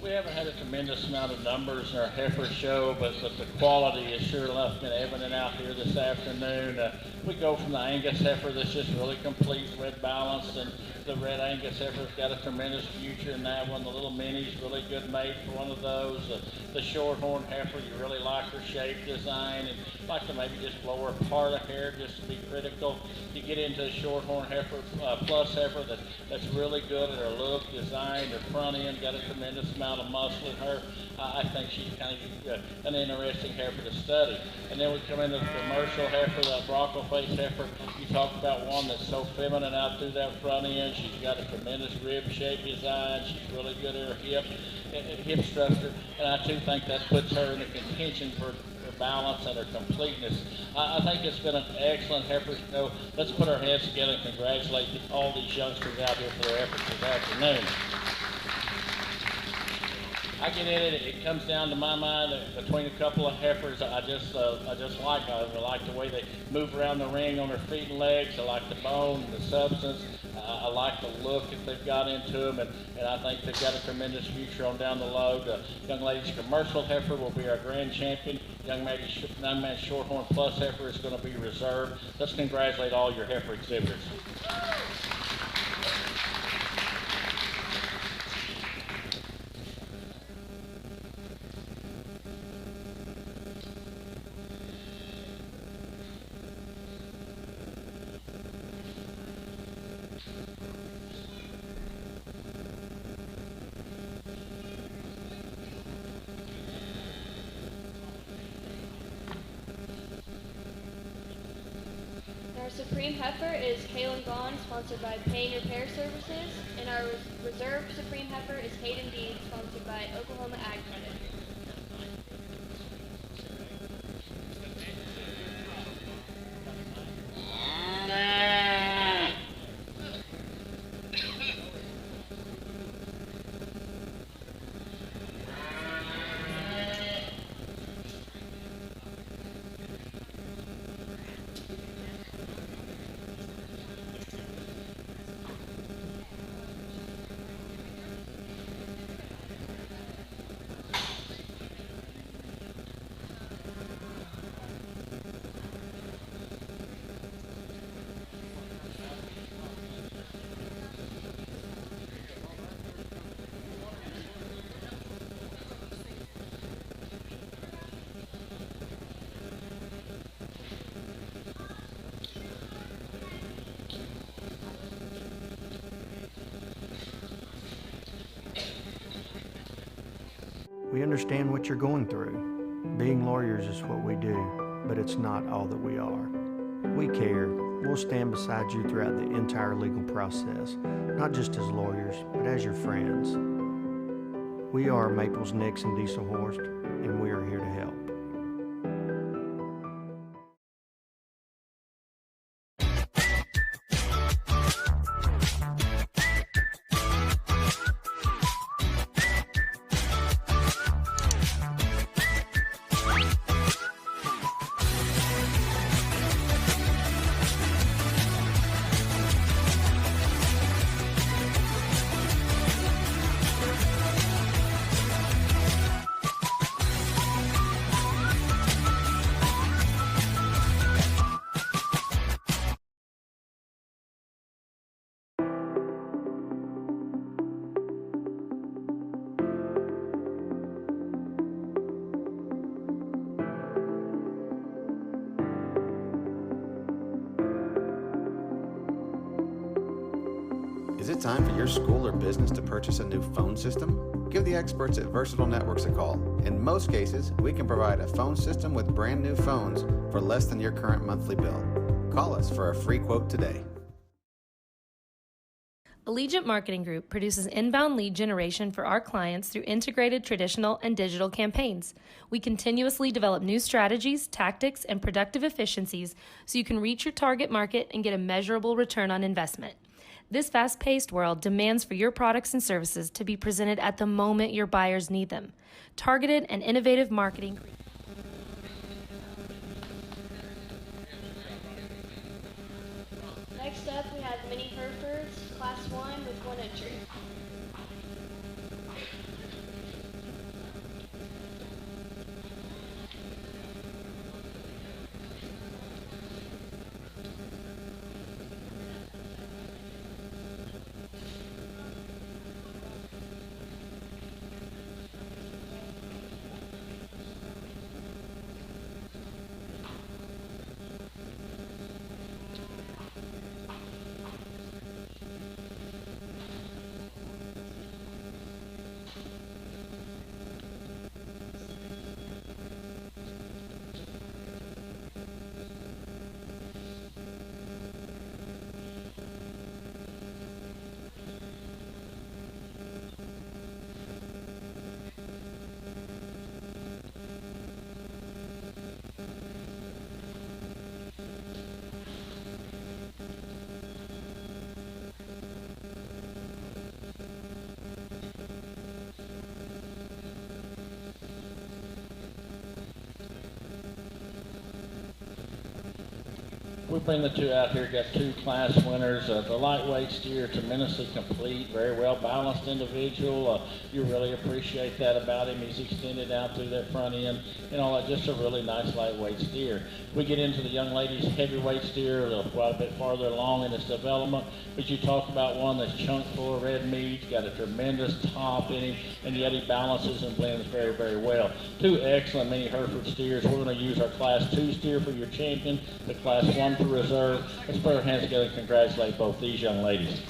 We haven't had a tremendous amount of numbers in our heifer show, but the quality has sure enough been evident out here this afternoon. We go from the Angus heifer that's just really complete, red balanced, and the red Angus heifer's got a tremendous future in that one. The little mini's really good mate for one of those. The shorthorn heifer, you really like her shape, design, and like to maybe just blow her apart a hair just to be critical. You get into a shorthorn heifer, plus heifer that's really good at her look, design, her front end, got a tremendous amount of muscle in her. I think she's kind of an interesting heifer to study. And then we come into the commercial heifer, that Bronco-faced heifer. You talk about one that's so feminine out through that front end. She's got a tremendous rib shape design. She's really good at her hip structure. And I too think that puts her in the contention for balance and her completeness. I think it's been an excellent heifer show. Let's put our hands together and congratulate all these youngsters out here for their efforts this afternoon. I get in it. It comes down to my mind between a couple of heifers. I just like them. I like the way they move around the ring on their feet and legs. I like the bone and the substance. I like the look that they've got into them, and I think they've got a tremendous future on down the road. Young lady's commercial heifer will be our grand champion. Young man's Shorthorn Plus heifer is going to be reserved. Let's congratulate all your heifer exhibitors. Our Supreme Heifer is Kaylin Vaughn, sponsored by Pain Repair Services, and our Reserve Supreme Heifer is Hayden Dean, sponsored by Oklahoma Ag Credit. We understand what you're going through. Being lawyers is what we do, but it's not all that we are. We care. We'll stand beside you throughout the entire legal process, not just as lawyers, but as your friends. We are Maples, Nix, and Diesel Horst, and we are here to help. Is it time for your school or business to purchase a new phone system? Give the experts at Versatile Networks a call. In most cases, we can provide a phone system with brand new phones for less than your current monthly bill. Call us for a free quote today. Allegiant Marketing Group produces inbound lead generation for our clients through integrated traditional and digital campaigns. We continuously develop new strategies, tactics, and productive efficiencies so you can reach your target market and get a measurable return on investment. This fast-paced world demands for your products and services to be presented at the moment your buyers need them. Targeted and innovative marketing. Next up, we have Mini Herefords, Class 1 with 1 entry. We bring the two out here, got two class winners. The lightweight steer, tremendously complete, very well balanced individual. You really appreciate that about him. He's extended out through that front end. You know, just a really nice lightweight steer. We get into the young ladies' heavyweight steer, quite a bit farther along in its development. But you talk about one that's chunk full of red meat, got a tremendous top in him, and yet he balances and blends very, very well. Two excellent mini Hereford steers. We're going to use our Class 2 steer for your champion, the Class 1 for reserve. Let's put our hands together and congratulate both these young ladies.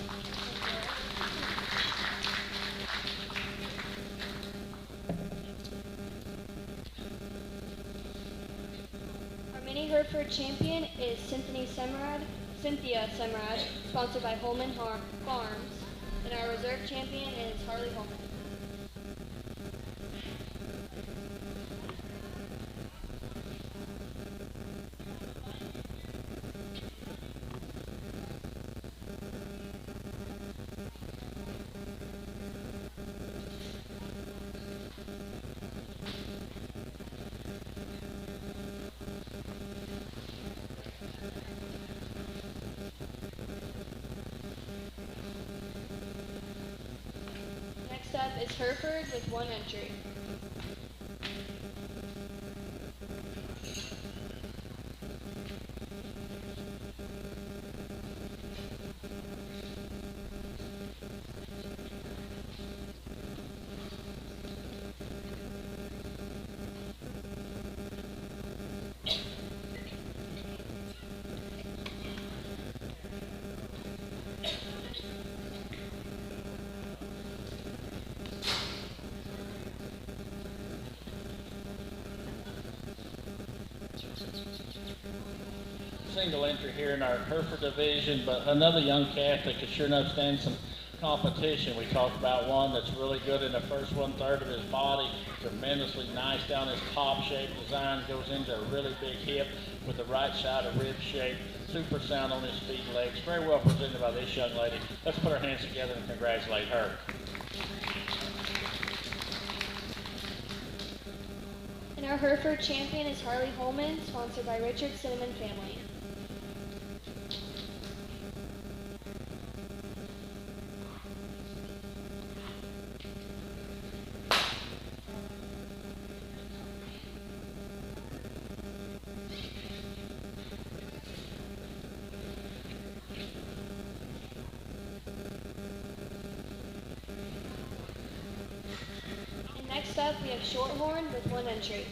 Our mini Hereford champion is Cynthia Semrad, sponsored by Holman Farms, and our reserve champion is Harley Holman. Next up is Hereford with 1 entry. Single entry here in our Hereford division, but another young calf that could sure enough stand some competition. We talked about one that's really good in the first 1/3 of his body, tremendously nice down his top shape design, goes into a really big hip with the right side of rib shape, super sound on his feet and legs, very well presented by this young lady. Let's put our hands together and congratulate her. And our Hereford champion is Harley Holman, sponsored by Richard Cinnamon Family. And next up, we have Shorthorn with 1 entry.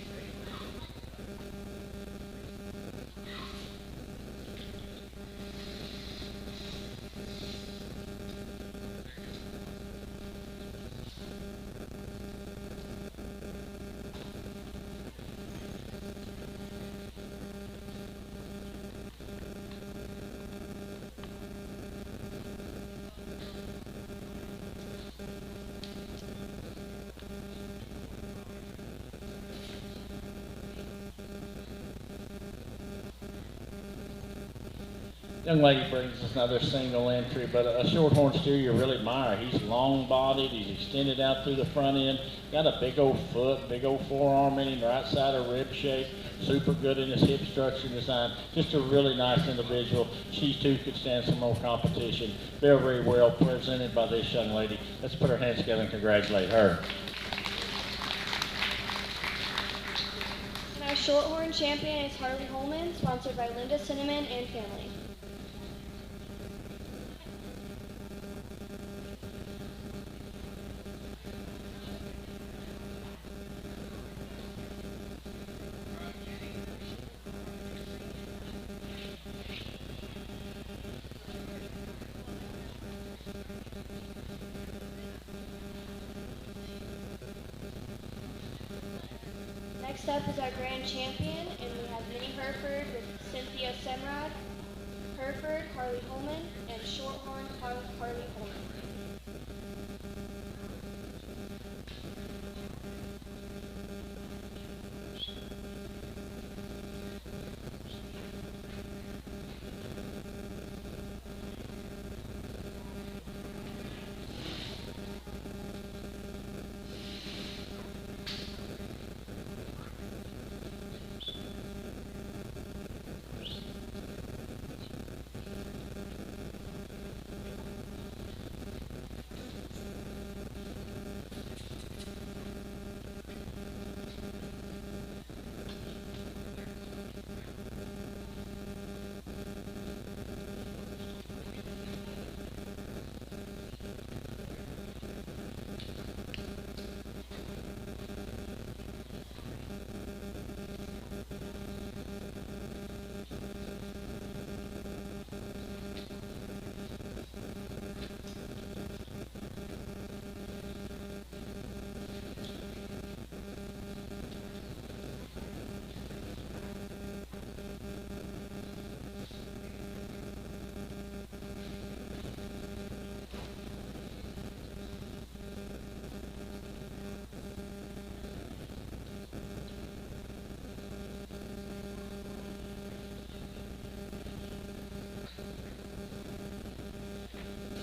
Young lady brings us another single entry, but a shorthorn steer you really admire. He's long-bodied, he's extended out through the front end, got a big old foot, big old forearm in him, right side of rib shape, super good in his hip structure and design. Just a really nice individual. She too could stand some more competition. Very, very well presented by this young lady. Let's put our hands together and congratulate her. And our Shorthorn champion is Harley Holman, sponsored by Linda Cinnamon and Family. Next up is our grand champion, and we have Mini Hereford with Cynthia Semrad, Hereford, Harley Holman, and Shorthorn, Harley Holman.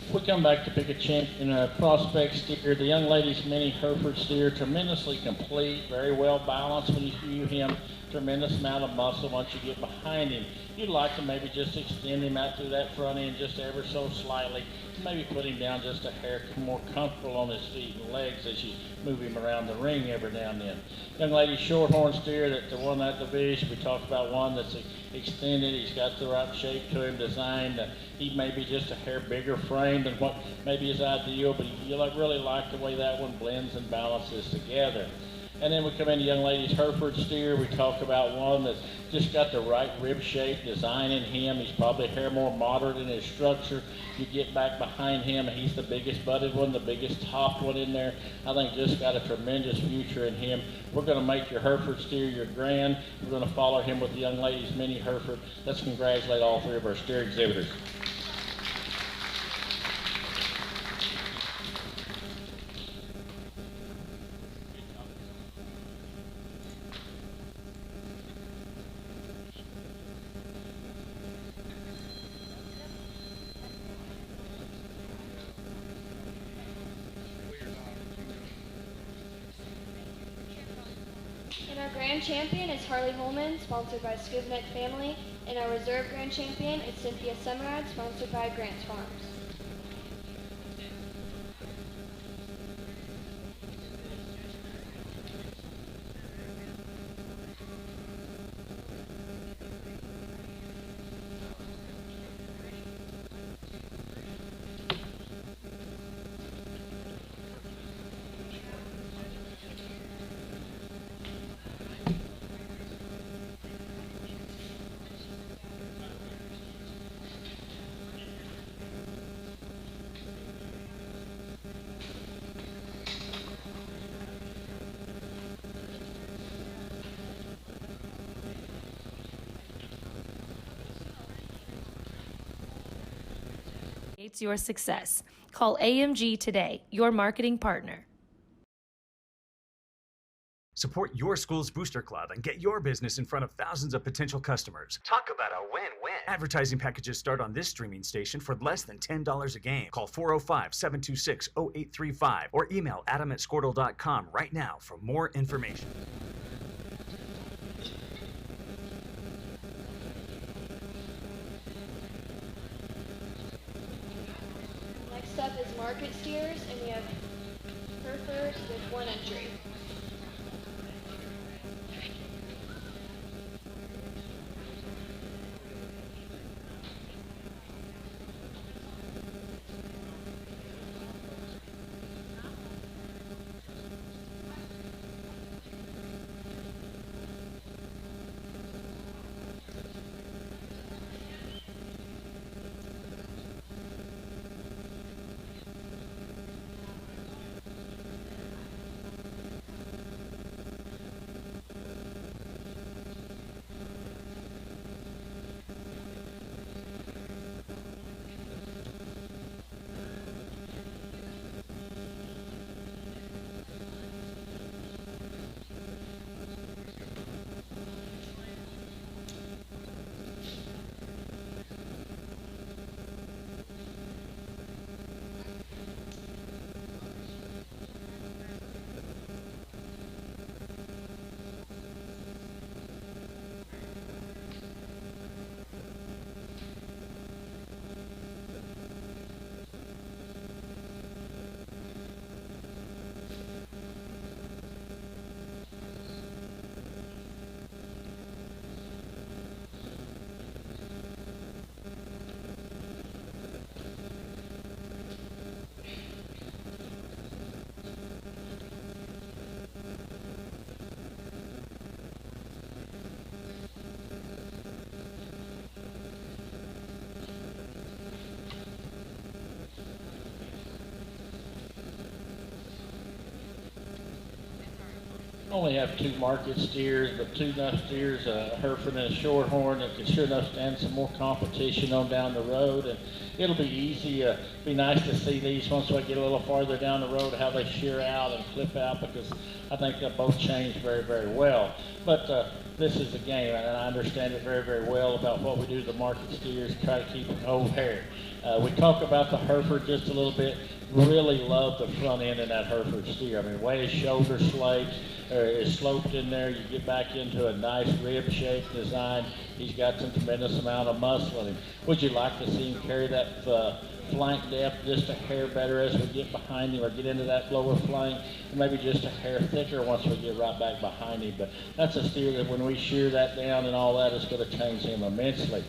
If we come back to pick a champion prospect steer, the young lady's mini Hereford steer, tremendously complete, very well balanced when you view him, tremendous amount of muscle once you get behind him. You'd like to maybe just extend him out through that front end just ever so slightly, maybe put him down just a hair more comfortable on his feet and legs as you move him around the ring every now and then. Young lady shorthorn steer that won that division, we talked about one that's extended, he's got the right shape to him, designed. He may be just a hair bigger frame than what maybe is ideal, but you really like the way that one blends and balances together. And then we come into young lady's Hereford steer. We talk about one that's just got the right rib shape design in him. He's probably a hair more moderate in his structure. You get back behind him, he's the biggest budded one, the biggest top one in there. I think just got a tremendous future in him. We're going to make your Hereford steer your grand. We're going to follow him with the young lady's mini Hereford. Let's congratulate all three of our steer exhibitors. And our grand champion is Harley Holman, sponsored by Skubnik Family. And our reserve grand champion is Cynthia Semerad, sponsored by Grants Farms. It's your success. Call AMG today, your marketing partner. Support your school's booster club and get your business in front of thousands of potential customers. Talk about a win-win. Advertising packages start on this streaming station for less than $10 a game. Call 405-726-0835 or email adam@squirtle.com right now for more information. Next up is market steers, and we have Herefords with one entry. Only have two market steers, but two enough steers, a Hereford and a Shorthorn, that can sure enough stand some more competition on down the road. And it'll be easy. Be nice to see these once we get a little farther down the road, how they shear out and clip out, because I think they'll both change very, very well. But this is the game, and I understand it very, very well about what we do to the market steers, try to keep them old hair. We talk about the Hereford just a little bit. Really love the front end in that Hereford steer. I mean, the way his shoulder slopes, is sloped in there, you get back into a nice rib shaped design. He's got some tremendous amount of muscle in him. Would you like to see him carry that flank depth just a hair better as we get behind him or get into that lower flank, and maybe just a hair thicker once we get right back behind him? But that's a steer that when we shear that down and all that, it's going to change him immensely.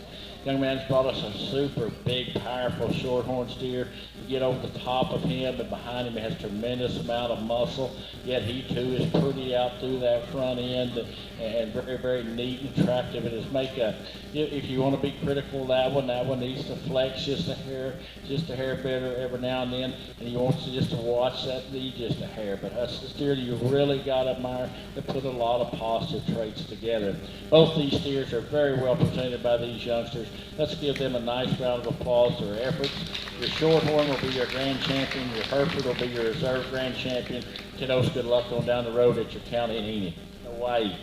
Young man's brought us a super big, powerful shorthorn steer. You get over the top of him and behind him, he has tremendous amount of muscle, yet he too is pretty out through that front end and very, very neat and attractive in his makeup. If you want to be critical of that one needs to flex just a hair better every now and then, and you want to just to watch that knee just a hair. But that's the steer that you really got to admire to put a lot of positive traits together. Both these steers are very well presented by these youngsters. Let's give them a nice round of applause for their efforts. Your Shorthorn will be your grand champion. Your Hereford will be your reserve grand champion. Kiddos, good luck on down the road at your county in Enid. Hawaii.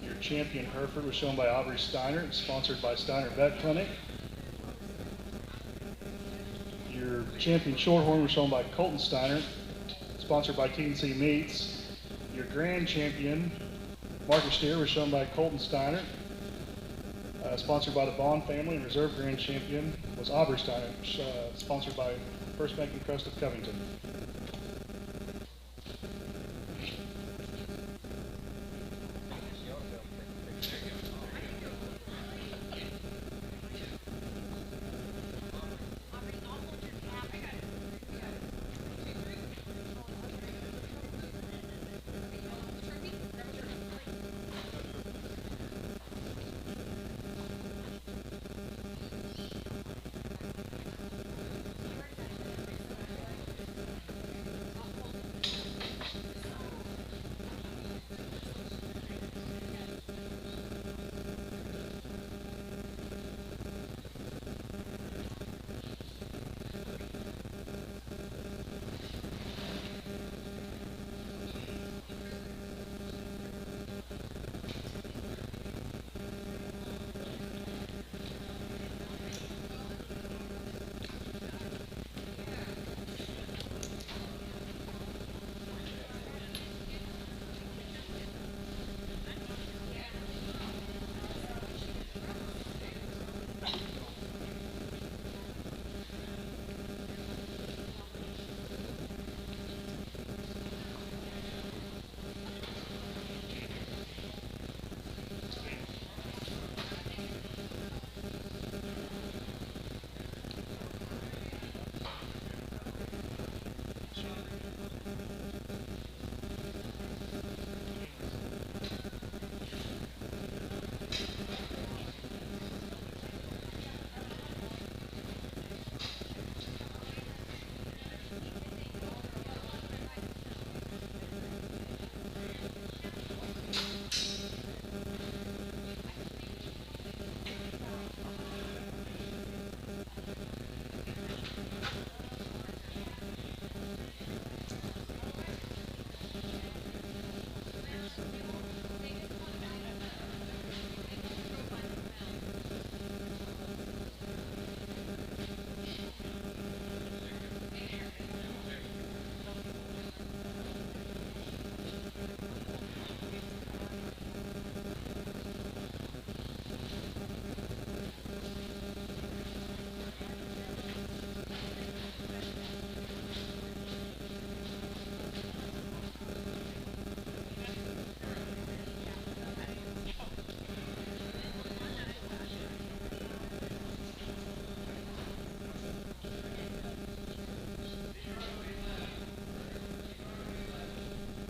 Your champion Hereford was shown by Aubrey Steiner, sponsored by Steiner Vet Clinic. Your champion Shorthorn was shown by Colton Steiner, sponsored by T&C Meats. Your grand champion Marcus Steer was shown by Colton Steiner, sponsored by the Bond family, and reserve grand champion was Aubrey Steiner, sponsored by First Bank and Trust of Covington.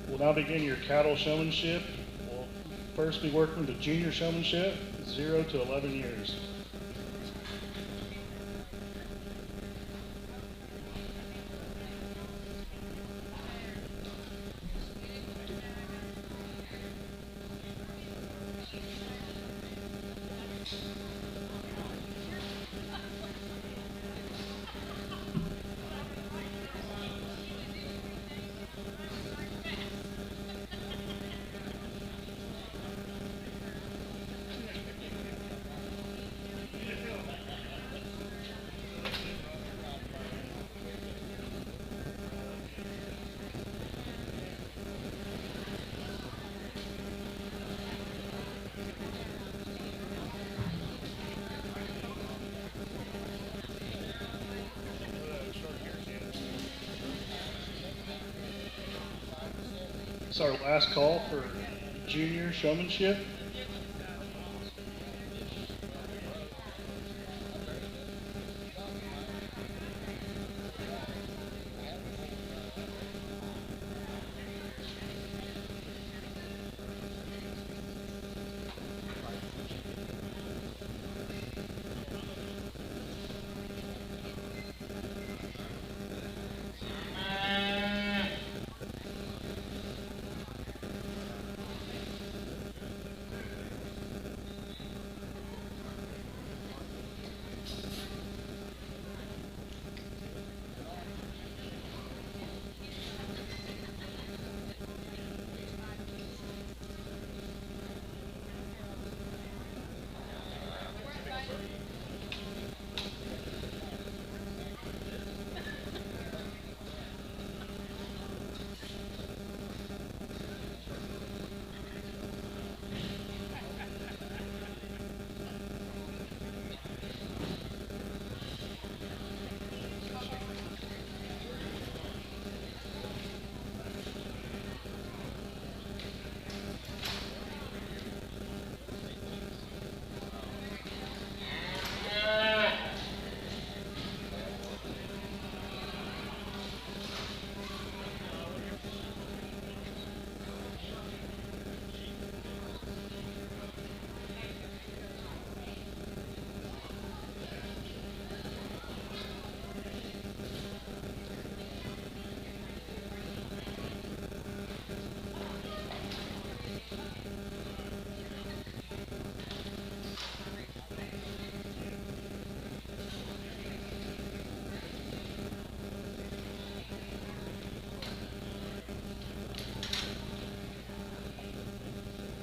We'll now begin your cattle showmanship. We'll first be working with the junior showmanship, 0 to 11 years. It's our last call for junior showmanship.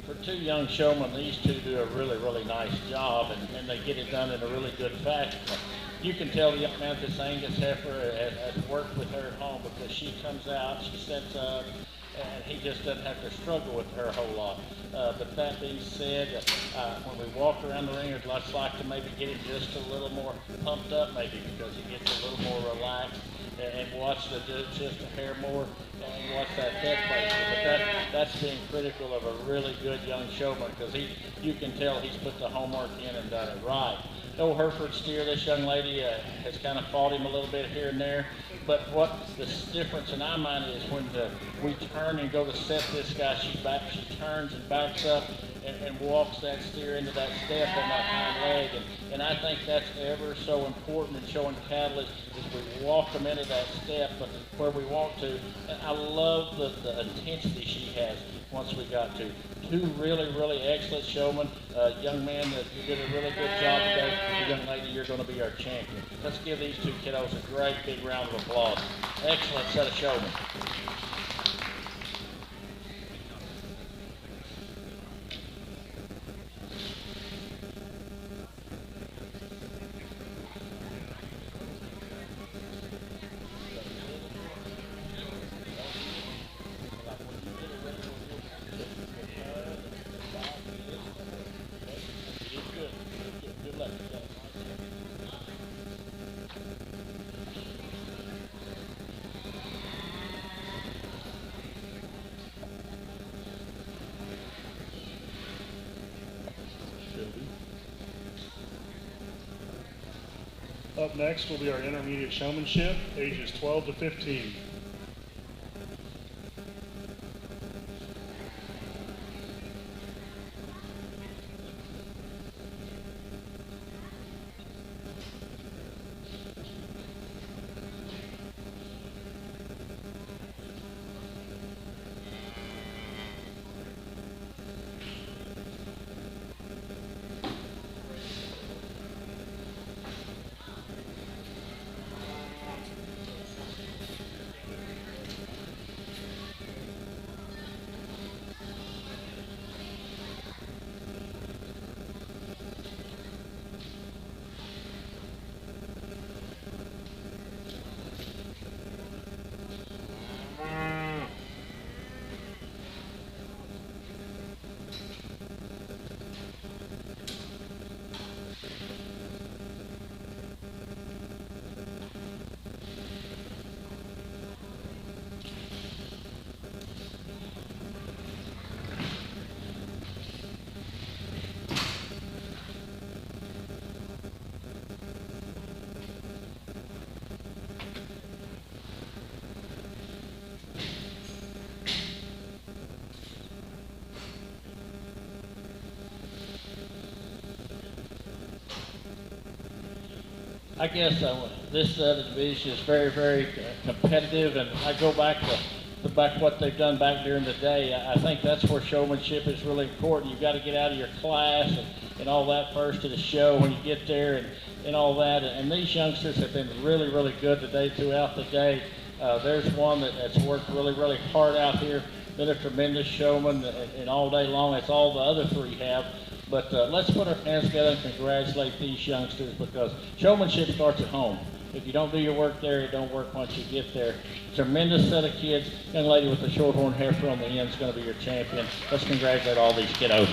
For two young showmen, these two do a really nice job, and they get it done in a really good fashion. You can tell the young man, this Angus heifer has worked with her at home, because she comes out, she sets up, and he just doesn't have to struggle with her a whole lot. But that being said, when we walk around the ring, I'd like to maybe get him just a little more pumped up, maybe, because he gets a little more relaxed, and watch just a hair more, and watch that head placement. But that's being critical of a really good young showman, because you can tell he's put the homework in and done it right. Old Hereford steer, this young lady has kind of fought him a little bit here and there, but what the difference in our mind is when we turn and go to set this guy, she turns and backs up and walks that steer into that step on that hind leg, and I think that's ever so important in showing cattle is we walk them into that step where we want to. And I love the intensity she has once we got to. Two really excellent showmen. Young man, that you did a really good job today. Young lady, you're going to be our champion. Let's give these two kiddos a great big round of applause. Excellent set of showmen. Up next will be our intermediate showmanship, ages 12 to 15. I guess this division is very, very competitive, and I go back to what they've done back during the day. I think that's where showmanship is really important. You've got to get out of your class and all that first to the show when you get there and all that. And these youngsters have been really, really good today throughout the day. There's one that's worked really, really hard out here, been a tremendous showman, and all day long. That's all the other three have. But let's put our hands together and congratulate these youngsters, because showmanship starts at home. If you don't do your work there, it don't work once you get there. Tremendous set of kids. Young lady with the short-horn heifer on the end is going to be your champion. Let's congratulate all these kiddos.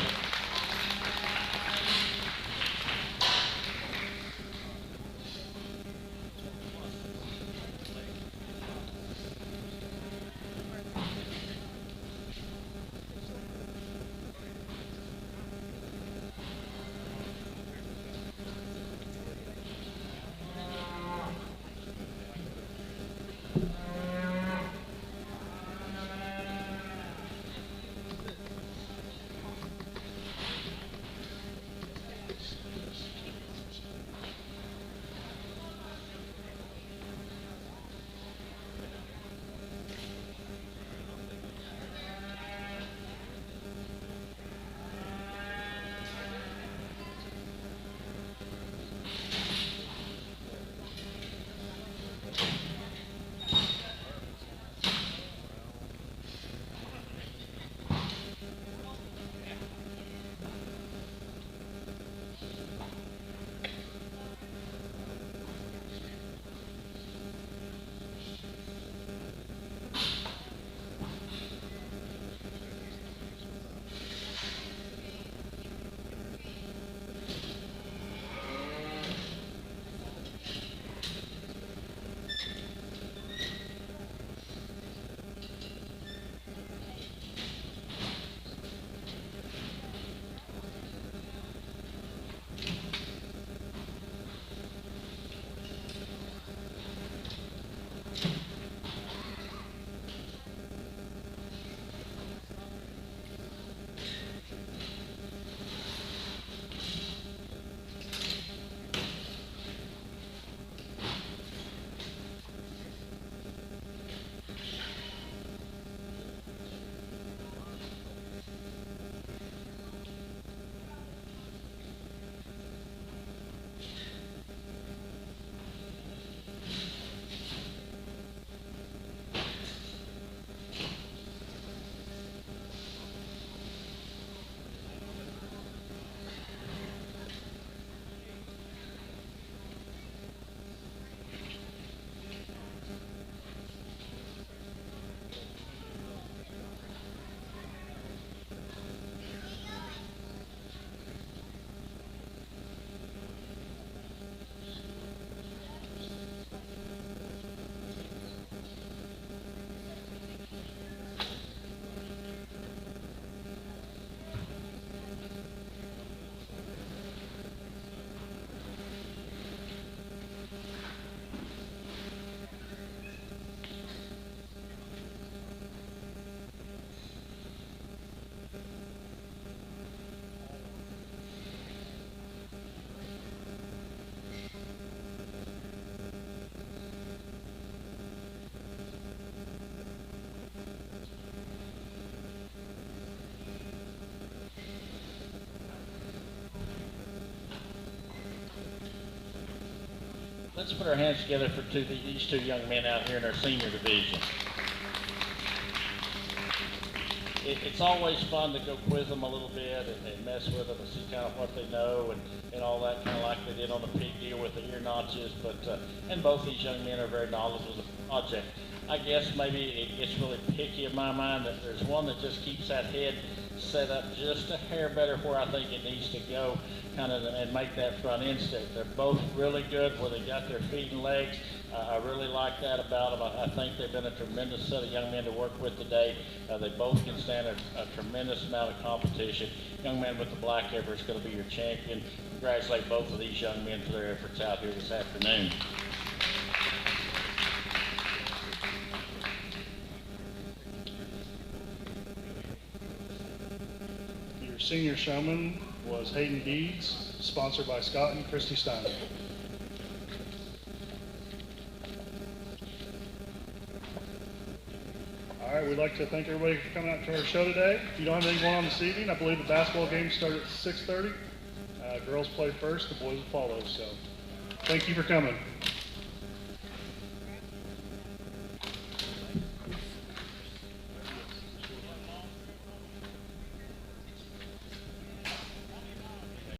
Let's put our hands together for these two young men out here in our senior division. It's always fun to go quiz them a little bit and mess with them and see kind of what they know and all that, kind of like they did on the pig deal with the ear notches. But and both these young men are very knowledgeable of the project. I guess maybe it's really picky in my mind that there's one that just keeps that head set up just a hair better where I think it needs to go, kind of, and make that front end step. They're both really good where they got their feet and legs. I really like that about them. I think they've been a tremendous set of young men to work with today. They both can stand a tremendous amount of competition. Young man with the black heifer is going to be your champion. Congratulate both of these young men for their efforts out here this afternoon. Your senior showman was Hayden Deeds, sponsored by Scott and Christy Steiner. All right, we'd like to thank everybody for coming out to our show today. If you don't have anything going on this evening, I believe the basketball game starts at 6:30. Girls play first, the boys will follow. So thank you for coming.